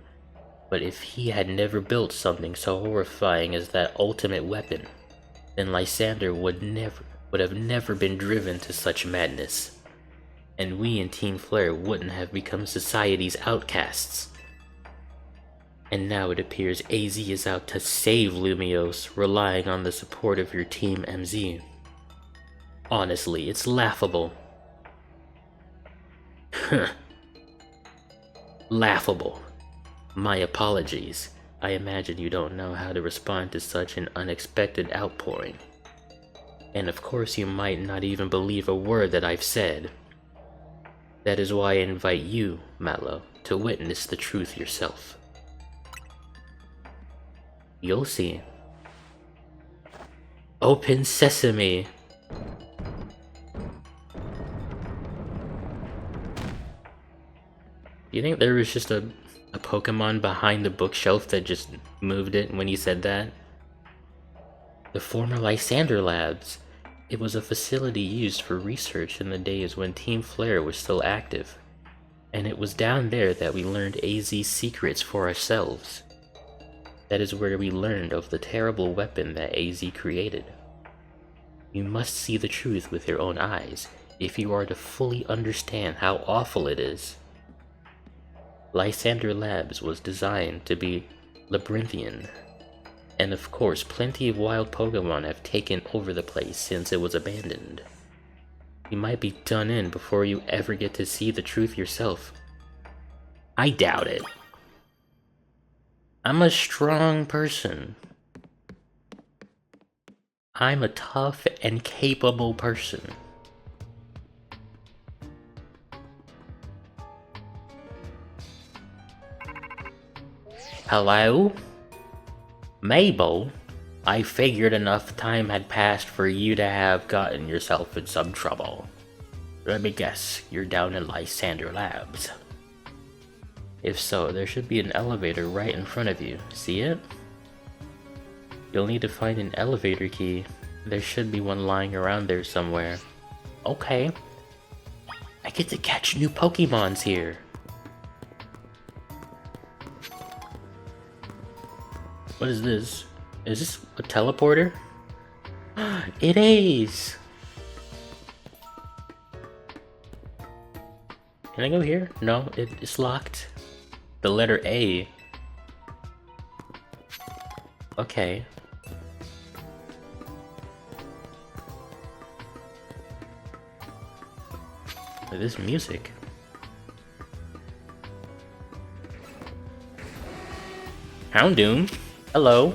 but if he had never built something so horrifying as that ultimate weapon, then Lysander would have never been driven to such madness, and we in Team Flare wouldn't have become society's outcasts. And now it appears AZ is out to save Lumiose, relying on the support of your Team MZ. Honestly, it's laughable. Laughable. My apologies. I imagine you don't know how to respond to such an unexpected outpouring. And of course you might not even believe a word that I've said. That is why I invite you, Mallow, to witness the truth yourself. You'll see. Open sesame! You think there was just a Pokemon behind the bookshelf that just moved it when you said that? The former Lysander Labs. It was a facility used for research in the days when Team Flare was still active. And it was down there that we learned AZ's secrets for ourselves. That is where we learned of the terrible weapon that AZ created. You must see the truth with your own eyes if you are to fully understand how awful it is. Lysander Labs was designed to be labyrinthian, and of course plenty of wild Pokemon have taken over the place since it was abandoned. You might be done in before you ever get to see the truth yourself. I doubt it. I'm a strong person. I'm a tough and capable person. Hello? Mabel? I figured enough time had passed for you to have gotten yourself in some trouble. Let me guess, you're down in Lysander Labs. If so, there should be an elevator right in front of you. See it? You'll need to find an elevator key. There should be one lying around there somewhere. Okay. I get to catch new Pokemons here. What is this? Is this a teleporter? It is! Can I go here? No, it's locked. The letter A. Okay. This music. Houndoom? Hello.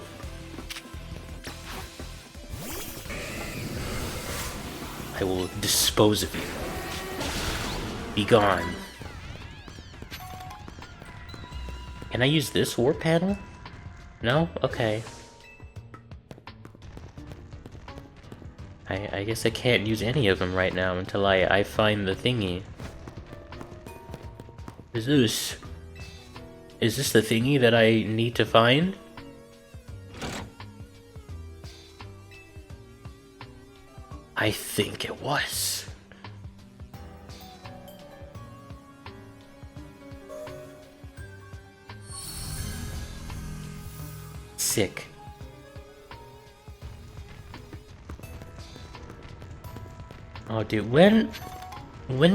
I will dispose of you. Be gone. Can I use this warp panel? No? Okay. I guess I can't use any of them right now until I find the thingy. Is this the thingy that I need to find? I think it was. Sick. Oh dude, when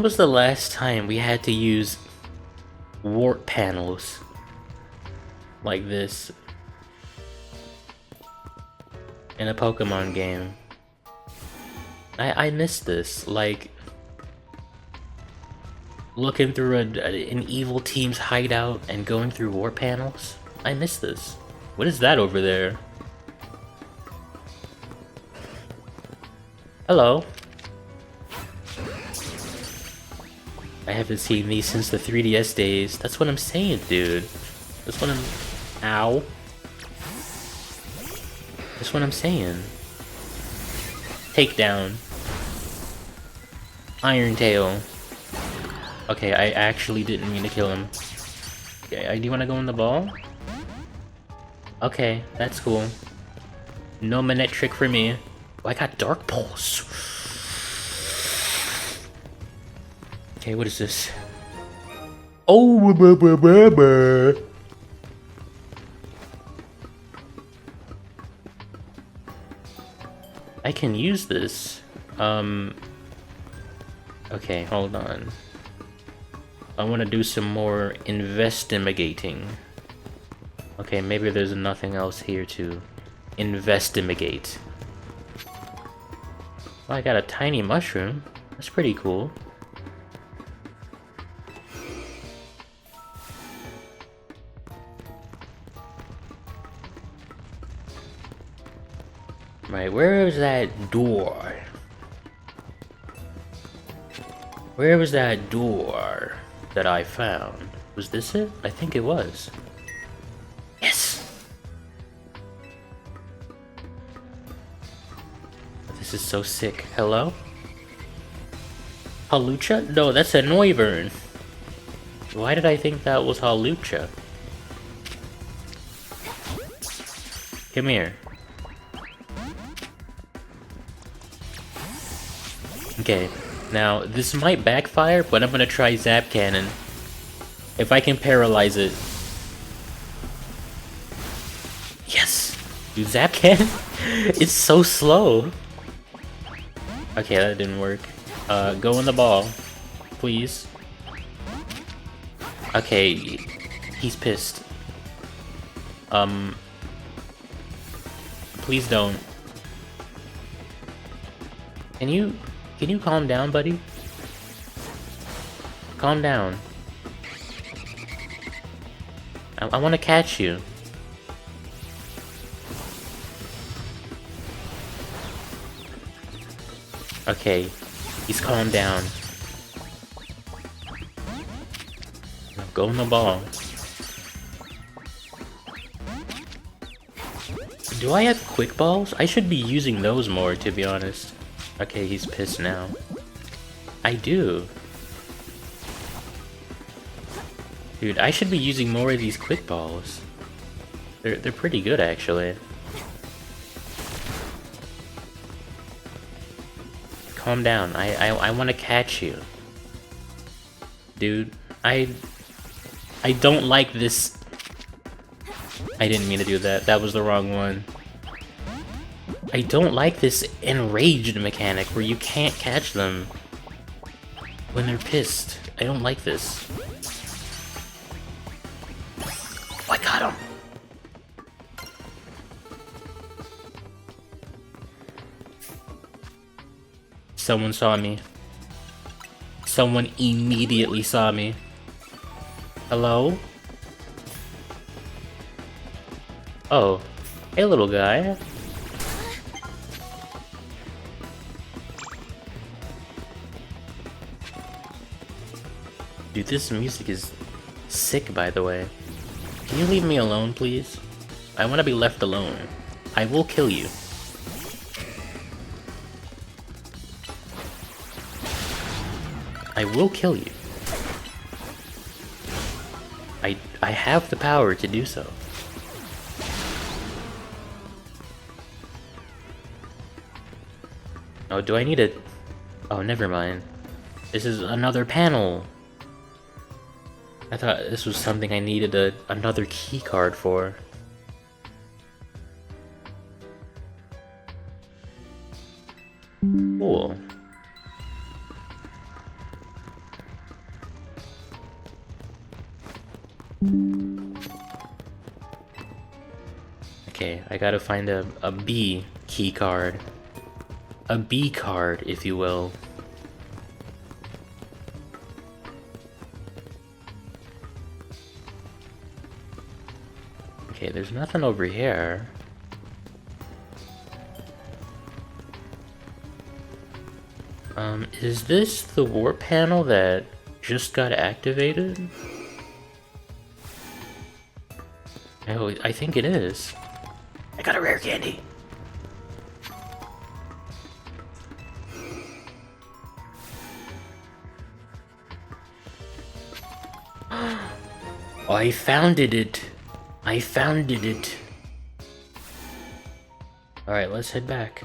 was the last time we had to use warp panels like this in a Pokemon game? I miss this, like looking through an evil team's hideout and going through warp panels. I miss this. What is that over there? Hello. I haven't seen these since the 3DS days. That's what I'm saying, dude. That's what I'm... Ow. That's what I'm saying. Takedown. Iron Tail. Okay, I actually didn't mean to kill him. Okay, do you want to go in the ball? Okay, that's cool. No Manette trick for me. Oh, I got Dark Pulse. Okay, what is this? Oh, I can use this. Okay, hold on. I want to do some more investigating. Okay, maybe there's nothing else here to investigate. Oh, I got a tiny mushroom. That's pretty cool. Right, where is that door? Where was that door that I found? Was this it? I think it was. Yes! This is so sick. Hello? Hawlucha? No, that's a Noivern. Why did I think that was Hawlucha? Come here. Okay, now this might backfire, but I'm gonna try Zap Cannon. If I can paralyze it. Yes! Dude, Zap Cannon? It's so slow. Okay, that didn't work. Go in the ball. Please. Okay, he's pissed. Please don't. Can you calm down, buddy? Calm down. I want to catch you. Okay, he's calmed down. Now go in the ball. Do I have quick balls? I should be using those more, to be honest. Okay, he's pissed now. I do. Dude, I should be using more of these quick balls. They're pretty good, actually. Calm down. I want to catch you. Dude, I don't like this. I didn't mean to do that. That was the wrong one. I don't like this enraged mechanic where you can't catch them when they're pissed. I don't like this. Oh, I got him. Someone saw me. Someone immediately saw me. Hello? Oh. Hey, little guy. Dude, this music is sick, by the way. Can you leave me alone, please? I want to be left alone. I will kill you. I will kill you. I have the power to do so. Oh, do I need a... Oh, never mind. This is another panel. I thought this was something I needed another key card for. Cool. Okay, I gotta find a B key card. A B card, if you will. Okay, there's nothing over here. Is this the warp panel that just got activated? Oh, I think it is. I got a rare candy! I found it! I found it! Alright, let's head back.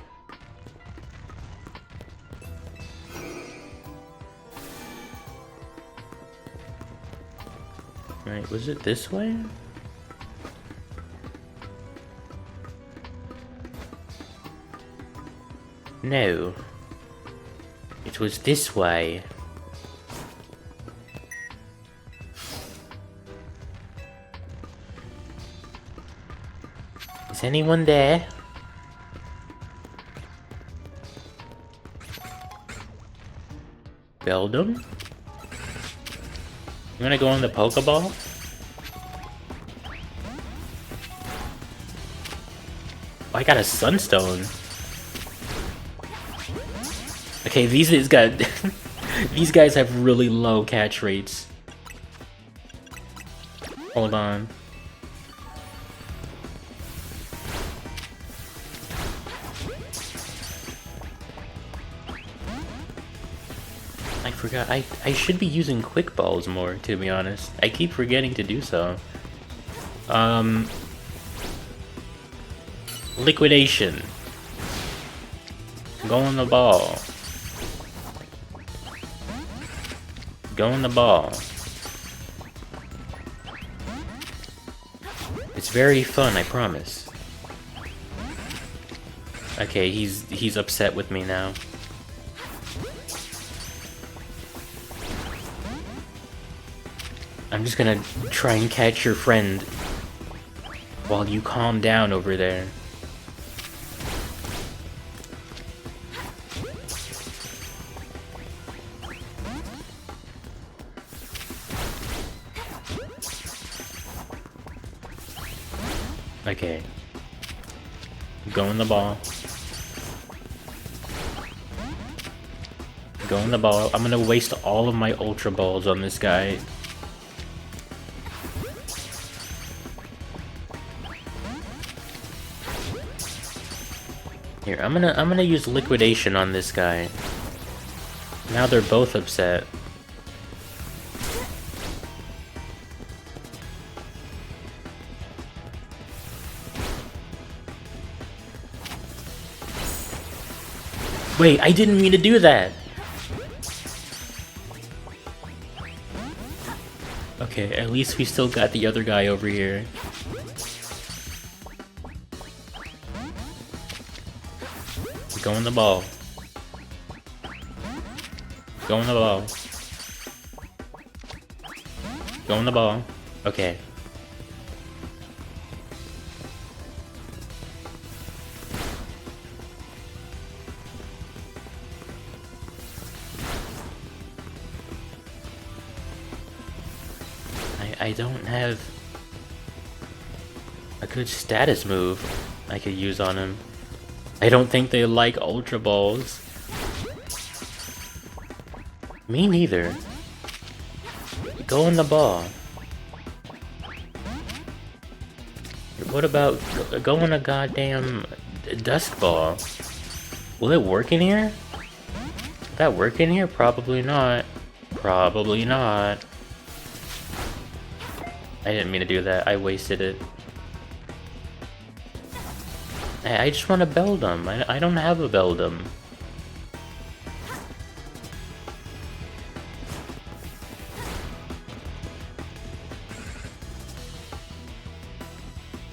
Right, was it this way? No. It was this way. Is anyone there? Beldum? I'm gonna go on the Pokeball. Oh, I got a Sunstone. Okay, these guys these guys have really low catch rates. Hold on. I forgot. I should be using quick balls more, to be honest. I keep forgetting to do so. Liquidation. Go on the ball. Go on the ball. It's very fun, I promise. Okay, he's upset with me now. I'm just gonna try and catch your friend while you calm down over there. Okay. Go in the ball. Go in the ball. I'm gonna waste all of my Ultra Balls on this guy. Here, I'm gonna use Liquidation on this guy. Now they're both upset. Wait, I didn't mean to do that! Okay, at least we still got the other guy over here. Go in the ball. Go in the ball. Go in the ball. Okay. I don't have a good status move I could use on him. I don't think they like Ultra Balls. Me neither. Go in the ball. What about going a goddamn Dusk Ball? Will it work in here? Will that work in here? Probably not. Probably not. I didn't mean to do that. I wasted it. I just want to Beldum. I don't have a Beldum.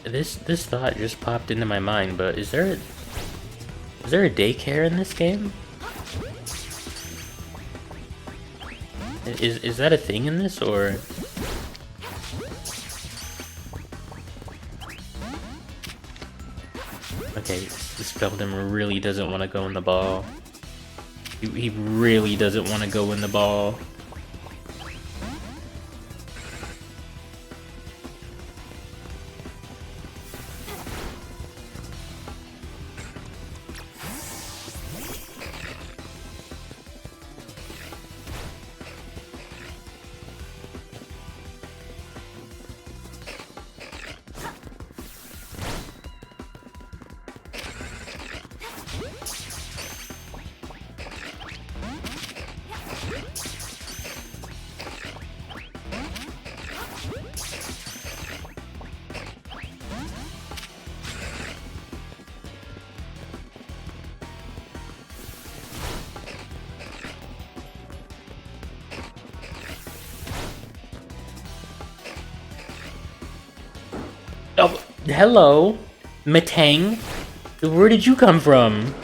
This thought just popped into my mind, but is there a daycare in this game? Is that a thing in this, or? Okay, this Beldum really doesn't want to go in the ball. He really doesn't want to go in the ball. Oh, hello, Metang. Where did you come from?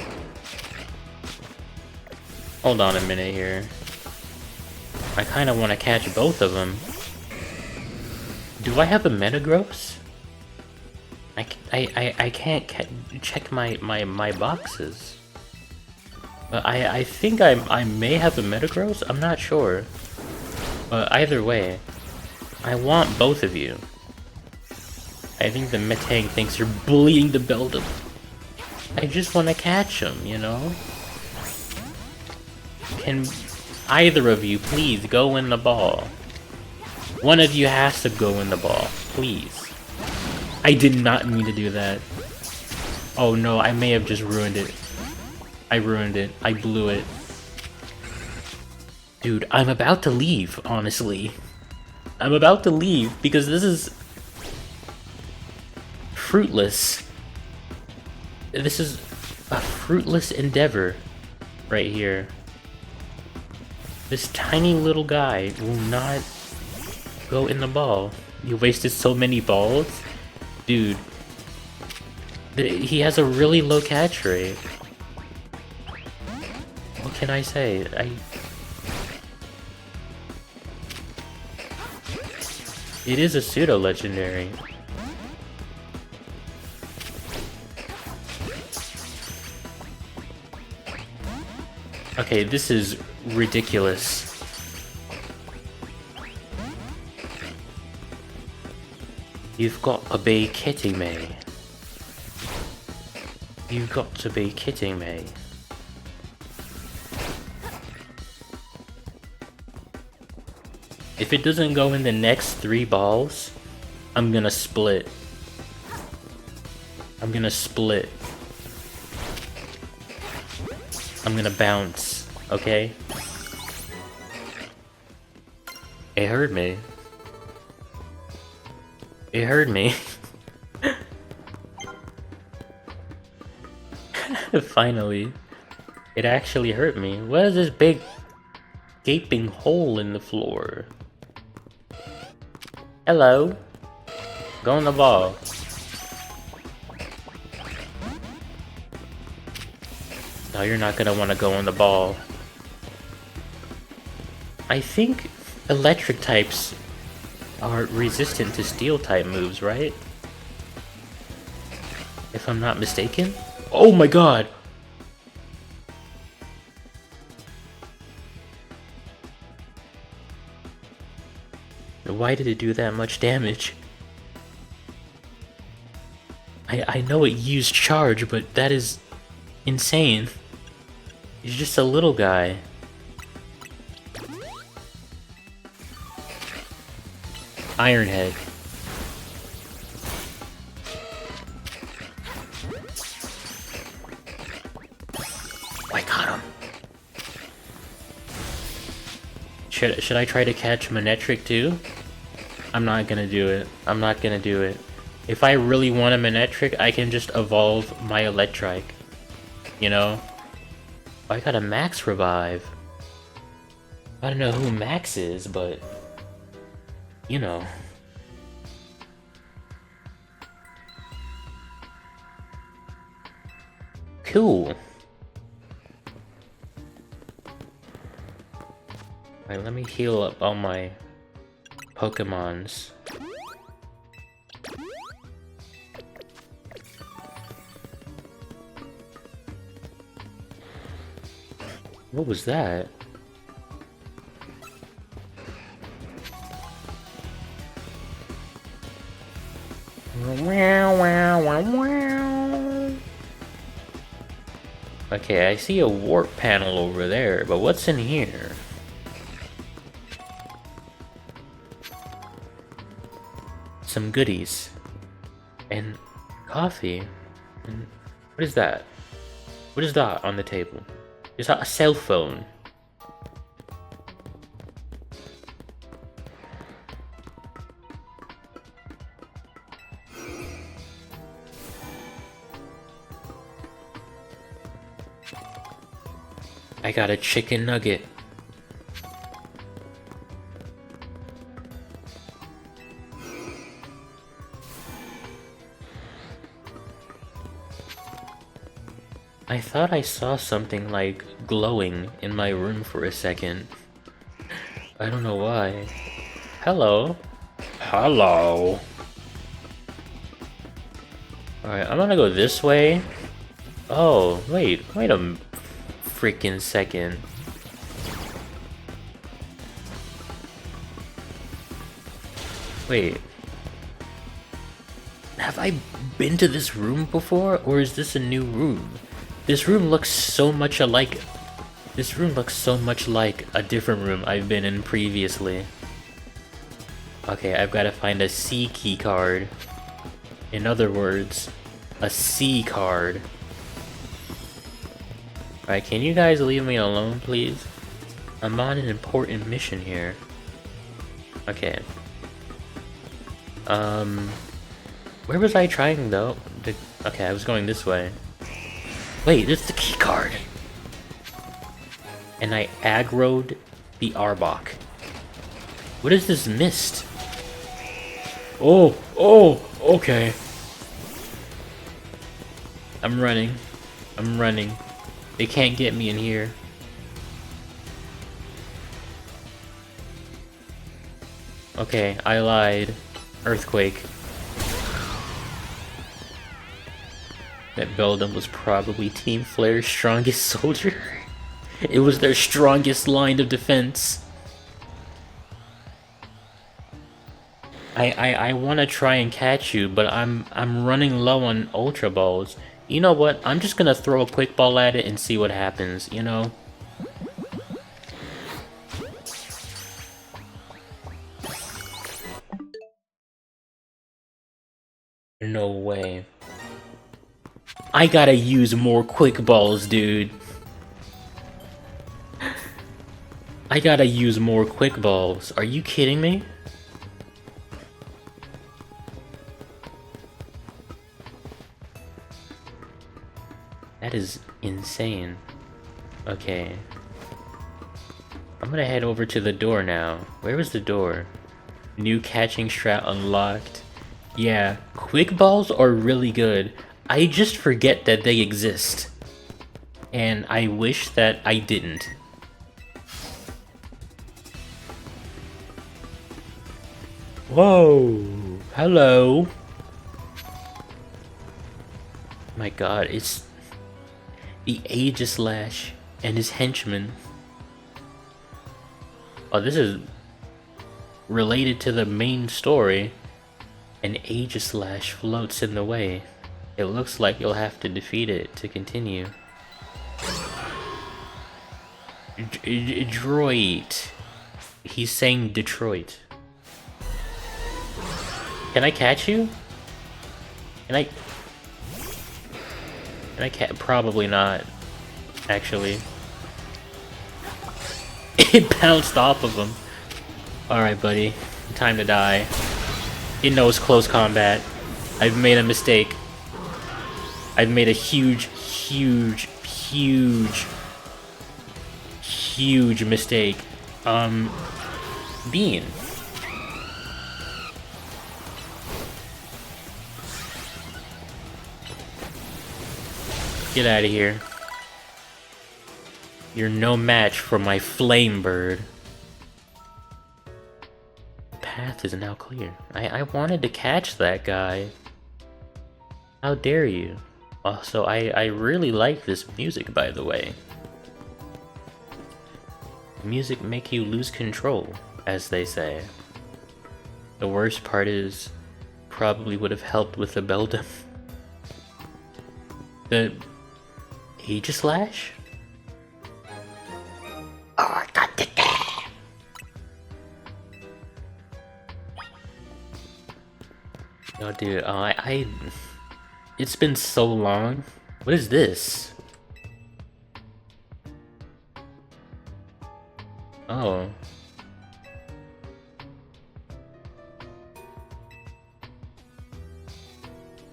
Hold on a minute here. I kind of want to catch both of them. Do I have a Metagross? I can't check my boxes. But I think I may have a Metagross. I'm not sure. But either way, I want both of you. I think the Metang thinks you're bullying the Beldum. I just want to catch him, you know? Can either of you please go in the ball? One of you has to go in the ball, please. I did not mean to do that. Oh no, I may have just ruined it. I ruined it. I blew it. Dude, I'm about to leave, honestly. I'm about to leave because this is fruitless. This is a fruitless endeavor right here. This tiny little guy will not go in the ball. You wasted so many balls? Dude. He has a really low catch rate. What can I say? It is a pseudo-legendary. Okay, this is ridiculous. You've got to be kidding me. You've got to be kidding me. If it doesn't go in the next 3 balls, I'm gonna split. I'm gonna split. I'm gonna bounce, okay? It hurt me. It hurt me. Finally. It actually hurt me. What is this big gaping hole in the floor? Hello? Go on the ball. No, you're not gonna want to go on the ball. I think electric types are resistant to steel type moves, right? If I'm not mistaken? Oh my god! Why did it do that much damage? I know it used charge, but that is insane. He's just a little guy. Ironhead. I got him. Should I try to catch Manectric too? I'm not gonna do it. I'm not gonna do it. If I really want a Manectric, I can just evolve my Electrike. You know? I got a Max Revive. I don't know who Max is, but... you know. Cool. Alright, let me heal up all my Pokemons. What was that? Okay, I see a warp panel over there, but what's in here? Some goodies. And coffee. And what is that? What is that on the table? Is that a cell phone? I got a chicken nugget. I thought I saw something like glowing in my room for a second. I don't know why. Hello. Hello. Alright, I'm gonna go this way. Oh, wait a freaking second. Wait. Have I been to this room before, or is this a new room? This room looks so much alike This room looks so much like a different room I've been in previously. Okay, I've got to find a C key card. In other words, a C card. Alright, can you guys leave me alone, please? I'm on an important mission here. Okay. Where was I trying though? Okay, I was going this way. Wait, it's the key card! And I aggroed the Arbok. What is this mist? Oh, okay. I'm running. They can't get me in here. Okay, I lied. Earthquake. That Beldum was probably Team Flare's strongest soldier. It was their strongest line of defense. I wanna try and catch you, but I'm running low on Ultra Balls. You know what? I'm just gonna throw a quick ball at it and see what happens, you know? No way. I gotta use more quick balls, dude. I gotta use more quick balls. Are you kidding me? That is insane. Okay. I'm gonna head over to the door now. Where was the door? New catching strat unlocked. Yeah, quick balls are really good. I just forget that they exist. And I wish that I didn't. Whoa! Hello! My god, it's the Aegislash and his henchmen. Oh, this is related to the main story. An Aegislash floats in the way. It looks like you'll have to defeat it to continue. Detroit. He's saying Detroit. Can I catch you? Can I catch? Probably not. Actually. It bounced off of him. Alright, buddy. Time to die. It knows close combat. I've made a mistake. I've made a huge mistake. Bean. Get out of here. You're no match for my flame bird. Path is now clear. I wanted to catch that guy. How dare you? Also, I really like this music, by the way. Music make you lose control, as they say. The worst part is, probably would have helped with the Beldum. The Aegislash? Oh, I got the Oh, dude, it's been so long. What is this? Oh.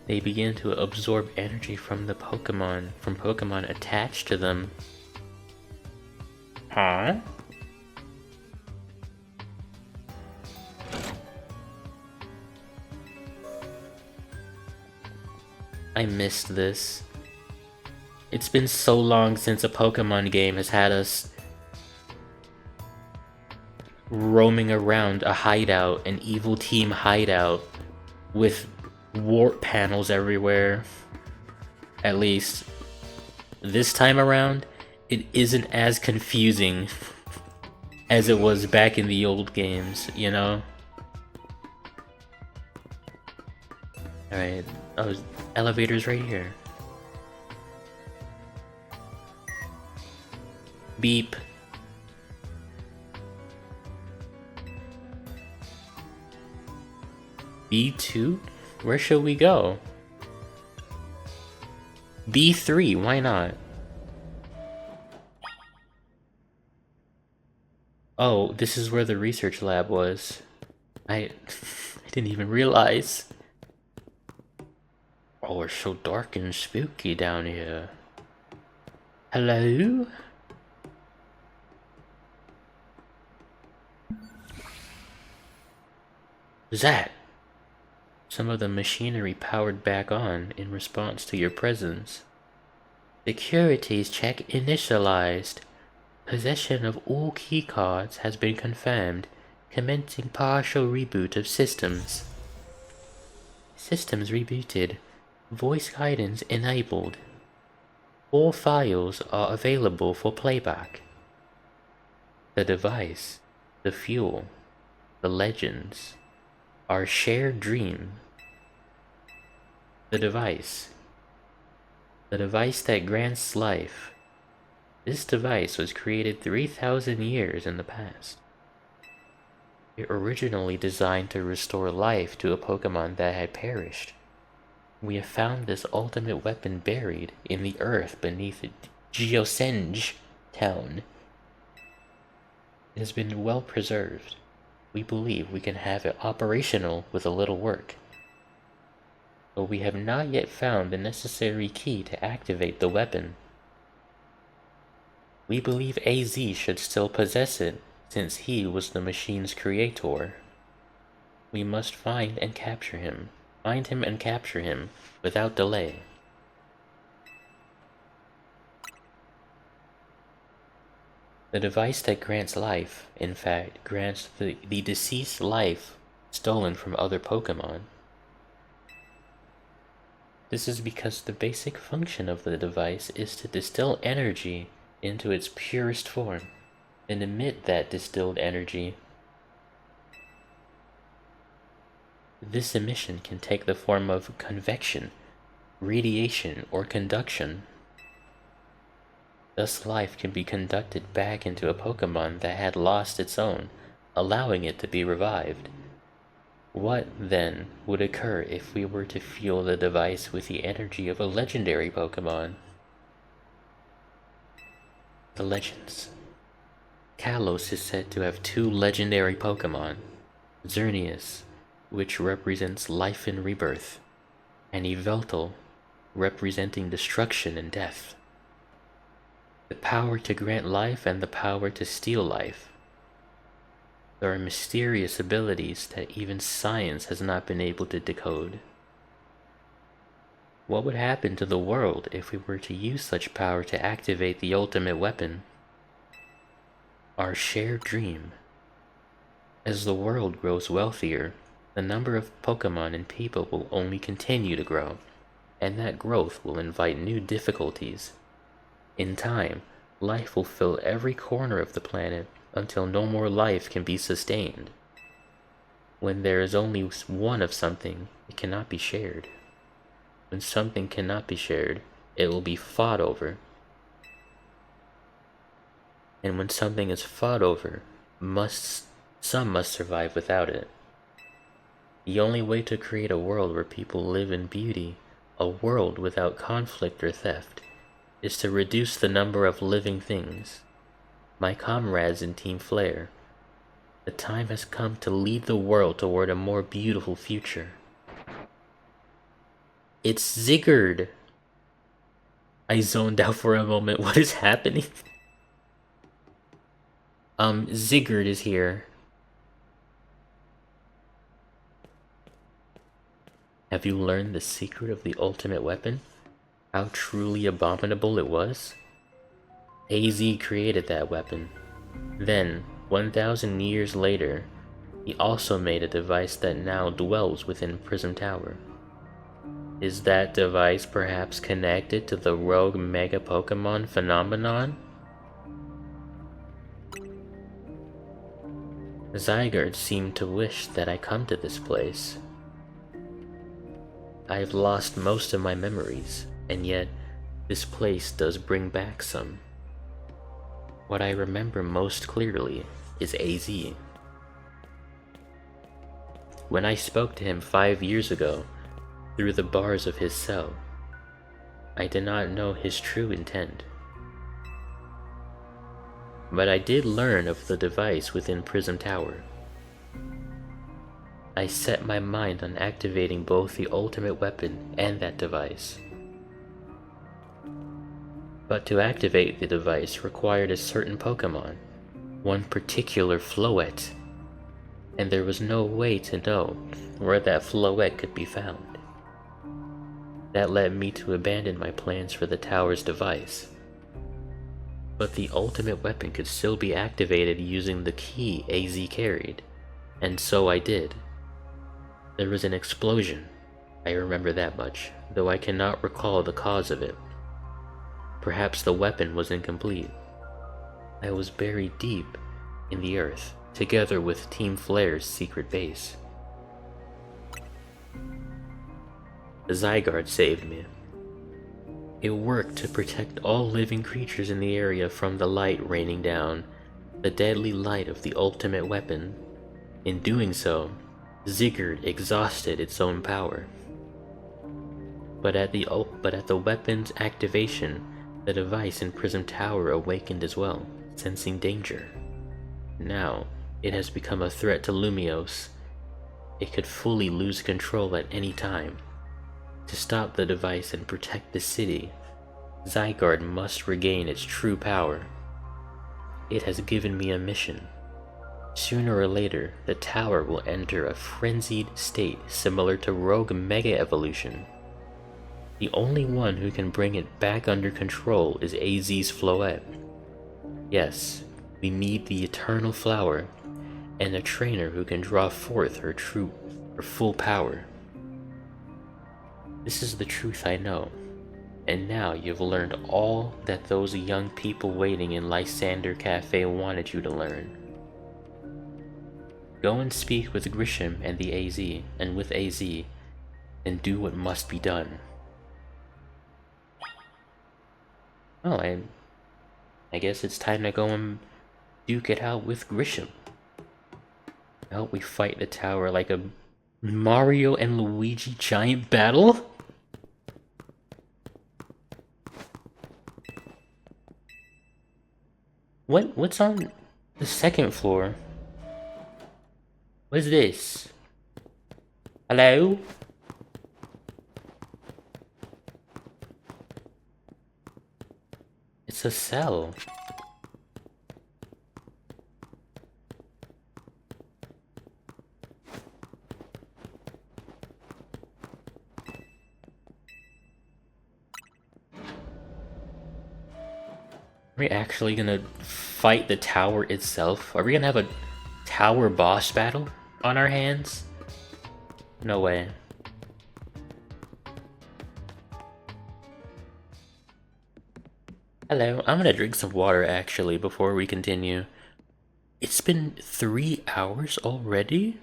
They begin to absorb energy from Pokemon attached to them. Huh? I missed this. It's been so long since a Pokemon game has had us roaming around a hideout, an evil team hideout, with warp panels everywhere. At least this time around, it isn't as confusing as it was back in the old games, you know? Alright, oh, elevator's right here. Beep. B2? Where should we go? B3, why not? Oh, this is where the research lab was. I didn't even realize. Oh, it's so dark and spooky down here. Hello? What's that? Some of the machinery powered back on in response to your presence. Securities check initialized. Possession of all keycards has been confirmed. Commencing partial reboot of systems. Systems rebooted. Voice guidance enabled. All files are available for playback. The device, the fuel, the legends, our shared dream. The device that grants life. This device was created 3,000 years in the past. It originally designed to restore life to a Pokemon that had perished. We have found this ultimate weapon buried in the earth beneath Geosenge town. It has been well preserved. We believe we can have it operational with a little work. But we have not yet found the necessary key to activate the weapon. We believe AZ should still possess it, since he was the machine's creator. We must find and capture him. Find him and capture him, without delay. The device that grants life, in fact, grants the deceased life stolen from other Pokemon. This is because the basic function of the device is to distill energy into its purest form, and emit that distilled energy. This emission can take the form of convection, radiation, or conduction. Thus life can be conducted back into a Pokemon that had lost its own, allowing it to be revived. What, then, would occur if we were to fuel the device with the energy of a legendary Pokemon? The legends. Kalos is said to have 2 legendary Pokemon, Xerneas, which represents life and rebirth, and Yveltal, representing destruction and death. The power to grant life and the power to steal life. There are mysterious abilities that even science has not been able to decode. What would happen to the world if we were to use such power to activate the ultimate weapon? Our shared dream. As the world grows wealthier, the number of Pokemon and people will only continue to grow, and that growth will invite new difficulties. In time, life will fill every corner of the planet until no more life can be sustained. When there is only one of something, it cannot be shared. When something cannot be shared, it will be fought over. And when something is fought over, some must survive without it. The only way to create a world where people live in beauty, a world without conflict or theft, is to reduce the number of living things. My comrades in Team Flare, the time has come to lead the world toward a more beautiful future. It's Zigguard! I zoned out for a moment. What is happening? Zigguard is here. Have you learned the secret of the ultimate weapon? How truly abominable it was? AZ created that weapon. Then, 1,000 years later, he also made a device that now dwells within Prism Tower. Is that device perhaps connected to the rogue Mega Pokemon phenomenon? Zygarde seemed to wish that I come to this place. I have lost most of my memories, and yet this place does bring back some. What I remember most clearly is AZ. When I spoke to him 5 years ago, through the bars of his cell, I did not know his true intent. But I did learn of the device within Prism Tower. I set my mind on activating both the ultimate weapon and that device. But to activate the device required a certain Pokemon, one particular Floette, and there was no way to know where that Floette could be found. That led me to abandon my plans for the tower's device. But the ultimate weapon could still be activated using the key AZ carried, and so I did. There was an explosion, I remember that much, though I cannot recall the cause of it. Perhaps the weapon was incomplete. I was buried deep in the earth, together with Team Flare's secret base. The Zygarde saved me. It worked to protect all living creatures in the area from the light raining down, the deadly light of the ultimate weapon. In doing so, Zygarde exhausted its own power. But at the weapon's activation, the device in Prism Tower awakened as well, sensing danger. Now, it has become a threat to Lumiose. It could fully lose control at any time. To stop the device and protect the city, Zygarde must regain its true power. It has given me a mission. Sooner or later, the tower will enter a frenzied state similar to Rogue Mega Evolution. The only one who can bring it back under control is AZ's Floette. Yes, we need the Eternal Flower, and a trainer who can draw forth her full power. This is the truth I know, and now you've learned all that those young people waiting in Lysander Cafe wanted you to learn. Go and speak with Grisham and with AZ, and do what must be done. Oh, I guess it's time to go and duke it out with Grisham. I hope we fight the tower like a Mario and Luigi giant battle? What's on the second floor? What's this? Hello? It's a cell. Are we actually gonna fight the tower itself? Are we gonna have a tower boss battle on our hands? No way. Hello, I'm gonna drink some water actually before we continue. It's been 3 hours already?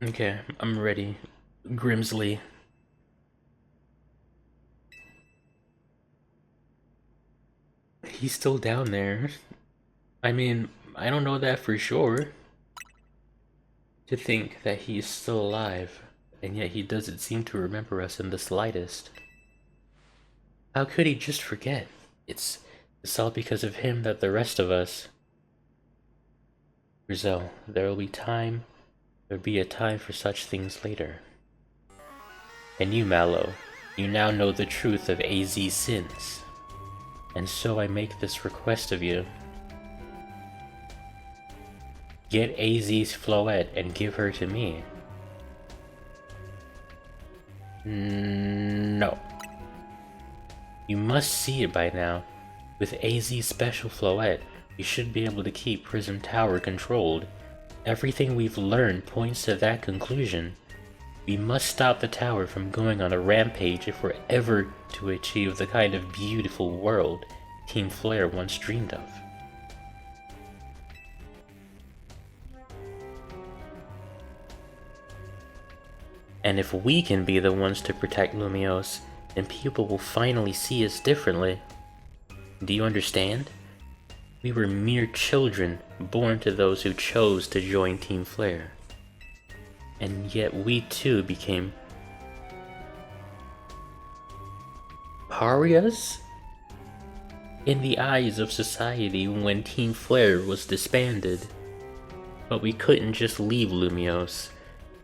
Okay, I'm ready. Grimsley. He's still down there. I mean, I don't know that for sure. To think that he's still alive. and yet he doesn't seem to remember us in the slightest. How could he just forget? It's all because of him that the rest of us... Rizzo, there'll be a time for such things later. And you, Mallow, you now know the truth of AZ's sins. And so I make this request of you. Get AZ's Floette and give her to me. No. You must see it by now. With AZ's special Floette, we should be able to keep Prism Tower controlled. Everything we've learned points to that conclusion. We must stop the tower from going on a rampage if we're ever to achieve the kind of beautiful world Team Flare once dreamed of. And if we can be the ones to protect Lumiose, then people will finally see us differently. Do you understand? We were mere children, born to those who chose to join Team Flare. And yet we too became pariahs in the eyes of society when Team Flare was disbanded. But we couldn't just leave Lumiose.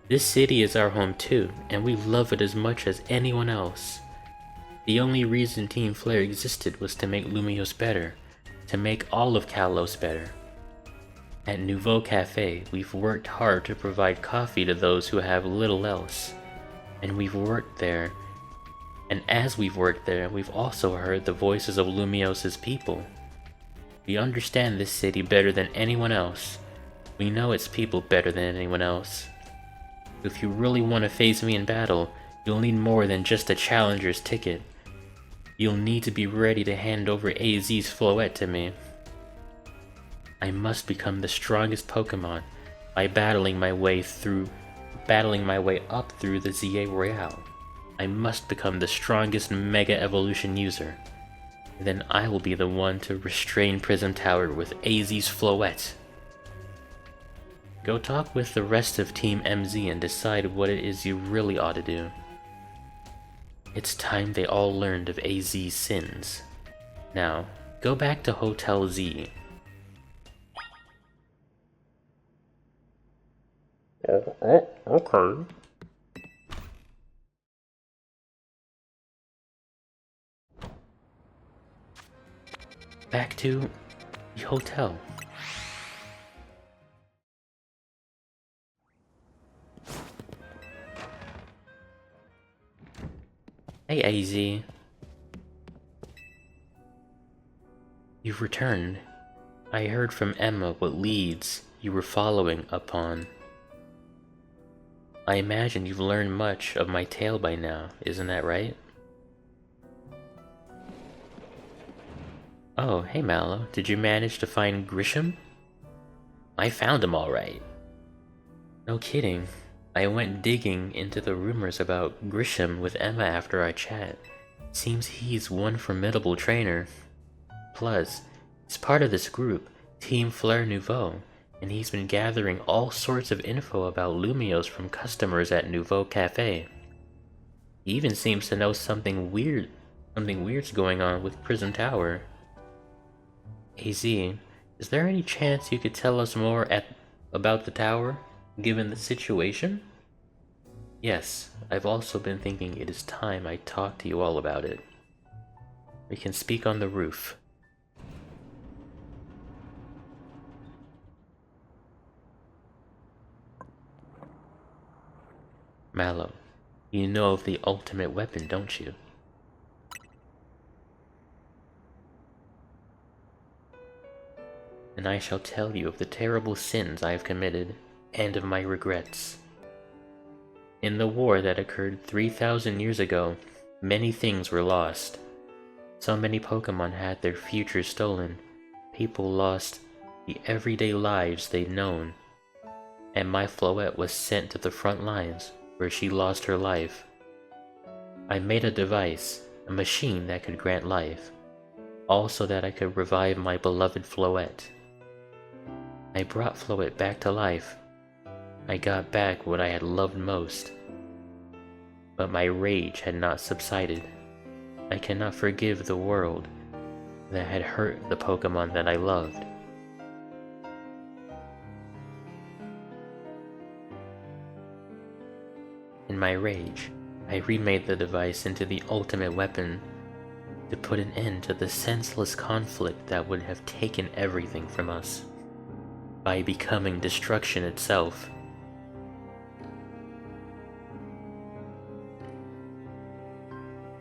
This city is our home too, and we love it as much as anyone else. The only reason Team Flare existed was to make Lumiose better, to make all of Kalos better. At Nouveau Cafe, we've worked hard to provide coffee to those who have little else. And we've worked there. And as we've worked there, we've also heard the voices of Lumiose's people. We understand this city better than anyone else. We know its people better than anyone else. If you really want to face me in battle, you'll need more than just a challenger's ticket. You'll need to be ready to hand over AZ's Floette to me. I must become the strongest Pokemon by battling my way up through the ZA Royale. I must become the strongest Mega Evolution user. Then I will be the one to restrain Prism Tower with AZ's Floette. Go talk with the rest of Team MZ and decide what it is you really ought to do. It's time they all learned of AZ's sins. Now, go back to Hotel Z. Okay. Back to the hotel. Hey, AZ. You've returned. I heard from Emma what leads you were following upon. I imagine you've learned much of my tale by now, isn't that right? Oh, hey Mallow, did you manage to find Grisham? I found him alright. No kidding. I went digging into the rumors about Grisham with Emma after our chat. Seems he's one formidable trainer. Plus, he's part of this group, Team Flare Nouveau, and he's been gathering all sorts of info about Lumiose from customers at Nouveau Cafe. He even seems to know something weird's going on with Prism Tower. AZ, is there any chance you could tell us more about the tower, given the situation? Yes, I've also been thinking it is time I talk to you all about it. We can speak on the roof. Mallow, you know of the ultimate weapon, don't you? And I shall tell you of the terrible sins I have committed, and of my regrets. In the war that occurred 3,000 years ago, many things were lost. So many Pokemon had their futures stolen. People lost the everyday lives they'd known. And my Floette was sent to the front lines, where she lost her life. I made a device, a machine that could grant life, all so that I could revive my beloved Floette. I brought Floette back to life. I got back what I had loved most, but my rage had not subsided. I cannot forgive the world that had hurt the Pokemon that I loved. In my rage, I remade the device into the ultimate weapon to put an end to the senseless conflict that would have taken everything from us, by becoming destruction itself.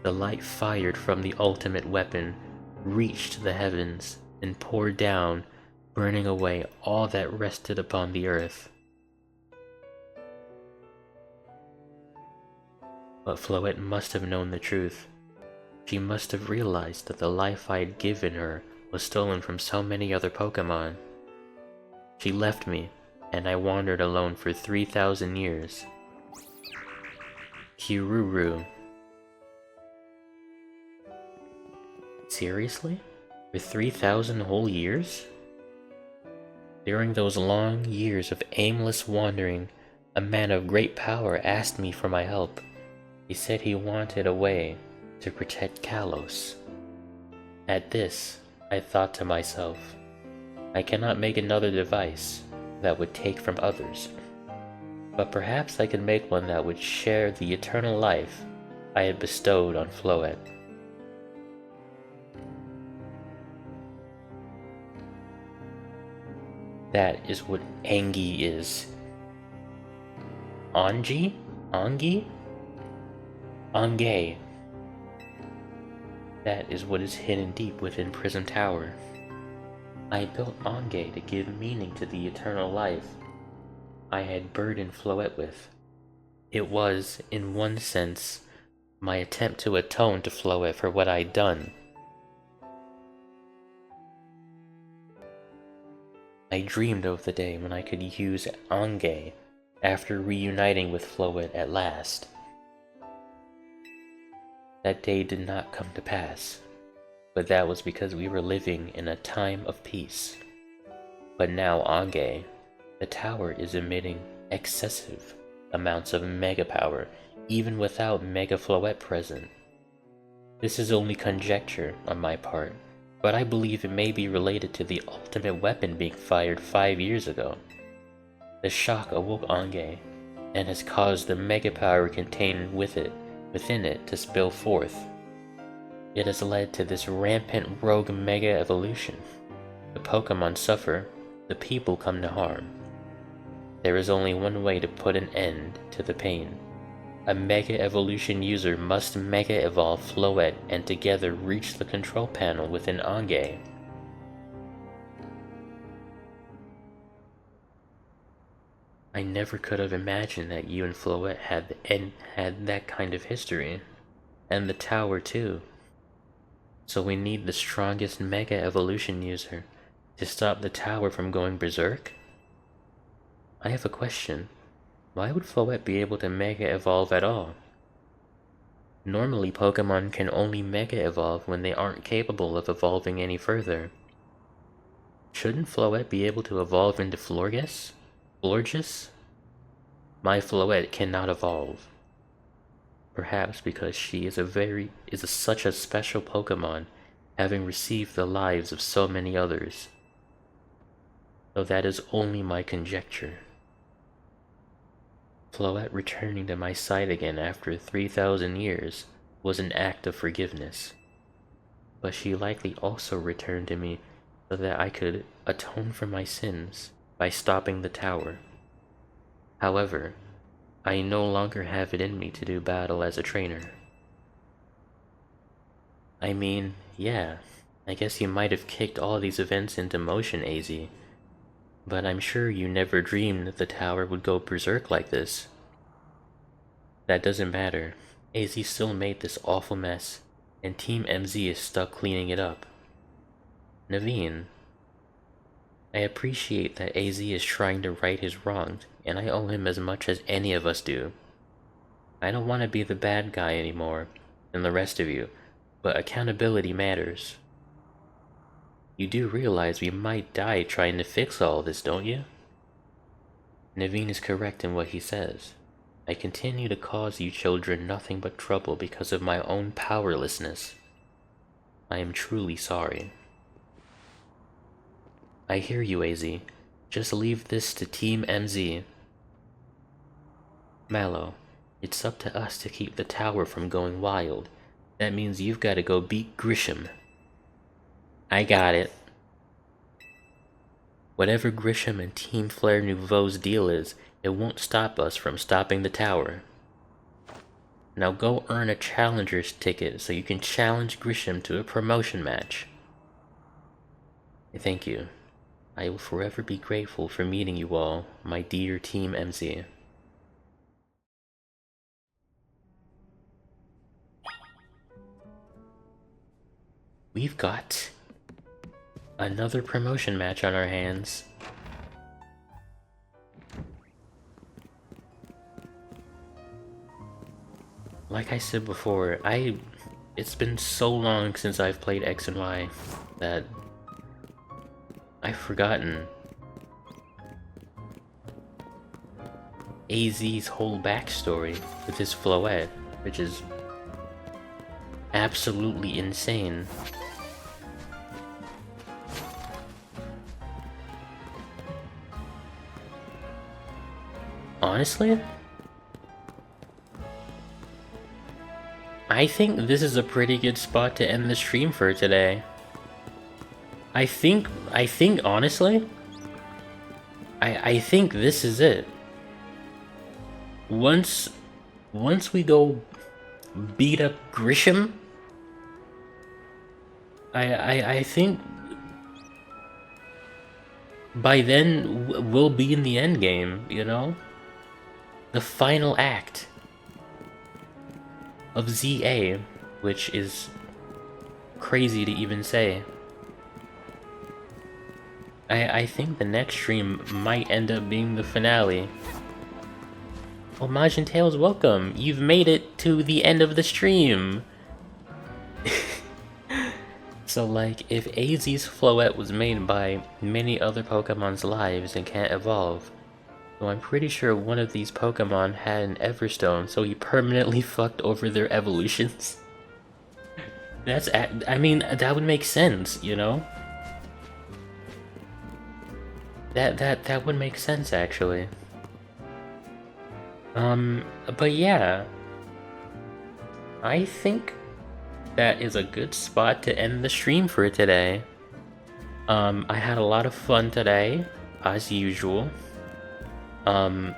The light fired from the ultimate weapon reached the heavens and poured down, burning away all that rested upon the earth. But Floette must have known the truth. She must have realized that the life I had given her was stolen from so many other Pokemon. She left me, and I wandered alone for 3,000 years. Kiruru. Seriously? For 3,000 whole years? During those long years of aimless wandering, a man of great power asked me for my help. He said he wanted a way to protect Kalos. At this, I thought to myself, I cannot make another device that would take from others, but perhaps I could make one that would share the eternal life I had bestowed on Floette. That is what Angie is. Angie? Angie? Angay. That is what is hidden deep within Prism Tower. I built Angay to give meaning to the eternal life I had burdened Floette with. It was, in one sense, my attempt to atone to Floette for what I'd done. I dreamed of the day when I could use Angay after reuniting with Floette at last. That day did not come to pass, but that was because we were living in a time of peace. But now Angay, the tower is emitting excessive amounts of Mega Power, even without Mega Floette present. This is only conjecture on my part, but I believe it may be related to the ultimate weapon being fired 5 years ago. The shock awoke Angay, and has caused the Mega Power contained within it to spill forth. It has led to this rampant rogue Mega Evolution. The Pokemon suffer, the people come to harm. There is only one way to put an end to the pain. A Mega Evolution user must Mega Evolve Floette and together reach the control panel within Angay. I never could have imagined that you and Floette had that kind of history. And the tower too. So we need the strongest Mega Evolution user to stop the tower from going berserk? I have a question. Why would Floette be able to Mega Evolve at all? Normally Pokemon can only Mega Evolve when they aren't capable of evolving any further. Shouldn't Floette be able to evolve into Florges? Florges? My Floette cannot evolve. Perhaps because she is such a special Pokemon, having received the lives of so many others. Though that is only my conjecture. Floette returning to my side again after 3,000 years was an act of forgiveness. But she likely also returned to me so that I could atone for my sins by stopping the tower. However, I no longer have it in me to do battle as a trainer. I mean, yeah, I guess you might have kicked all these events into motion, AZ. But I'm sure you never dreamed that the tower would go berserk like this. That doesn't matter. AZ still made this awful mess, and Team MZ is stuck cleaning it up. Naveen, I appreciate that AZ is trying to right his wrongs, and I owe him as much as any of us do. I don't want to be the bad guy anymore than the rest of you, but accountability matters. You do realize we might die trying to fix all this, don't you? Naveen is correct in what he says. I continue to cause you children nothing but trouble because of my own powerlessness. I am truly sorry. I hear you, AZ. Just leave this to Team MZ. Mallow, it's up to us to keep the tower from going wild. That means you've got to go beat Grisham. I got it. Whatever Grisham and Team Flare Nouveau's deal is, it won't stop us from stopping the tower. Now go earn a challenger's ticket so you can challenge Grisham to a promotion match. Thank you. I will forever be grateful for meeting you all, my dear Team MZ. We've got another promotion match on our hands. Like I said before, it's been so long since I've played X and Y that I've forgotten AZ's whole backstory with his Floette, which is absolutely insane. Honestly, I think this is a pretty good spot to end the stream for today. I think honestly, I think this is it. Once we go beat up Grisham, I think by then we'll be in the end game, you know? The final act of ZA, which is crazy to even say. I think the next stream might end up being the finale. Oh, Majin Tails, welcome! You've made it to the end of the stream! So, like, if AZ's Floette was made by many other Pokemon's lives and can't evolve, so I'm pretty sure one of these Pokemon had an Everstone, so he permanently fucked over their evolutions. I mean, that would make sense, you know? That would make sense, actually. But yeah. I think that is a good spot to end the stream for today. I had a lot of fun today, as usual. I'm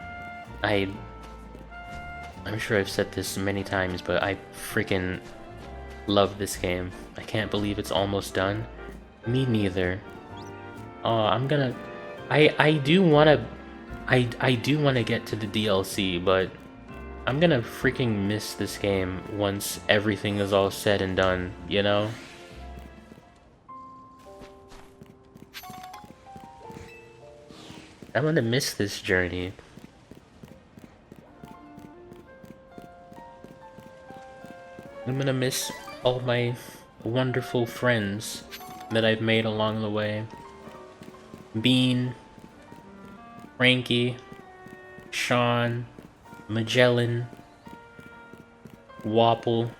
sure I've said this many times, but I freaking love this game. I can't believe it's almost done. Me neither. I do wanna get to the DLC, but I'm gonna freaking miss this game once everything is all said and done, you know? I'm gonna miss this journey. I'm gonna miss all my wonderful friends that I've made along the way. Bean, Frankie, Sean, Magellan, Wapple.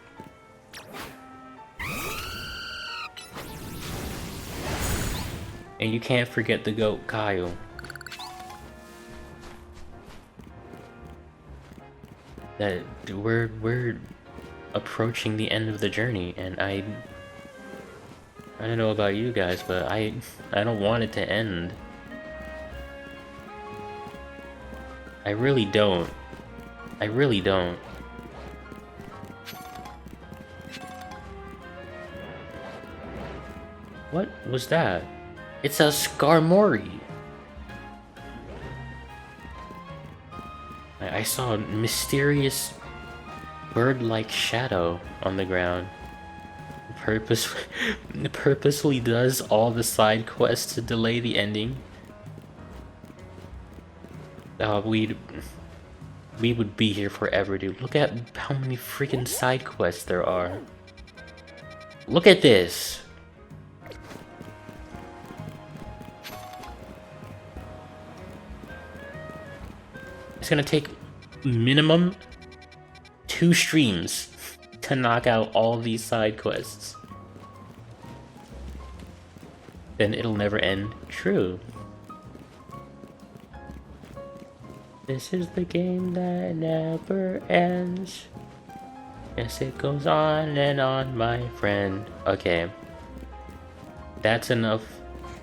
And you can't forget the goat Kyle. That we're approaching the end of the journey, and I don't know about you guys, but I don't want it to end. I really don't. I really don't. What was that? It's a Skarmory! I saw a mysterious bird-like shadow on the ground. Purposely does all the side quests to delay the ending. We would be here forever, dude. Look at how many freaking side quests there are. Look at this! It's gonna take minimum 2 streams to knock out all these side quests. Then it'll never end. True. This is the game that never ends. Yes, it goes on and on, my friend. Okay. That's enough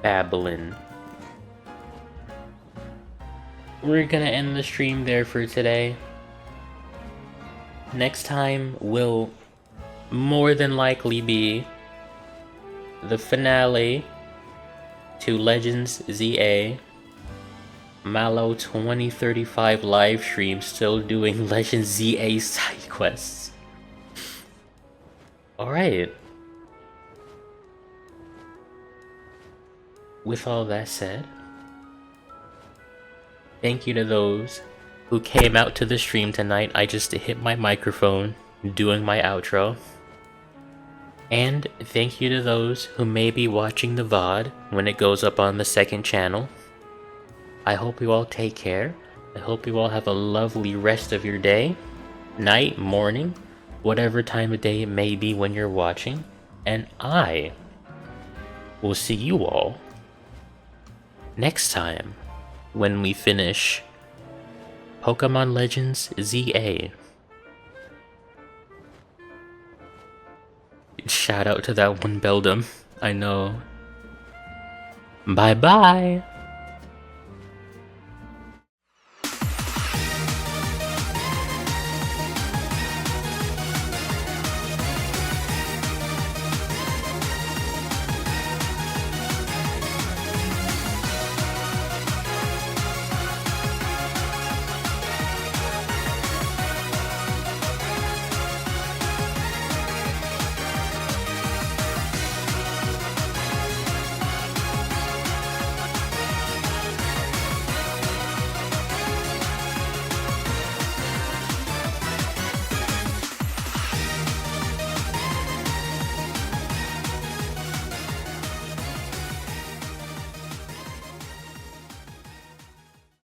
babbling. We're gonna end the stream there for today. Next time will more than likely be the finale to Legends ZA. Mallow 2035 live stream still doing Legends ZA side quests. Alright. With all that said, thank you to those who came out to the stream tonight. I just hit my microphone doing my outro. And thank you to those who may be watching the VOD when it goes up on the second channel. I hope you all take care. I hope you all have a lovely rest of your day, night, morning, whatever time of day it may be when you're watching. And I will see you all next time when we finish Pokemon Legends ZA. Shout out to that one Beldum. I know. Bye bye!